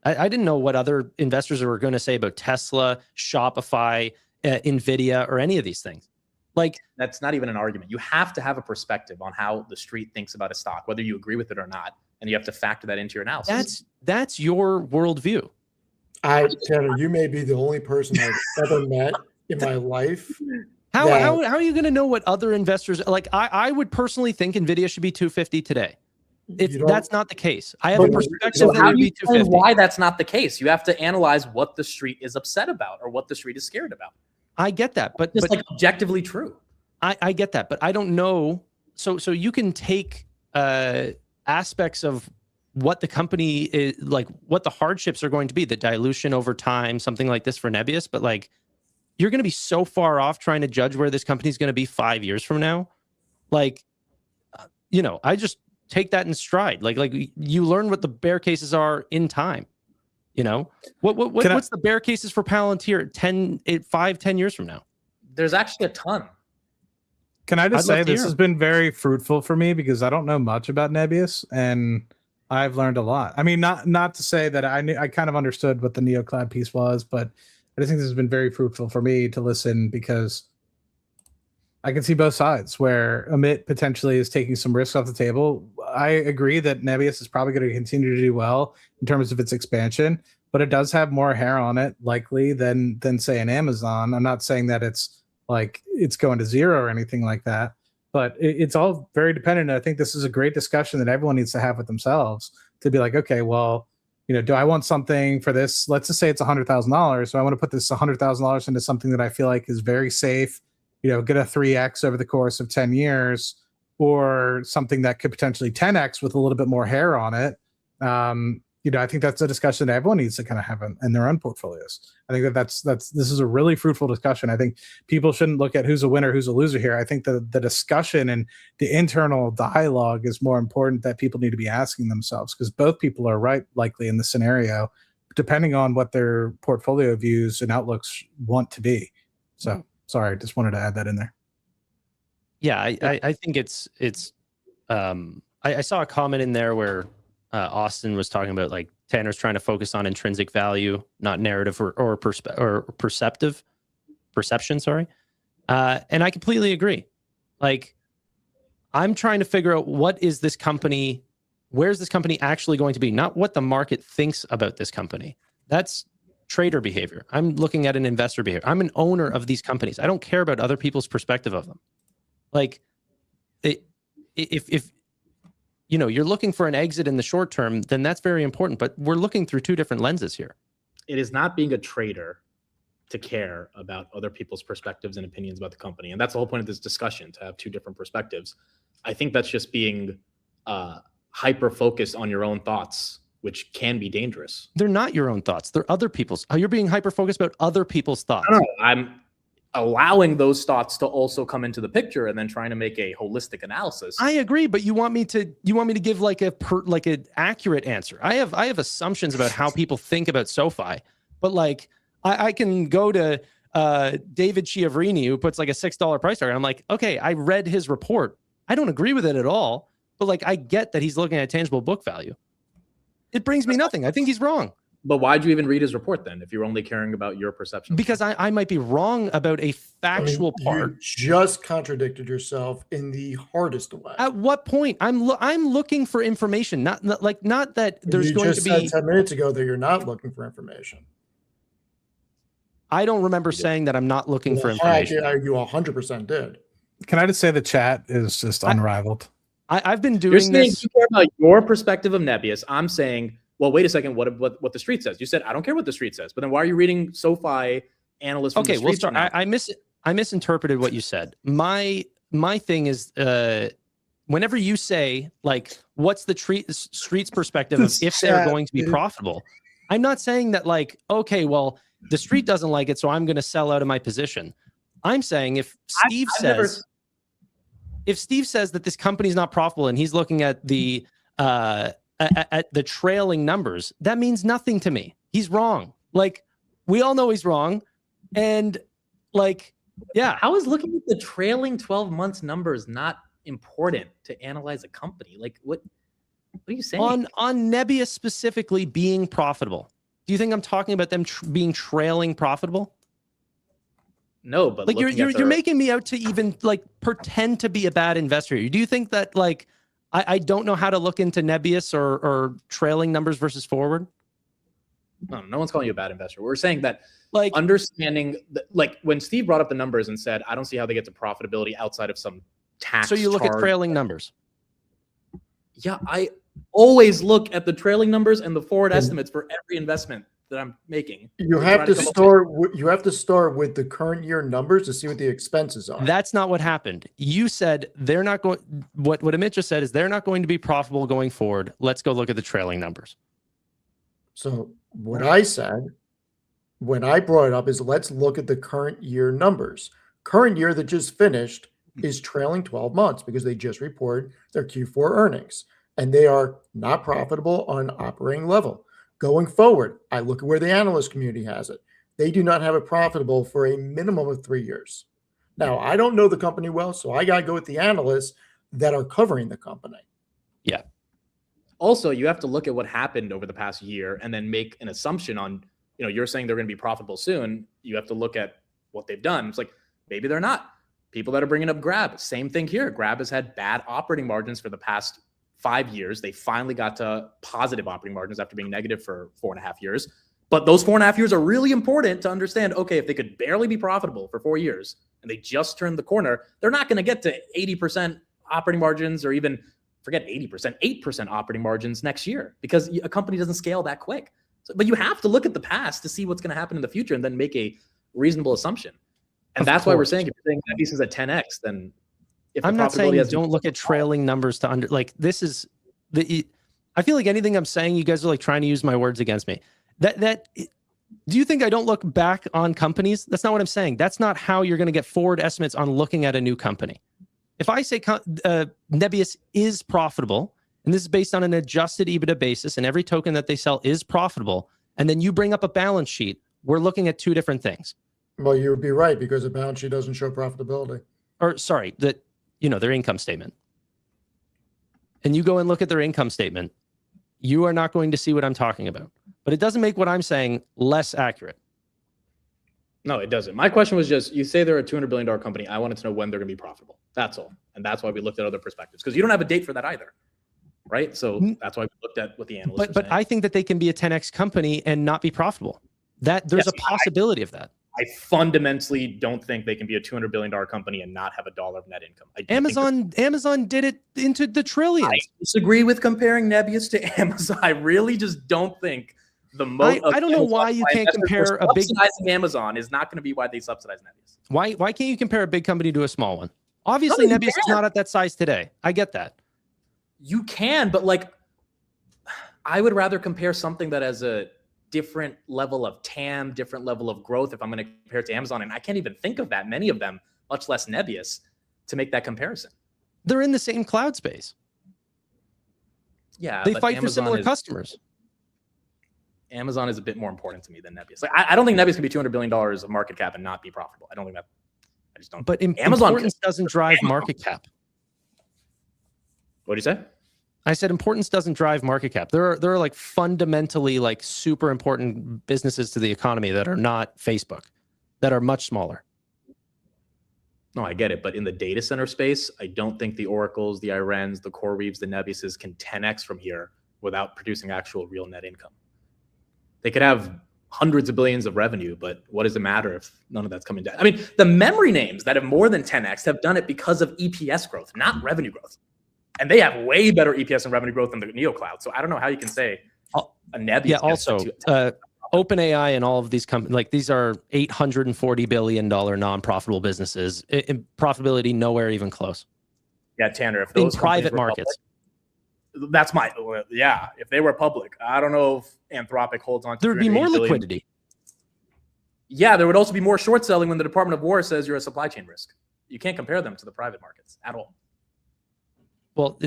Speaker 5: I didn't know what other investors were going to say about Tesla, Shopify, Nvidia, or any of these things. Like,
Speaker 3: that's not even an argument. You have to have a perspective on how the street thinks about a stock, whether you agree with it or not, and you have to factor that into your analysis.
Speaker 5: That's your worldview.
Speaker 1: Tanner, you may be the only person I've ever met in my life.
Speaker 5: How are you going to know what other investors like? I would personally think Nvidia should be 250 today. It's
Speaker 1: You don't-
Speaker 5: that's not the case. I have a
Speaker 1: But-
Speaker 5: perspective
Speaker 1: so
Speaker 5: that
Speaker 3: How
Speaker 5: it would
Speaker 3: do you
Speaker 5: be
Speaker 3: explain
Speaker 5: 250.
Speaker 3: why that's not the case? You have to analyze what the street is upset about or what the street is scared about.
Speaker 5: I get that, but
Speaker 3: It's like objectively true.
Speaker 5: I get that, but I don't know. So you can take aspects of what the company is like, what the hardships are going to be, the dilution over time, something like this for Nebius, but like you're going to be so far off trying to judge where this company is going to be 5 years from now. Like, I just take that in stride. Like you learn what the bear cases are in time. What's the bear cases for Palantir 5-10 years from now?
Speaker 3: There's actually a ton.
Speaker 2: Can I just
Speaker 5: I'd love
Speaker 2: say
Speaker 5: to
Speaker 2: this
Speaker 5: hear.
Speaker 2: has been very fruitful for me because I don't know much about Nebius and I've learned a lot. I mean, not to say that I kind of understood what the NeoCloud piece was, but I just think this has been very fruitful for me to listen because I can see both sides where Amit potentially is taking some risks off the table. I agree that Nebius is probably going to continue to do well in terms of its expansion, but it does have more hair on it likely than say an Amazon. I'm not saying that it's like it's going to zero or anything like that, but it's all very dependent. I think this is a great discussion that everyone needs to have with themselves to be like, okay, well, do I want something for this? Let's just say it's $100,000. So I want to put this $100,000 into something that I feel like is very safe, get a 3x over the course of 10 years, or something that could potentially 10x with a little bit more hair on it. I think that's a discussion that everyone needs to kind of have in their own portfolios. I think this is a really fruitful discussion. I think people shouldn't look at who's a winner, who's a loser here. I think the discussion and the internal dialogue is more important that people need to be asking themselves, because both people are right likely in the scenario, depending on what their portfolio views and outlooks want to be. So sorry, I just wanted to add that in there.
Speaker 5: Yeah, I think it's I saw a comment in there where Austin was talking about like Tanner's trying to focus on intrinsic value, not narrative or perception. Sorry, and I completely agree. Like, I'm trying to figure out where's this company actually going to be, not what the market thinks about this company. That's trader behavior. I'm looking at an investor behavior. I'm an owner of these companies. I don't care about other people's perspective of them. Like, if you're looking for an exit in the short term, then that's very important. But we're looking through two different lenses here.
Speaker 3: It is not being a trader to care about other people's perspectives and opinions about the company. And that's the whole point of this discussion, to have two different perspectives. I think that's just being hyper-focused on your own thoughts, which can be dangerous.
Speaker 5: They're not your own thoughts. They're other people's. You're being hyper-focused about other people's thoughts.
Speaker 3: No, I'm allowing those thoughts to also come into the picture and then trying to make a holistic analysis.
Speaker 5: I agree, but you want me to give like an accurate answer. I have assumptions about how people think about SoFi, but like I can go to David Chiavrini, who puts like a $6 price target. I'm like, okay, I read his report. I don't agree with it at all, but like I get that he's looking at tangible book value. It brings me nothing. I think he's wrong.
Speaker 3: But why'd you even read his report then, if you're only caring about your perception?
Speaker 5: Because I might be wrong about a factual part.
Speaker 1: You just contradicted yourself in the hardest way.
Speaker 5: At what point? I'm looking for information, not that there's
Speaker 1: you
Speaker 5: going
Speaker 1: just
Speaker 5: to be.
Speaker 1: said 10 minutes ago that you're not looking for information.
Speaker 5: I don't remember saying that I'm not looking for information.
Speaker 1: You 100% did.
Speaker 2: Can I just say the chat is just unrivaled?
Speaker 5: I've been
Speaker 3: You're
Speaker 5: doing
Speaker 3: saying
Speaker 5: this.
Speaker 3: you care about your perspective of Nebius. I'm saying, well, wait a second. What the street says? You said I don't care what the street says, but then why are you reading SoFi analysts?
Speaker 5: Okay, we'll start. I misinterpreted what you said. My thing is, whenever you say like, what's the street's perspective of if they're going to be profitable? I'm not saying that like, okay, well, the street doesn't like it, so I'm going to sell out of my position. I'm saying if Steve says that this company's not profitable and he's looking at the trailing numbers, that means nothing to me. He's wrong. Like, we all know he's wrong. And like, yeah.
Speaker 3: How is looking at the trailing 12 months numbers not important to analyze a company? Like, what are you saying?
Speaker 5: On Nebius specifically being profitable. Do you think I'm talking about them being trailing profitable?
Speaker 3: No, but
Speaker 5: like you're making me out to even like pretend to be a bad investor. Do you think that like I don't know how to look into Nebius or trailing numbers versus forward?
Speaker 3: No one's calling you a bad investor. We're saying that
Speaker 5: like
Speaker 3: understanding like when Steve brought up the numbers and said, I don't see how they get to profitability outside of some tax.
Speaker 5: So you look at
Speaker 3: charge.
Speaker 5: trailing numbers.
Speaker 3: Yeah, I always look at the trailing numbers and the forward estimates for every investment that I'm making.
Speaker 1: You have to start with the current year numbers to see what the expenses are.
Speaker 5: That's not what happened. You said they're not going. What Amit just said is they're not going to be profitable going forward. Let's go look at the trailing numbers.
Speaker 1: So what I said when I brought it up is let's look at the current year numbers. Current year that just finished is trailing 12 months because they just reported their Q4 earnings and they are not profitable on an operating level. Going forward, I look at where the analyst community has it. They do not have it profitable for a minimum of 3 years. Now, I don't know the company well, so I got to go with the analysts that are covering the company.
Speaker 5: Yeah.
Speaker 3: Also, you have to look at what happened over the past year and then make an assumption on, you're saying they're going to be profitable soon. You have to look at what they've done. It's like, maybe they're not. People that are bringing up Grab, same thing here. Grab has had bad operating margins for the past 5 years. They finally got to positive operating margins after being negative for 4.5 years. But those 4.5 years are really important to understand, okay, if they could barely be profitable for 4 years and they just turned the corner, they're not going to get to 80% operating margins or even forget 80%, 8% operating margins next year because a company doesn't scale that quick. But you have to look at the past to see what's going to happen in the future and then make a reasonable assumption. And that's why we're saying if you're saying that this is a 10x, then if
Speaker 5: I'm not saying don't look at trailing numbers to this is I feel like anything I'm saying, you guys are like trying to use my words against me. Do you think I don't look back on companies? That's not what I'm saying. That's not how you're going to get forward estimates on looking at a new company. If I say Nebius is profitable, and this is based on an adjusted EBITDA basis, and every token that they sell is profitable, and then you bring up a balance sheet, we're looking at two different things.
Speaker 1: Well, you would be right because the balance sheet doesn't show profitability.
Speaker 5: Or sorry, their income statement. And you go and look at their income statement, you are not going to see what I'm talking about. But it doesn't make what I'm saying less accurate.
Speaker 3: No, it doesn't. My question was just, you say they're a $200 billion company. I wanted to know when they're going to be profitable. That's all. And that's why we looked at other perspectives because you don't have a date for that either. Right? So that's why we looked at what the analysts
Speaker 5: But I think that they can be a 10x company and not be profitable. There's a possibility of that.
Speaker 3: I fundamentally don't think they can be a $200 billion company and not have $1 of net income.
Speaker 5: Amazon did it into the trillions.
Speaker 3: I disagree with comparing Nebius to Amazon. I really just don't think the moat
Speaker 5: I don't know why you can't compare a big
Speaker 3: subsidizing Amazon is not going to be why they subsidize Nebius.
Speaker 5: Why can't you compare a big company to a small one? Obviously, Nebius is not at that size today. I get that.
Speaker 3: You can, but I would rather compare something that has a different level of TAM, different level of growth if I'm going to compare it to Amazon. And I can't even think of that many of them, much less Nebius, to make that comparison.
Speaker 5: They're in the same cloud space.
Speaker 3: Yeah.
Speaker 5: They fight for similar customers.
Speaker 3: Amazon is a bit more important to me than Nebius. I don't think Nebius can be $200 billion of market cap and not be profitable. I don't think that. I just don't.
Speaker 5: But importance doesn't drive market cap.
Speaker 3: What did you say?
Speaker 5: I said importance doesn't drive market cap. There are fundamentally super important businesses to the economy that are not Facebook, that are much smaller.
Speaker 3: No, I get it. But in the data center space, I don't think the Oracles, the Irans, the CoreWeaves, the Nebiuses can 10x from here without producing actual real net income. They could have hundreds of billions of revenue, but what does it matter if none of that's coming down? I mean, the memory names that have more than 10x have done it because of EPS growth, not revenue growth. And they have way better EPS and revenue growth than the NeoCloud. So I don't know how you can say a Nebius.
Speaker 5: Yeah, also, OpenAI and all of these companies, these are $840 billion non-profitable businesses. In profitability, nowhere even close.
Speaker 3: Yeah, Tanner, if those
Speaker 5: in private markets.
Speaker 3: Public, if they were public, I don't know if Anthropic holds on to.
Speaker 5: There would be more liquidity.
Speaker 3: Yeah, there would also be more short selling when the Department of War says you're a supply chain risk. You can't compare them to the private markets at all.
Speaker 5: Well,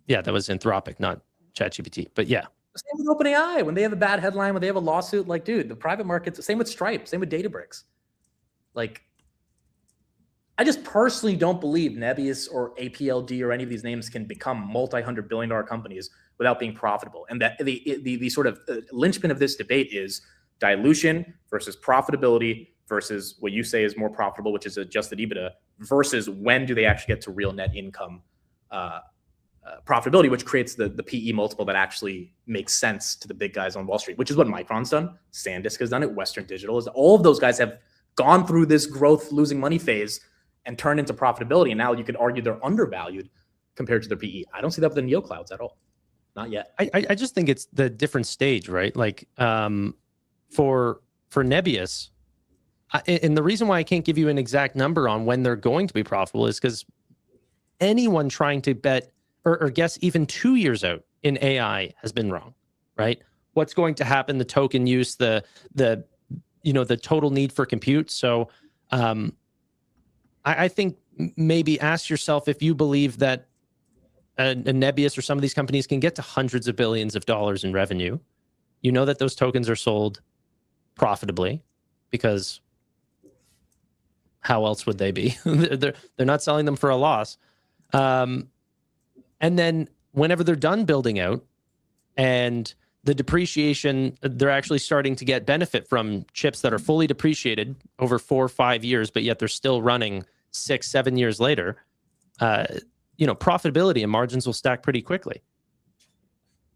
Speaker 5: that was Anthropic, not ChatGPT. But yeah.
Speaker 3: Same with OpenAI. When they have a bad headline, when they have a lawsuit, dude, the private markets, same with Stripe, same with Databricks. I just personally don't believe Nebius or APLD or any of these names can become multi-$100 billion companies without being profitable. And that the sort of linchpin of this debate is dilution versus profitability versus what you say is more profitable, which is adjusted EBITDA, versus when do they actually get to real net income profitability, which creates the PE multiple that actually makes sense to the big guys on Wall Street, which is what Micron's done. SanDisk has done it. Western Digital is. All of those guys have gone through this growth, losing money phase and turned into profitability. And now you could argue they're undervalued compared to their PE. I don't see that with the neoclouds at all. Not yet.
Speaker 5: I just think it's the different stage, right? Like for Nebius, and the reason why I can't give you an exact number on when they're going to be profitable is because anyone trying to bet or guess even 2 years out in AI has been wrong, right? What's going to happen, the token use, the total need for compute. So I think maybe ask yourself if you believe that a Nebius or some of these companies can get to hundreds of billions of dollars in revenue. You know that those tokens are sold profitably because how else would they be? they're not selling them for a loss. And then whenever they're done building out and the depreciation, they're actually starting to get benefit from chips that are fully depreciated over 4 or 5 years, but yet they're still running 6, 7 years later. Profitability and margins will stack pretty quickly.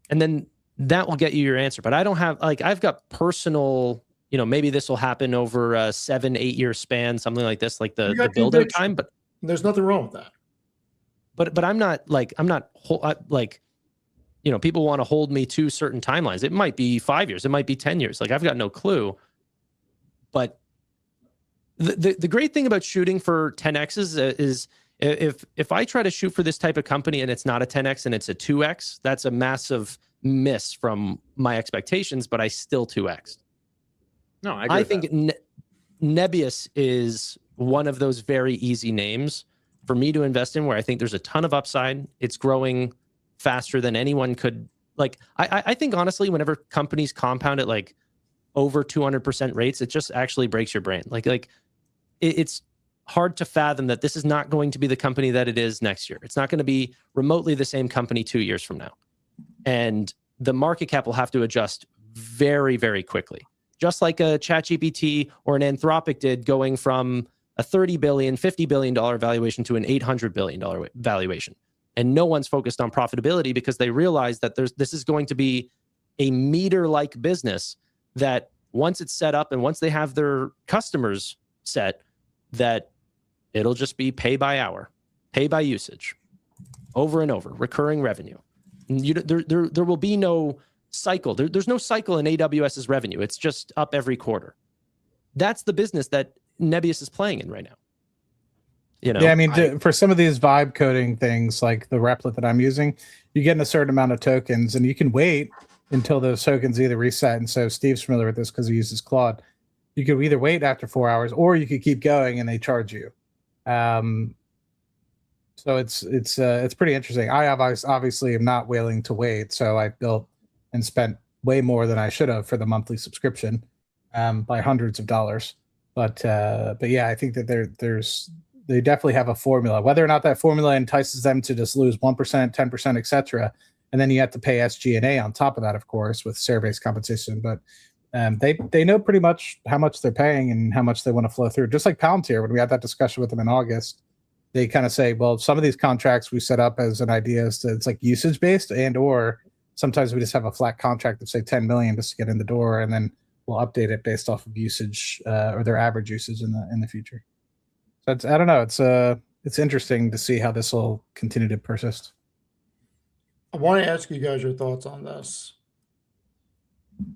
Speaker 5: And then that will get you your answer. But I don't have, I've got personal, maybe this will happen over a 7-8 year span, something like this, like the build out time. But
Speaker 1: there's nothing wrong with that.
Speaker 5: But I'm not people want to hold me to certain timelines. It might be 5 years. It might be 10 years. I've got no clue. But the great thing about shooting for 10Xs is if I try to shoot for this type of company and it's not a 10X and it's a 2X, that's a massive miss from my expectations, but I still 2X.
Speaker 3: No, I think
Speaker 5: Nebius is one of those very easy names for me to invest in where I think there's a ton of upside. It's growing faster than anyone could. I think honestly, whenever companies compound at over 200% rates, it just actually breaks your brain. It's hard to fathom that this is not going to be the company that it is next year. It's not going to be remotely the same company 2 years from now. And the market cap will have to adjust very, very quickly. Just like a ChatGPT or an Anthropic did, going from a $30 billion, $50 billion valuation to an $800 billion valuation. And no one's focused on profitability because they realize that this is going to be a meter-like business that once it's set up and once they have their customers set, that it'll just be pay by hour, pay by usage, over and over, recurring revenue. There will be no cycle. There's no cycle in AWS's revenue. It's just up every quarter. That's the business that Nebius is playing in right now.
Speaker 2: Yeah, I mean, for some of these vibe coding things, like the Replit that I'm using, you get a certain amount of tokens, and you can wait until those tokens either reset. And so Steve's familiar with this because he uses Claude. You could either wait after 4 hours, or you could keep going and they charge you. So it's pretty interesting. I obviously am not willing to wait, so I built and spent way more than I should have for the monthly subscription, by hundreds of dollars. But yeah, I think that they definitely have a formula. Whether or not that formula entices them to just lose 1%, 10%, etc., and then you have to pay SG&A on top of that, of course, with share-based compensation. But they know pretty much how much they're paying and how much they want to flow through. Just like Palantir, when we had that discussion with them in August, they kind of say, well, some of these contracts we set up as an idea is it's like usage based, and or sometimes we just have a flat contract of say 10 million just to get in the door, and then we'll update it based off of usage or their average usage in the future. So I don't know. It's interesting to see how this will continue to persist.
Speaker 1: I want to ask you guys your thoughts on this.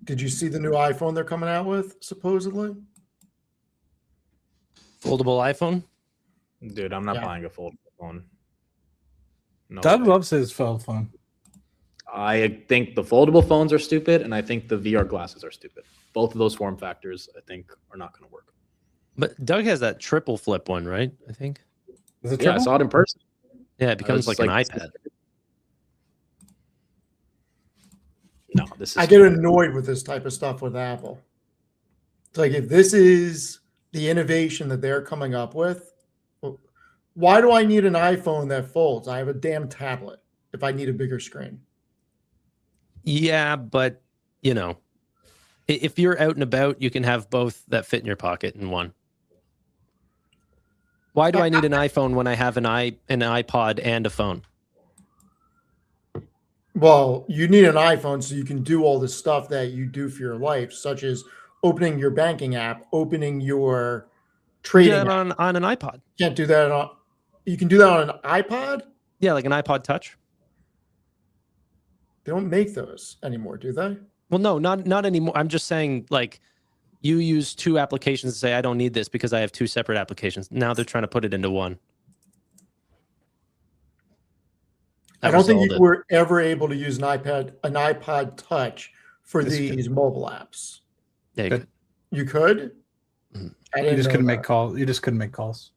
Speaker 1: Did you see the new iPhone they're coming out with, supposedly?
Speaker 5: Foldable iPhone?
Speaker 3: Dude, I'm not buying a foldable phone. No
Speaker 2: Doug
Speaker 3: way.
Speaker 2: loves his fold phone.
Speaker 3: I think the foldable phones are stupid, and I think the VR glasses are stupid. Both of those form factors, I think, are not going to work.
Speaker 5: But Doug has that triple flip one, right? I think.
Speaker 2: Is it
Speaker 3: Yeah, I saw it in person.
Speaker 5: Yeah, it becomes like an iPad.
Speaker 3: No, this is.
Speaker 1: I get annoyed with this type of stuff with Apple. It's like, if this is the innovation that they're coming up with, why do I need an iPhone that folds? I have a damn tablet if I need a bigger screen.
Speaker 5: Yeah, but if you're out and about, you can have both that fit in your pocket in one. Why do I need an iPhone when I have an iPod and a phone?
Speaker 1: Well, you need an iPhone so you can do all the stuff that you do for your life, such as opening your banking app, opening your trading app.
Speaker 5: On an iPod.
Speaker 1: Can't do that on. You can do that on an iPod.
Speaker 5: Yeah, like an iPod Touch.
Speaker 1: They don't make those anymore, do they?
Speaker 5: Well, no, not anymore. I'm just saying, like, you use two applications to say I don't need this because I have two separate applications. Now they're trying to put it into one.
Speaker 1: I don't think you were ever able to use an iPod Touch for
Speaker 2: Yes, you
Speaker 1: these mobile apps.
Speaker 5: Yeah, you could.
Speaker 1: You could?
Speaker 5: Mhm.
Speaker 1: I
Speaker 2: You
Speaker 1: didn't
Speaker 2: just
Speaker 1: know
Speaker 2: couldn't
Speaker 1: that.
Speaker 2: make calls. You just couldn't make calls.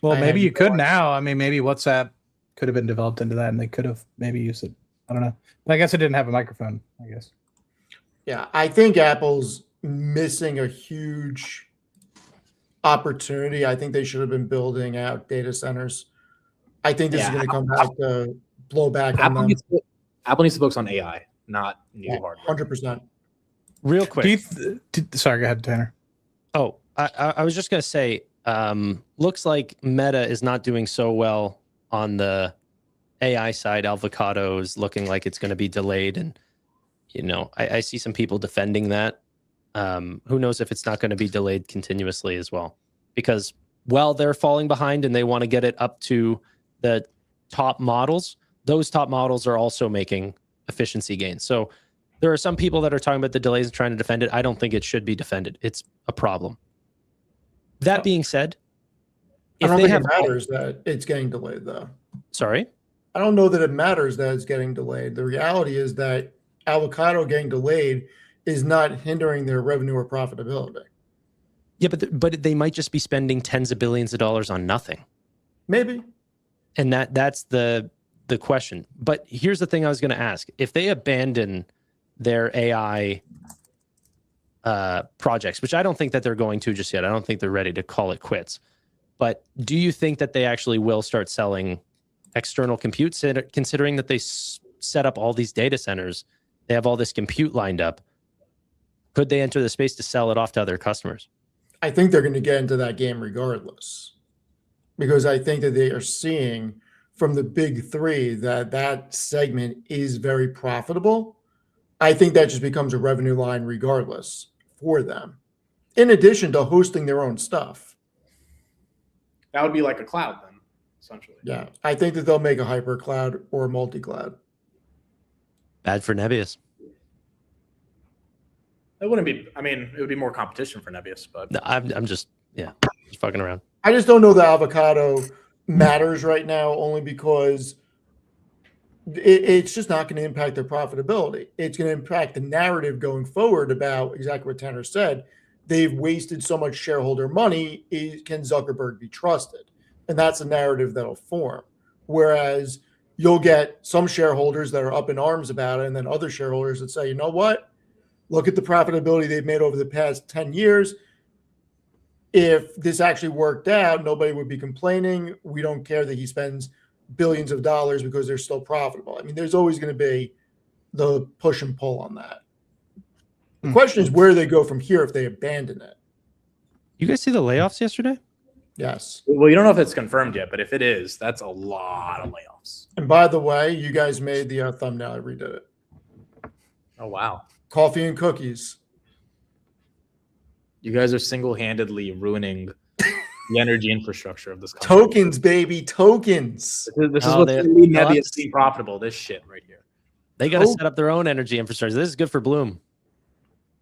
Speaker 2: Well,
Speaker 1: I
Speaker 2: maybe
Speaker 1: had
Speaker 2: you
Speaker 1: no
Speaker 2: could
Speaker 1: idea.
Speaker 2: now. I mean, maybe WhatsApp could have been developed into that, and they could have maybe used it. I don't know. But I guess it didn't have a microphone. I guess.
Speaker 1: Yeah, I think Apple's missing a huge opportunity. I think they should have been building out data centers. I think this is
Speaker 3: Yeah,
Speaker 1: going to come back to blow back on
Speaker 3: Apple
Speaker 1: them.
Speaker 3: Needs to focus on AI, not new hardware.
Speaker 1: 100%.
Speaker 5: Real quick.
Speaker 2: Sorry, go ahead, Tanner.
Speaker 5: Oh, I was just gonna say, looks like Meta is not doing so well on the AI side. Avocado is looking like it's going to be delayed, and I see some people defending that. Who knows if it's not going to be delayed continuously as well? Because while they're falling behind and they want to get it up to the top models, those top models are also making efficiency gains. So there are some people that are talking about the delays and trying to defend it. I don't think it should be defended. It's a problem. That being said,
Speaker 1: I
Speaker 5: if
Speaker 1: don't
Speaker 5: they
Speaker 1: think
Speaker 5: have
Speaker 1: it matters that it's getting delayed, though.
Speaker 5: sorry,
Speaker 1: I don't know that it matters that it's getting delayed. The reality is that avocado getting delayed is not hindering their revenue or profitability.
Speaker 5: yeah, but they might just be spending tens of billions of dollars on nothing,
Speaker 1: Maybe.
Speaker 5: and that's the question. But here's the thing I was going to ask: if they abandon their AI projects, which I don't think that they're going to just yet, I don't think they're ready to call it quits. But do you think that they actually will start selling external compute, considering that they set up all these data centers, they have all this compute lined up? Could they enter the space to sell it off to other customers?
Speaker 1: I think they're going to get into that game regardless, because I think that they are seeing from the big three that segment is very profitable. I think that just becomes a revenue line regardless for them, in addition to hosting their own stuff.
Speaker 3: That would be like a cloud then, essentially.
Speaker 1: Yeah, I think that they'll make a hyper cloud or a multi-cloud.
Speaker 5: Bad for Nebius.
Speaker 3: It wouldn't be. I mean, it would be more competition for Nebius, but
Speaker 5: No, I'm just fucking around.
Speaker 1: I just don't know that avocado matters right now, only because it's just not going to impact their profitability. It's going to impact the narrative going forward about exactly what Tanner said. They've wasted so much shareholder money. Can Zuckerberg be trusted? And that's a narrative that'll form. Whereas you'll get some shareholders that are up in arms about it, and then other shareholders that say, you know what? Look at the profitability they've made over the past 10 years. If this actually worked out, nobody would be complaining. We don't care that he spends billions of dollars because they're still profitable. I mean, there's always going to be the push and pull on that. The question is where they go from here if they abandon it.
Speaker 5: You guys see the layoffs yesterday?
Speaker 1: Yes.
Speaker 3: well, you don't know if it's confirmed yet. But if it is, that's a lot of layoffs.
Speaker 1: And by the way, you guys made the thumbnail. I redid it.
Speaker 3: Oh wow,
Speaker 1: Coffee and cookies.
Speaker 3: you guys are single-handedly ruining the energy infrastructure of this country.
Speaker 1: Tokens, baby. Tokens.
Speaker 3: This is
Speaker 5: Oh,
Speaker 3: what's
Speaker 5: they-
Speaker 3: leading
Speaker 5: they'll have
Speaker 3: Nebius
Speaker 5: to-
Speaker 3: being profitable. This shit right here.
Speaker 5: They got to
Speaker 1: Oh.
Speaker 5: set up their own energy infrastructure. This is good for Bloom.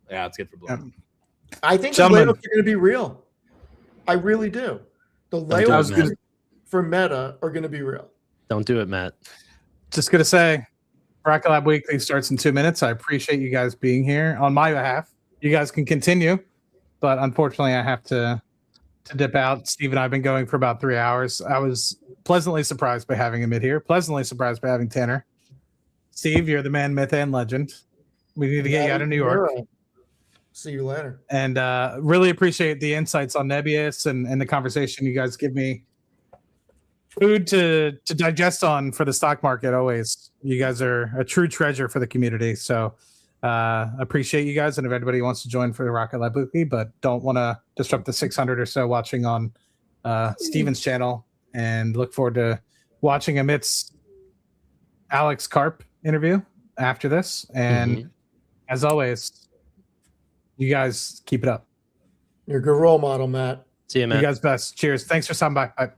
Speaker 3: Yeah, it's good for Bloom.
Speaker 1: I think
Speaker 2: Gentlemen.
Speaker 1: the layoffs are going to be real. I really do. The
Speaker 5: do it,
Speaker 1: layoffs
Speaker 5: man.
Speaker 1: for Meta are going to be real.
Speaker 5: Don't do it, Matt.
Speaker 2: Just gonna say, Rocket Lab Weekly starts in 2 minutes. I appreciate you guys being here on my behalf. You guys can continue, but unfortunately, I have to dip out. Steve and I have been going for about 3 hours. I was pleasantly surprised by having Amit here. Pleasantly surprised by having Tanner. Steve, you're the man, myth, and legend. We need to get you out of New York.
Speaker 1: See you later.
Speaker 2: And really appreciate the insights on Nebius and the conversation you guys give me. Food to digest on for the stock market always. You guys are a true treasure for the community. So appreciate you guys. And if anybody wants to join for the Rocket Lab Weekly, but don't want to disrupt the 600 or so watching on Steven's channel, and look forward to watching Amit's Alex Karp interview after this. And as always, you guys keep it up.
Speaker 1: You're a good role model, Matt.
Speaker 5: See you,
Speaker 2: You
Speaker 5: man.
Speaker 2: guys best. Cheers. Thanks for stopping by. Bye.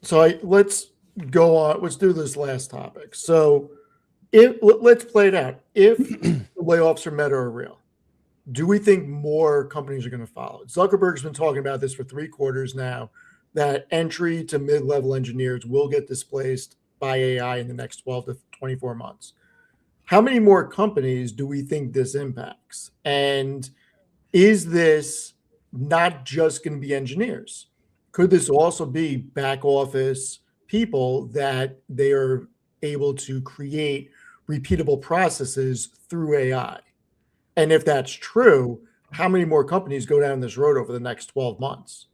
Speaker 1: So let's go on. Let's do this last topic. So, let's play it out. If the layoffs from Meta are real, do we think more companies are going to follow? Zuckerberg's been talking about this for 3 quarters now, that entry to mid-level engineers will get displaced by AI in the next 12 to 24 months. How many more companies do we think this impacts? And is this not just going to be engineers? Could this also be back office people that they are able to create repeatable processes through AI? And if that's true, how many more companies go down this road over the next 12 months?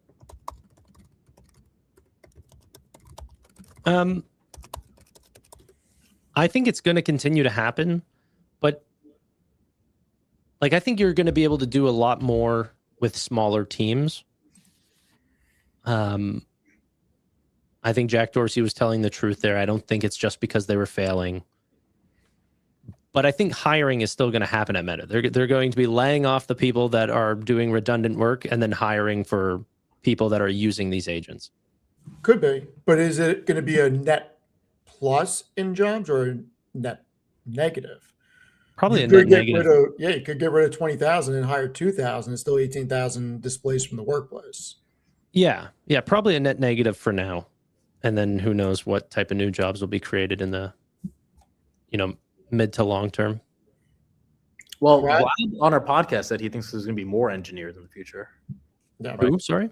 Speaker 5: I think it's going to continue to happen, but like I think you're going to be able to do a lot more with smaller teams. I think Jack Dorsey was telling the truth there. I don't think it's just because they were failing. But I think hiring is still going to happen at Meta. They're going to be laying off the people that are doing redundant work and then hiring for people that are using these agents.
Speaker 1: Could be, but is it going to be a net plus in jobs or a net negative?
Speaker 5: Probably
Speaker 1: You
Speaker 5: a
Speaker 1: could
Speaker 5: net
Speaker 1: get
Speaker 5: negative.
Speaker 1: you could get rid of 20,000 and hire 2,000 and still 18,000 displaced from the workplace.
Speaker 5: Yeah, probably a net negative for now. And then who knows what type of new jobs will be created in the, mid to long term.
Speaker 3: Well,
Speaker 1: Right.
Speaker 3: Vlad on our podcast said he thinks there's going to be more engineers in the future.
Speaker 1: Yeah,
Speaker 5: Who? Sorry?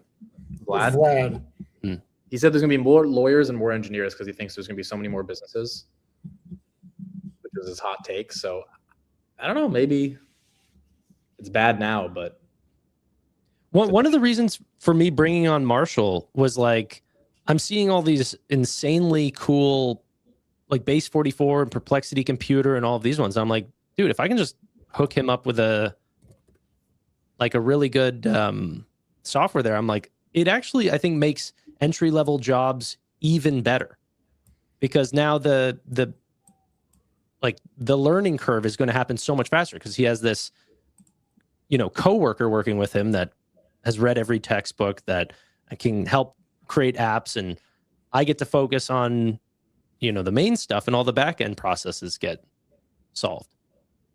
Speaker 1: Vlad.
Speaker 3: He said there's going to be more lawyers and more engineers because he thinks there's going to be so many more businesses, which is his hot take. So I don't know. Maybe it's bad now, but
Speaker 5: One of the reasons for me bringing on Marshall was like, I'm seeing all these insanely cool, like Base 44 and Perplexity Computer and all of these ones. I'm like, dude, if I can just hook him up with a really good software there, I'm like, it actually, I think, makes entry-level jobs even better, because now the learning curve is going to happen so much faster because he has this, coworker working with him that has read every textbook, that can help create apps, and I get to focus on, the main stuff, and all the back end processes get solved.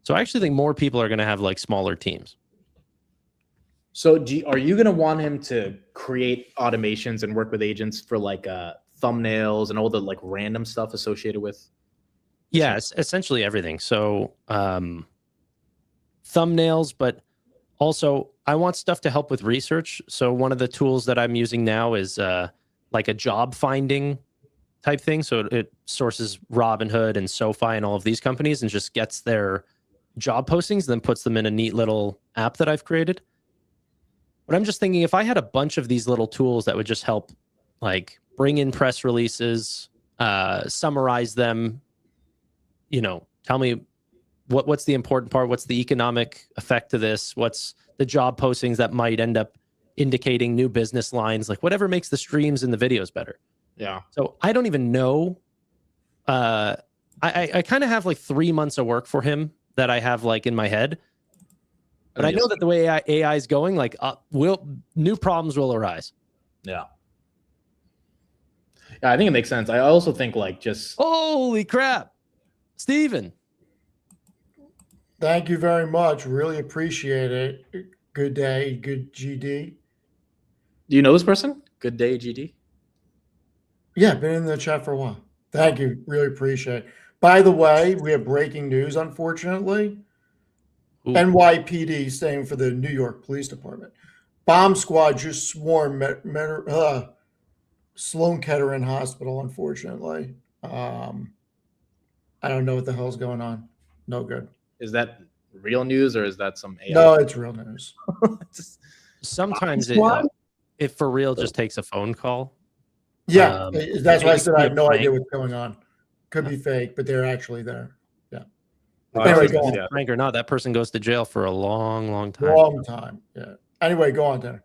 Speaker 5: So I actually think more people are going to have like smaller teams.
Speaker 3: So are you going to want him to create automations and work with agents for like thumbnails and all the like random stuff associated with?
Speaker 5: Yeah, essentially everything. So thumbnails, but also I want stuff to help with research. So one of the tools that I'm using now is like a job finding type thing. So it sources Robinhood and SoFi and all of these companies and just gets their job postings and then puts them in a neat little app that I've created. But I'm just thinking, if I had a bunch of these little tools that would just help like bring in press releases, summarize them, tell me what's the important part, what's the economic effect to this, what's the job postings that might end up indicating new business lines, like whatever makes the streams and the videos better.
Speaker 3: Yeah.
Speaker 5: So I don't even know. I kind of have like 3 months of work for him that I have like in my head. But I know that the way AI is going, like new problems will arise.
Speaker 3: Yeah. Yeah, I think it makes sense. I also think like just
Speaker 5: holy crap, Steven.
Speaker 1: Thank you very much. Really appreciate it. Good day, good GD.
Speaker 3: Do you know this person? Good day, GD.
Speaker 1: Yeah, been in the chat for a while. Thank you. Really appreciate it. By the way, we have breaking news, unfortunately.
Speaker 5: Ooh.
Speaker 1: NYPD, staying for the New York Police Department. Bomb squad just swarmed Sloan Kettering Hospital, unfortunately. I don't know what the hell's going on. No good.
Speaker 3: Is that real news or is that some AI?
Speaker 1: No, it's real news.
Speaker 5: Sometimes it for real just takes a phone call.
Speaker 1: Yeah, that's why I said I have no
Speaker 5: prank.
Speaker 1: idea what's going on. Could be fake, but they're actually there. Yeah.
Speaker 3: Oh,
Speaker 1: Anyway,
Speaker 3: that's
Speaker 1: go
Speaker 3: good,
Speaker 1: on.
Speaker 3: yeah.
Speaker 5: Frank or not, that person goes to jail for a long time.
Speaker 1: Long time. Yeah. Anyway, go on, Tanner.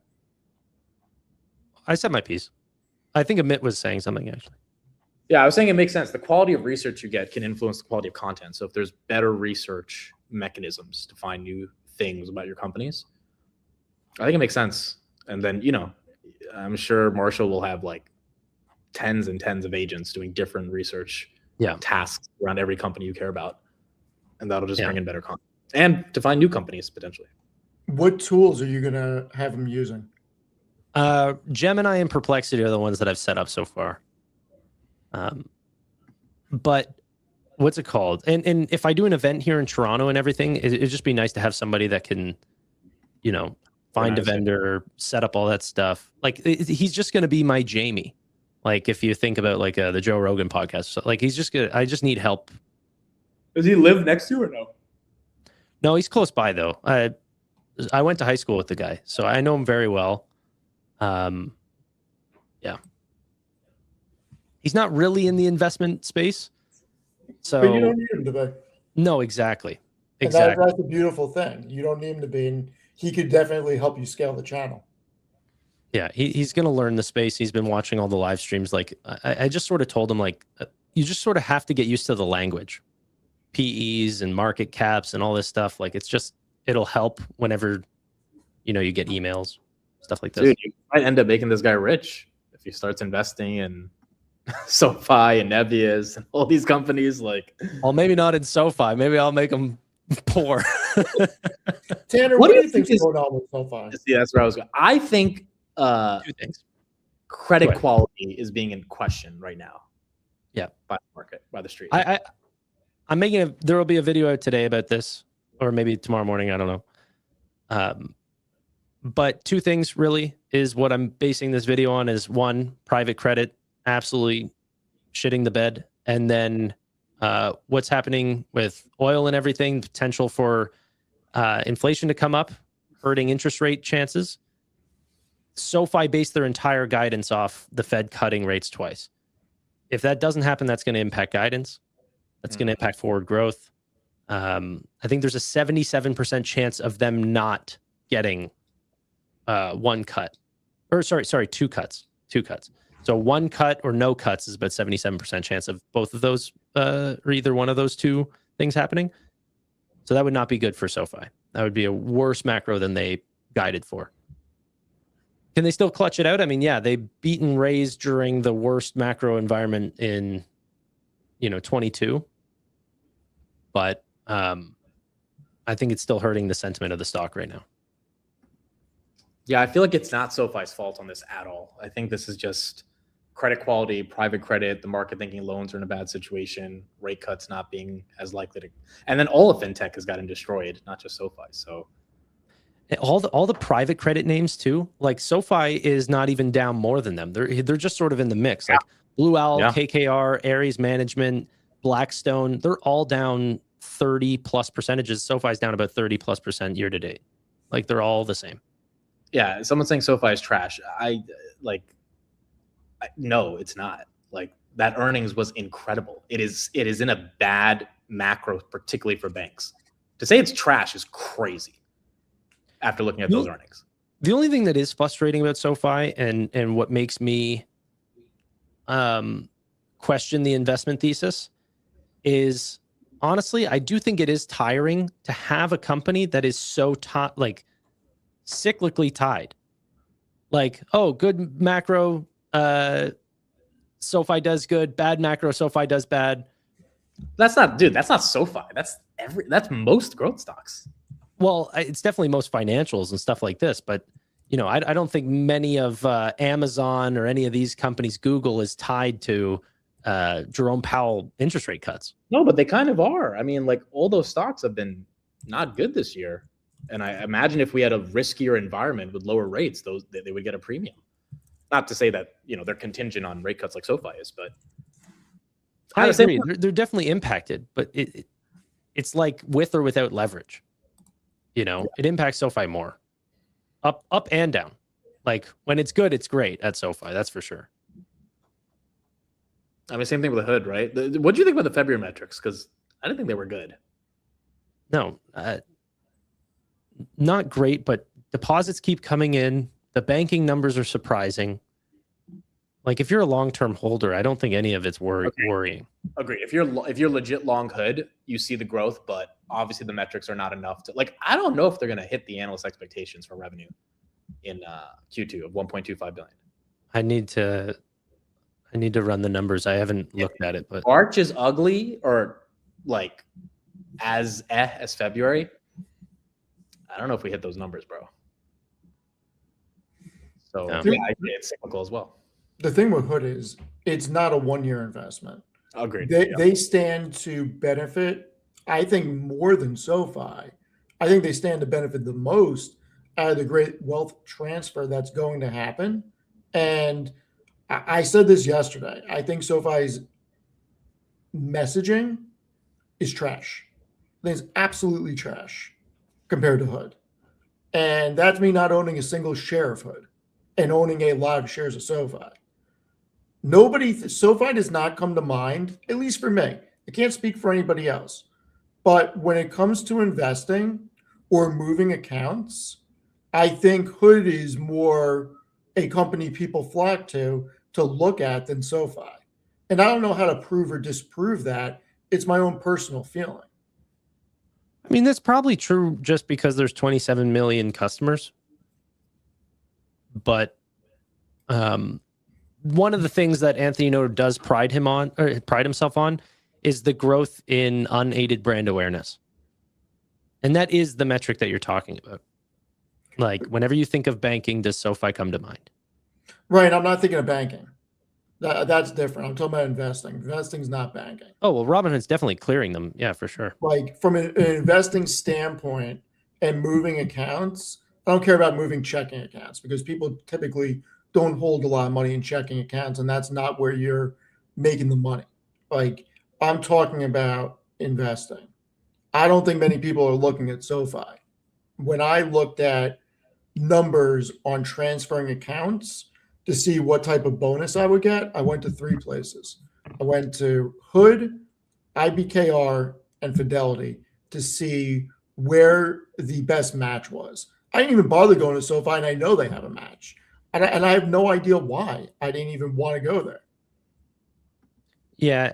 Speaker 5: I said my piece. I think Amit was saying something actually.
Speaker 3: Yeah, I was saying it makes sense. The quality of research you get can influence the quality of content. So if there's better research mechanisms to find new things about your companies, I think it makes sense. And then, I'm sure Marshall will have like tens and tens of agents doing different research tasks around every company you care about. And that'll just bring in better content and to find new companies potentially.
Speaker 1: What tools are you going to have them using?
Speaker 5: Gemini and Perplexity are the ones that I've set up so far. But what's it called? And if I do an event here in Toronto and everything, it'd just be nice to have somebody that can, you know, find a vendor, set up all that stuff. Like he's just going to be my Jamie. Like if you think about like the Joe Rogan podcast, so, like he's just gonna. I just need help.
Speaker 3: Does he live next to you or no?
Speaker 5: No, he's close by though. I went to high school with the guy, so I know him very well. Yeah. He's not really in the investment space. So
Speaker 1: But you don't need him to be.
Speaker 5: No, exactly.
Speaker 1: And
Speaker 5: Exactly.
Speaker 1: that's a beautiful thing. You don't need him to be, and he could definitely help you scale the channel.
Speaker 5: Yeah, he's going to learn the space. He's been watching all the live streams. Like I just sort of told him, like, you just sort of have to get used to the language, PEs and market caps and all this stuff. Like it'll help whenever, you know, you get emails, stuff like this.
Speaker 3: Dude, you might end up making this guy rich if he starts investing in SoFi and Nebius and all these companies. Like,
Speaker 5: well, maybe not in SoFi. Maybe I'll make him poor.
Speaker 1: Tanner, what do you think is going on with SoFi?
Speaker 3: See, that's where I was going. I think
Speaker 5: Two things.
Speaker 3: credit quality is being in question right now.
Speaker 5: Yeah,
Speaker 3: by the market, by the street.
Speaker 5: I'm making there will be a video out today about this, or maybe tomorrow morning. I don't know. But two things really is what I'm basing this video on is one, private credit, absolutely shitting the bed. And then what's happening with oil and everything, potential for inflation to come up, hurting interest rate chances. SoFi based their entire guidance off the Fed cutting rates twice. If that doesn't happen, that's going to impact guidance. That's going to impact forward growth. I think there's a 77% chance of them not getting one cut. Or sorry, two cuts. So one cut or no cuts is about 77% chance of both of those, or either one of those two things happening. So that would not be good for SoFi. That would be a worse macro than they guided for. Can they still clutch it out? I mean, yeah, they beat and raised during the worst macro environment in, 22. But I think it's still hurting the sentiment of the stock right now.
Speaker 3: Yeah, I feel like it's not SoFi's fault on this at all. I think this is just credit quality, private credit, the market thinking loans are in a bad situation, rate cuts not being as likely to, and then all of fintech has gotten destroyed, not just SoFi. So
Speaker 5: all the private credit names too, like SoFi is not even down more than them. They're just sort of in the mix. Like Blue Owl, KKR, Ares Management, Blackstone, they're all down 30+ percentages. SoFi's down about 30+% year to date. Like they're all the same.
Speaker 3: Yeah, someone saying SoFi is trash. No, it's not. Like that earnings was incredible. It is in a bad macro, particularly for banks. To say it's trash is crazy after looking at those earnings.
Speaker 5: The only thing that is frustrating about SoFi and what makes me question the investment thesis is, honestly, I do think it is tiring to have a company that is so cyclically tied. Like, oh, good macro, SoFi does good. Bad macro, SoFi does bad.
Speaker 3: That's not SoFi. That's most growth stocks.
Speaker 5: Well, it's definitely most financials and stuff like this, but I don't think many of Amazon or any of these companies, Google, is tied to Jerome Powell interest rate cuts.
Speaker 3: No, but they kind of are. I mean, like all those stocks have been not good this year. And I imagine if we had a riskier environment with lower rates, they would get a premium. Not to say that they're contingent on rate cuts like SoFi is, but
Speaker 5: I agree. They're definitely impacted, but it's like with or without leverage. It impacts SoFi more, up and down. Like when it's good, it's great at SoFi. That's for sure.
Speaker 3: I mean, same thing with the hood, right? What do you think about the February metrics? Because I didn't think they were good.
Speaker 5: No, not great, but deposits keep coming in. The banking numbers are surprising. Like if you're a long-term holder, I don't think any of it's worrying.
Speaker 3: Agree. If you're legit long hood, you see the growth, but obviously the metrics are not enough to I don't know if they're going to hit the analyst expectations for revenue in Q2 of 1.25 billion.
Speaker 5: I need to I need to run the numbers. I haven't looked at it, but
Speaker 3: March is ugly, or like as February. I don't know if we hit those numbers, bro. So
Speaker 5: Yeah.
Speaker 3: yeah, it's cyclical as well.
Speaker 1: The thing with Hood is it's not a 1-year investment.
Speaker 3: Agreed.
Speaker 1: They stand to benefit, I think, more than SoFi. I think they stand to benefit the most out of the great wealth transfer that's going to happen. And I said this yesterday. I think SoFi's messaging is trash. I think it's absolutely trash compared to Hood. And that's me not owning a single share of Hood and owning a lot of shares of SoFi. SoFi does not come to mind, at least for me. I can't speak for anybody else. But when it comes to investing or moving accounts, I think Hood is more a company people flock to look at than SoFi. And I don't know how to prove or disprove that. It's my own personal feeling.
Speaker 5: I mean, that's probably true just because there's 27 million customers. But one of the things that Anthony Noto does pride himself on is the growth in unaided brand awareness. And that is the metric that you're talking about. Like, whenever you think of banking, does SoFi come to mind?
Speaker 1: Right. I'm not thinking of banking. That's different. I'm talking about investing. Investing's not banking.
Speaker 5: Oh, well, Robinhood's definitely clearing them. Yeah, for sure.
Speaker 1: Like, from an investing standpoint and moving accounts, I don't care about moving checking accounts because people typically don't hold a lot of money in checking accounts, and that's not where you're making the money. Like, I'm talking about investing. I don't think many people are looking at SoFi. When I looked at numbers on transferring accounts to see what type of bonus I would get, I went to 3 places. I went to Hood, IBKR, and Fidelity to see where the best match was. I didn't even bother going to SoFi, and I know they have a match. And I have no idea why I didn't even want to go there.
Speaker 5: Yeah,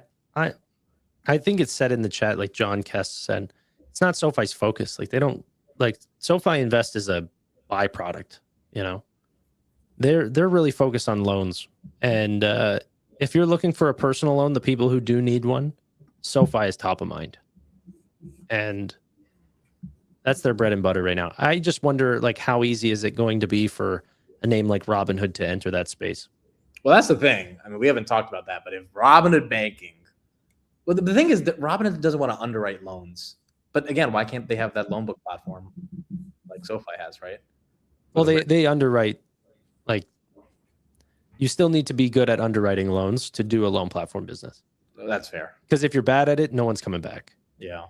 Speaker 5: I think it's said in the chat, like John Kest said, it's not SoFi's focus. Like, they don't, like, SoFi Invest is a byproduct, you know? They're really focused on loans. And if you're looking for a personal loan, the people who do need one, SoFi is top of mind. And that's their bread and butter right now. I just wonder, like, how easy is it going to be for a name like Robinhood to enter that space?
Speaker 3: Well, that's the thing. I mean, we haven't talked about that, but if Robinhood banking, well, the thing is that Robinhood doesn't want to underwrite loans. But again, why can't they have that loan book platform like SoFi has, right?
Speaker 5: Well, they underwrite, like, you still need to be good at underwriting loans to do a loan platform business.
Speaker 3: That's fair.
Speaker 5: Because if you're bad at it, no one's coming back.
Speaker 3: Yeah.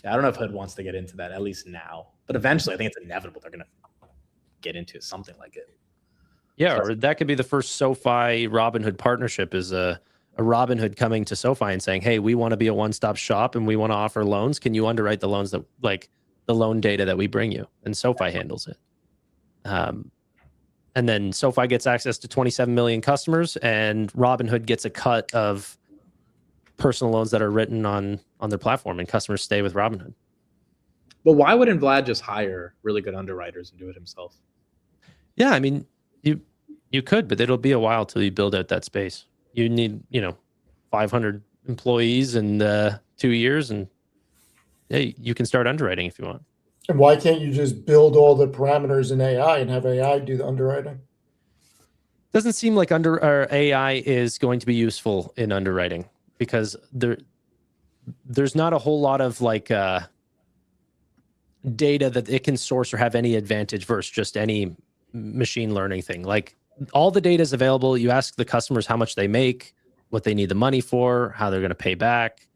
Speaker 3: I don't know if Hood wants to get into that, at least now. But eventually, I think it's inevitable they're going to get into something like it.
Speaker 5: Yeah, or that could be the first SoFi Robinhood partnership, is a Robinhood coming to SoFi and saying, hey, we want to be a one-stop shop and we want to offer loans. Can you underwrite the loans that, like, the loan data that we bring you? And SoFi handles it. And then SoFi gets access to 27 million customers, and Robinhood gets a cut of personal loans that are written on their platform, and customers stay with Robinhood.
Speaker 3: But why wouldn't Vlad just hire really good underwriters and do it himself?
Speaker 5: Yeah, I mean, you could, but it'll be a while till you build out that space. You need, 500 employees in 2 years, and hey, you can start underwriting if you want.
Speaker 1: And why can't you just build all the parameters in AI and have AI do the underwriting?
Speaker 5: Doesn't seem like AI is going to be useful in underwriting, because there's not a whole lot of, like, data that it can source or have any advantage versus just any machine learning thing. Like, all the data is available. You ask the customers how much they make, what they need the money for, how they're going to pay back.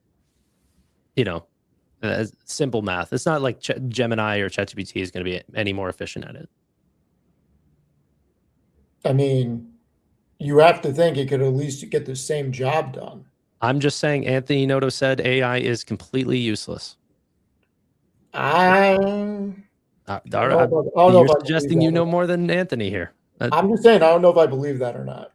Speaker 5: Simple math. It's not like Gemini or ChatGPT is going to be any more efficient at it.
Speaker 1: I mean, you have to think it could at least get the same job done.
Speaker 5: I'm just saying, Anthony Noto said AI is completely useless.
Speaker 1: You're
Speaker 5: suggesting you know more than Anthony here.
Speaker 1: I'm just saying, I don't know if I believe that or not.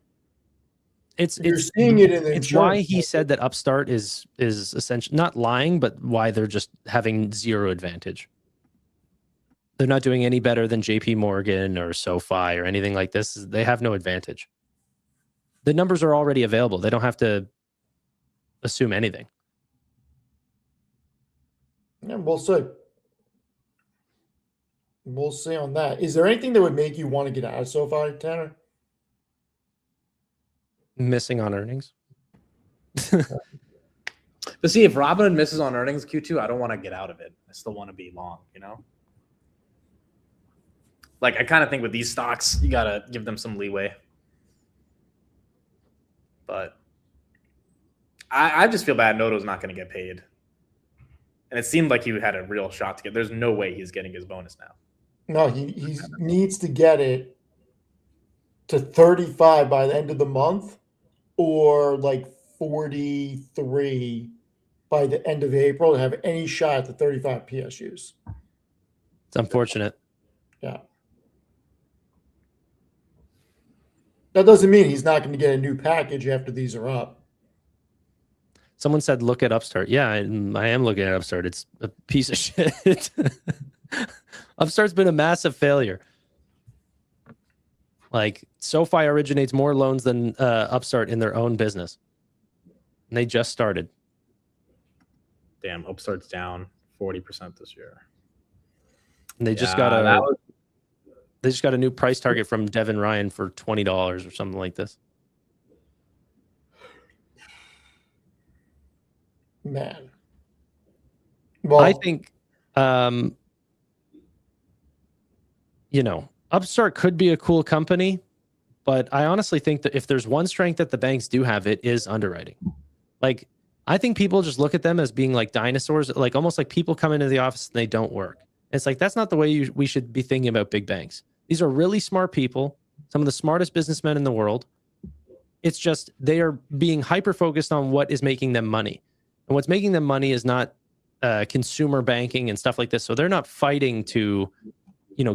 Speaker 1: You're seeing it in the
Speaker 5: it's why
Speaker 1: insurance
Speaker 5: he said that Upstart is essentially not lying, but why they're just having zero advantage. They're not doing any better than JP Morgan or SoFi or anything like this. They have no advantage. The numbers are already available. They don't have to assume anything.
Speaker 1: Yeah, we'll see. We'll see on that. Is there anything that would make you want to get out of SoFi, Tanner?
Speaker 5: Missing on earnings.
Speaker 3: But see, if Robinhood misses on earnings Q2, I don't want to get out of it. I still want to be long, you know? Like, I kind of think with these stocks, you got to give them some leeway. But I just feel bad Noto's not going to get paid. And it seemed like he had a real shot to get. There's no way he's getting his bonus now.
Speaker 1: No, he needs to get it to 35 by the end of the month, or like 43 by the end of April to have any shot at the 35 PSUs.
Speaker 5: It's unfortunate.
Speaker 1: Yeah. That doesn't mean he's not going to get a new package after these are up.
Speaker 5: Someone said, look at Upstart. Yeah, I am looking at Upstart. It's a piece of shit. Upstart's been a massive failure. Like, SoFi originates more loans than Upstart in their own business. And they just started.
Speaker 3: Damn, Upstart's down 40% this year.
Speaker 5: And they just got a new price target from Devin Ryan for $20 or something like this.
Speaker 1: Man. Well,
Speaker 5: I think, Upstart could be a cool company, but I honestly think that if there's one strength that the banks do have, it is underwriting. Like, I think people just look at them as being like dinosaurs, like almost like people come into the office and they don't work. It's like, that's not the way we should be thinking about big banks. These are really smart people, some of the smartest businessmen in the world. It's just they are being hyper-focused on what is making them money. And what's making them money is not consumer banking and stuff like this. So they're not fighting to,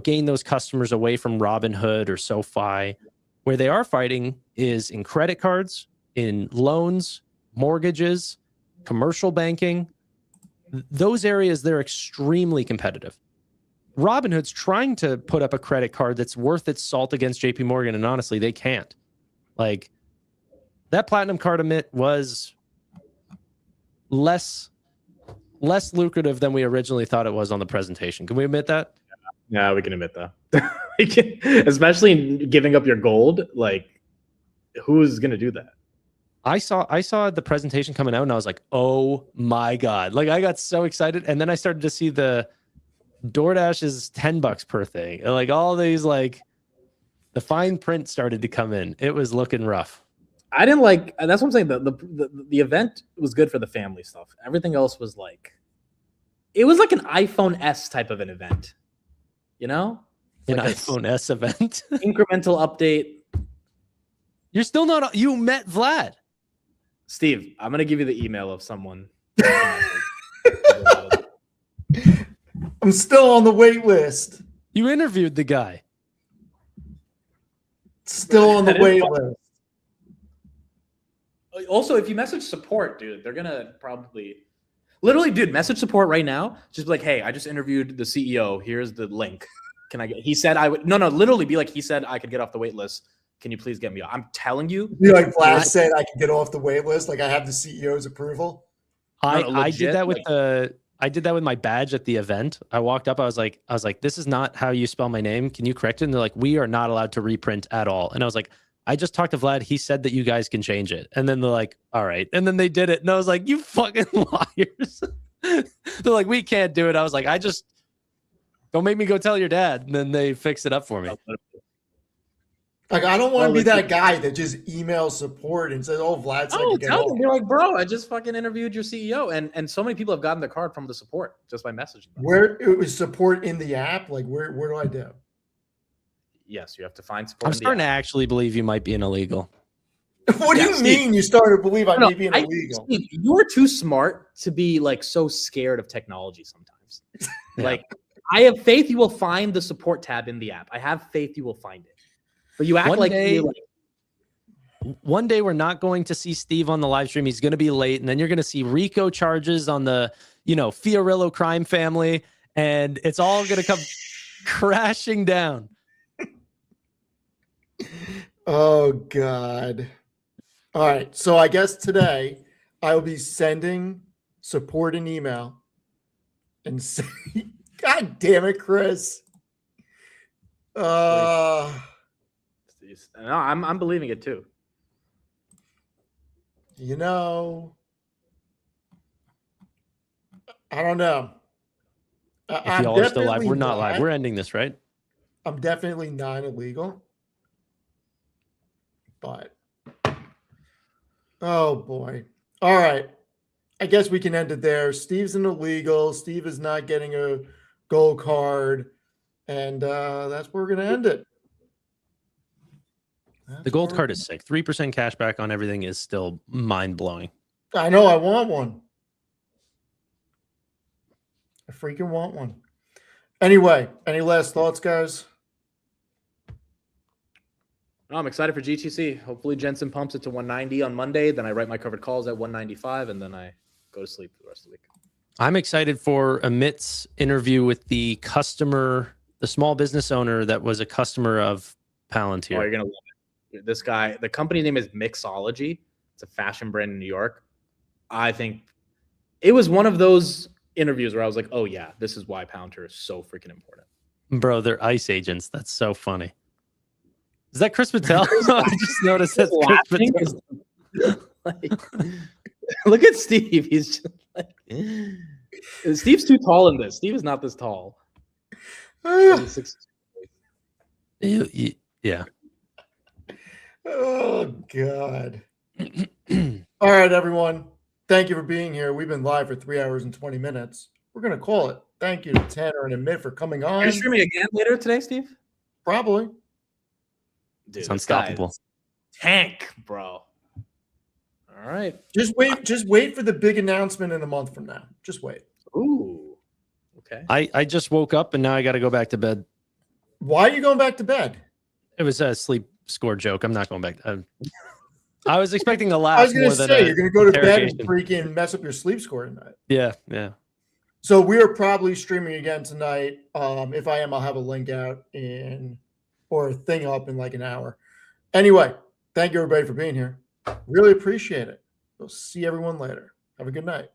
Speaker 5: gain those customers away from Robinhood or SoFi. Where they are fighting is in credit cards, in loans, mortgages, commercial banking. Those areas, they're extremely competitive. Robinhood's trying to put up a credit card that's worth its salt against JP Morgan, and honestly, they can't. Like, that platinum card emit was less lucrative than we originally thought it was on the presentation. Can we admit that?
Speaker 3: Yeah, we can admit that. Especially giving up your gold. Like, who's going to do that?
Speaker 5: I saw the presentation coming out and I was like, oh my God. Like, I got so excited. And then I started to see the DoorDash is $10 per thing. And like all these, like, the fine print started to come in. It was looking rough.
Speaker 3: I didn't like, that's what I'm saying. The event was good for the family stuff. Everything else was like, it was like an iPhone S type of an event,
Speaker 5: An
Speaker 3: like
Speaker 5: iPhone S event.
Speaker 3: Incremental update.
Speaker 5: You're still not, you met Vlad.
Speaker 3: Steve, I'm going to give you the email of someone.
Speaker 1: I'm still on the wait list.
Speaker 5: You interviewed the guy.
Speaker 1: Still on the wait list.
Speaker 3: Also, if you message support, dude, they're going to probably literally, dude, message support right now. Just be like, hey, I just interviewed the CEO. Here's the link. Can I get, he said I would, no, literally be like, he said I could get off the wait list. Can you please get me off? I'm telling you.
Speaker 1: You like Vlad said I can get off the wait list. Like, I have the CEO's approval.
Speaker 5: I did that with I did that with my badge at the event. I walked up, I was like, this is not how you spell my name. Can you correct it? And they're like, we are not allowed to reprint at all. And I was like, I just talked to Vlad. He said that you guys can change it. And then they're like, all right. And then they did it. And I was like, you fucking liars. They're like, we can't do it. I was like, don't make me go tell your dad. And then they fixed it up for me.
Speaker 1: Like, I don't want to be that guy that just emails support and says, oh, Vlad said I can get
Speaker 3: tell
Speaker 1: off.
Speaker 3: them. You're like, bro, I just fucking interviewed your CEO. And so many people have gotten the card from the support just by messaging them.
Speaker 1: Where it was support in the app? Like, where do I do?
Speaker 3: Yes, you have to find support.
Speaker 5: I'm starting to actually believe you might be an illegal.
Speaker 1: What do you
Speaker 3: Steve,
Speaker 1: mean you started to believe I may be an illegal?
Speaker 3: Steve, you're too smart to be like so scared of technology sometimes. Like, I have faith you will find the support tab in the app. I have faith you will find it. But you act
Speaker 5: one day we're not going to see Steve on the live stream. He's going to be late, and then you're going to see RICO charges on the, Fiorillo crime family, and it's all going to come crashing down.
Speaker 1: Oh God. All right. So I guess today I will be sending support an email and say, God damn it, Chris.
Speaker 3: No, I'm believing it too.
Speaker 1: You know, I don't know.
Speaker 5: If y'all are still live, we're not live. We're ending this, right?
Speaker 1: I'm definitely non-illegal. But, oh boy. All right. I guess we can end it there. Steve's an illegal. Steve is not getting a gold card. And that's where we're going to end it.
Speaker 5: The gold card is sick. 3% cash back on everything is still mind-blowing.
Speaker 1: I know. I want one. I freaking want one. Anyway, any last thoughts, guys?
Speaker 3: No, I'm excited for GTC. Hopefully Jensen pumps it to 190 on Monday. Then I write my covered calls at 195, and then I go to sleep for the rest of the week.
Speaker 5: I'm excited for Amit's interview with the customer, the small business owner that was a customer of Palantir.
Speaker 3: Oh, you're going to love it. This guy, the company name is Mixology. It's a fashion brand in New York. I think it was one of those interviews where I was like, oh yeah, this is why Palantir is so freaking important.
Speaker 5: Bro, they're ICE agents. That's so funny. Is that Chris Patel? I just noticed that's Chris Patel.
Speaker 3: Look at Steve. He's just like, Steve's too tall in this. Steve is not this tall.
Speaker 5: Yeah.
Speaker 1: Oh, God. All right, everyone. Thank you for being here. We've been live for 3 hours and 20 minutes. We're going to call it. Thank you to Tanner and Amit for coming on.
Speaker 3: Are you streaming again later today, Steve?
Speaker 1: Probably.
Speaker 3: Dude,
Speaker 5: It's unstoppable.
Speaker 3: Tank, bro. All right.
Speaker 1: Just wait for the big announcement in a month from now. Just wait.
Speaker 3: Ooh. Okay.
Speaker 5: I just woke up and now I got to go back to bed.
Speaker 1: Why are you going back to bed?
Speaker 5: It was a sleep score joke. I'm not going back. I was expecting a laugh.
Speaker 1: I was going to say, you're going to go to bed and
Speaker 5: interrogation.
Speaker 1: freaking mess up your sleep score tonight.
Speaker 5: Yeah.
Speaker 1: So we are probably streaming again tonight. If I am, I'll have a link out or a thing up in like an hour. Anyway, thank you everybody for being here. Really appreciate it. We'll see everyone later. Have a good night.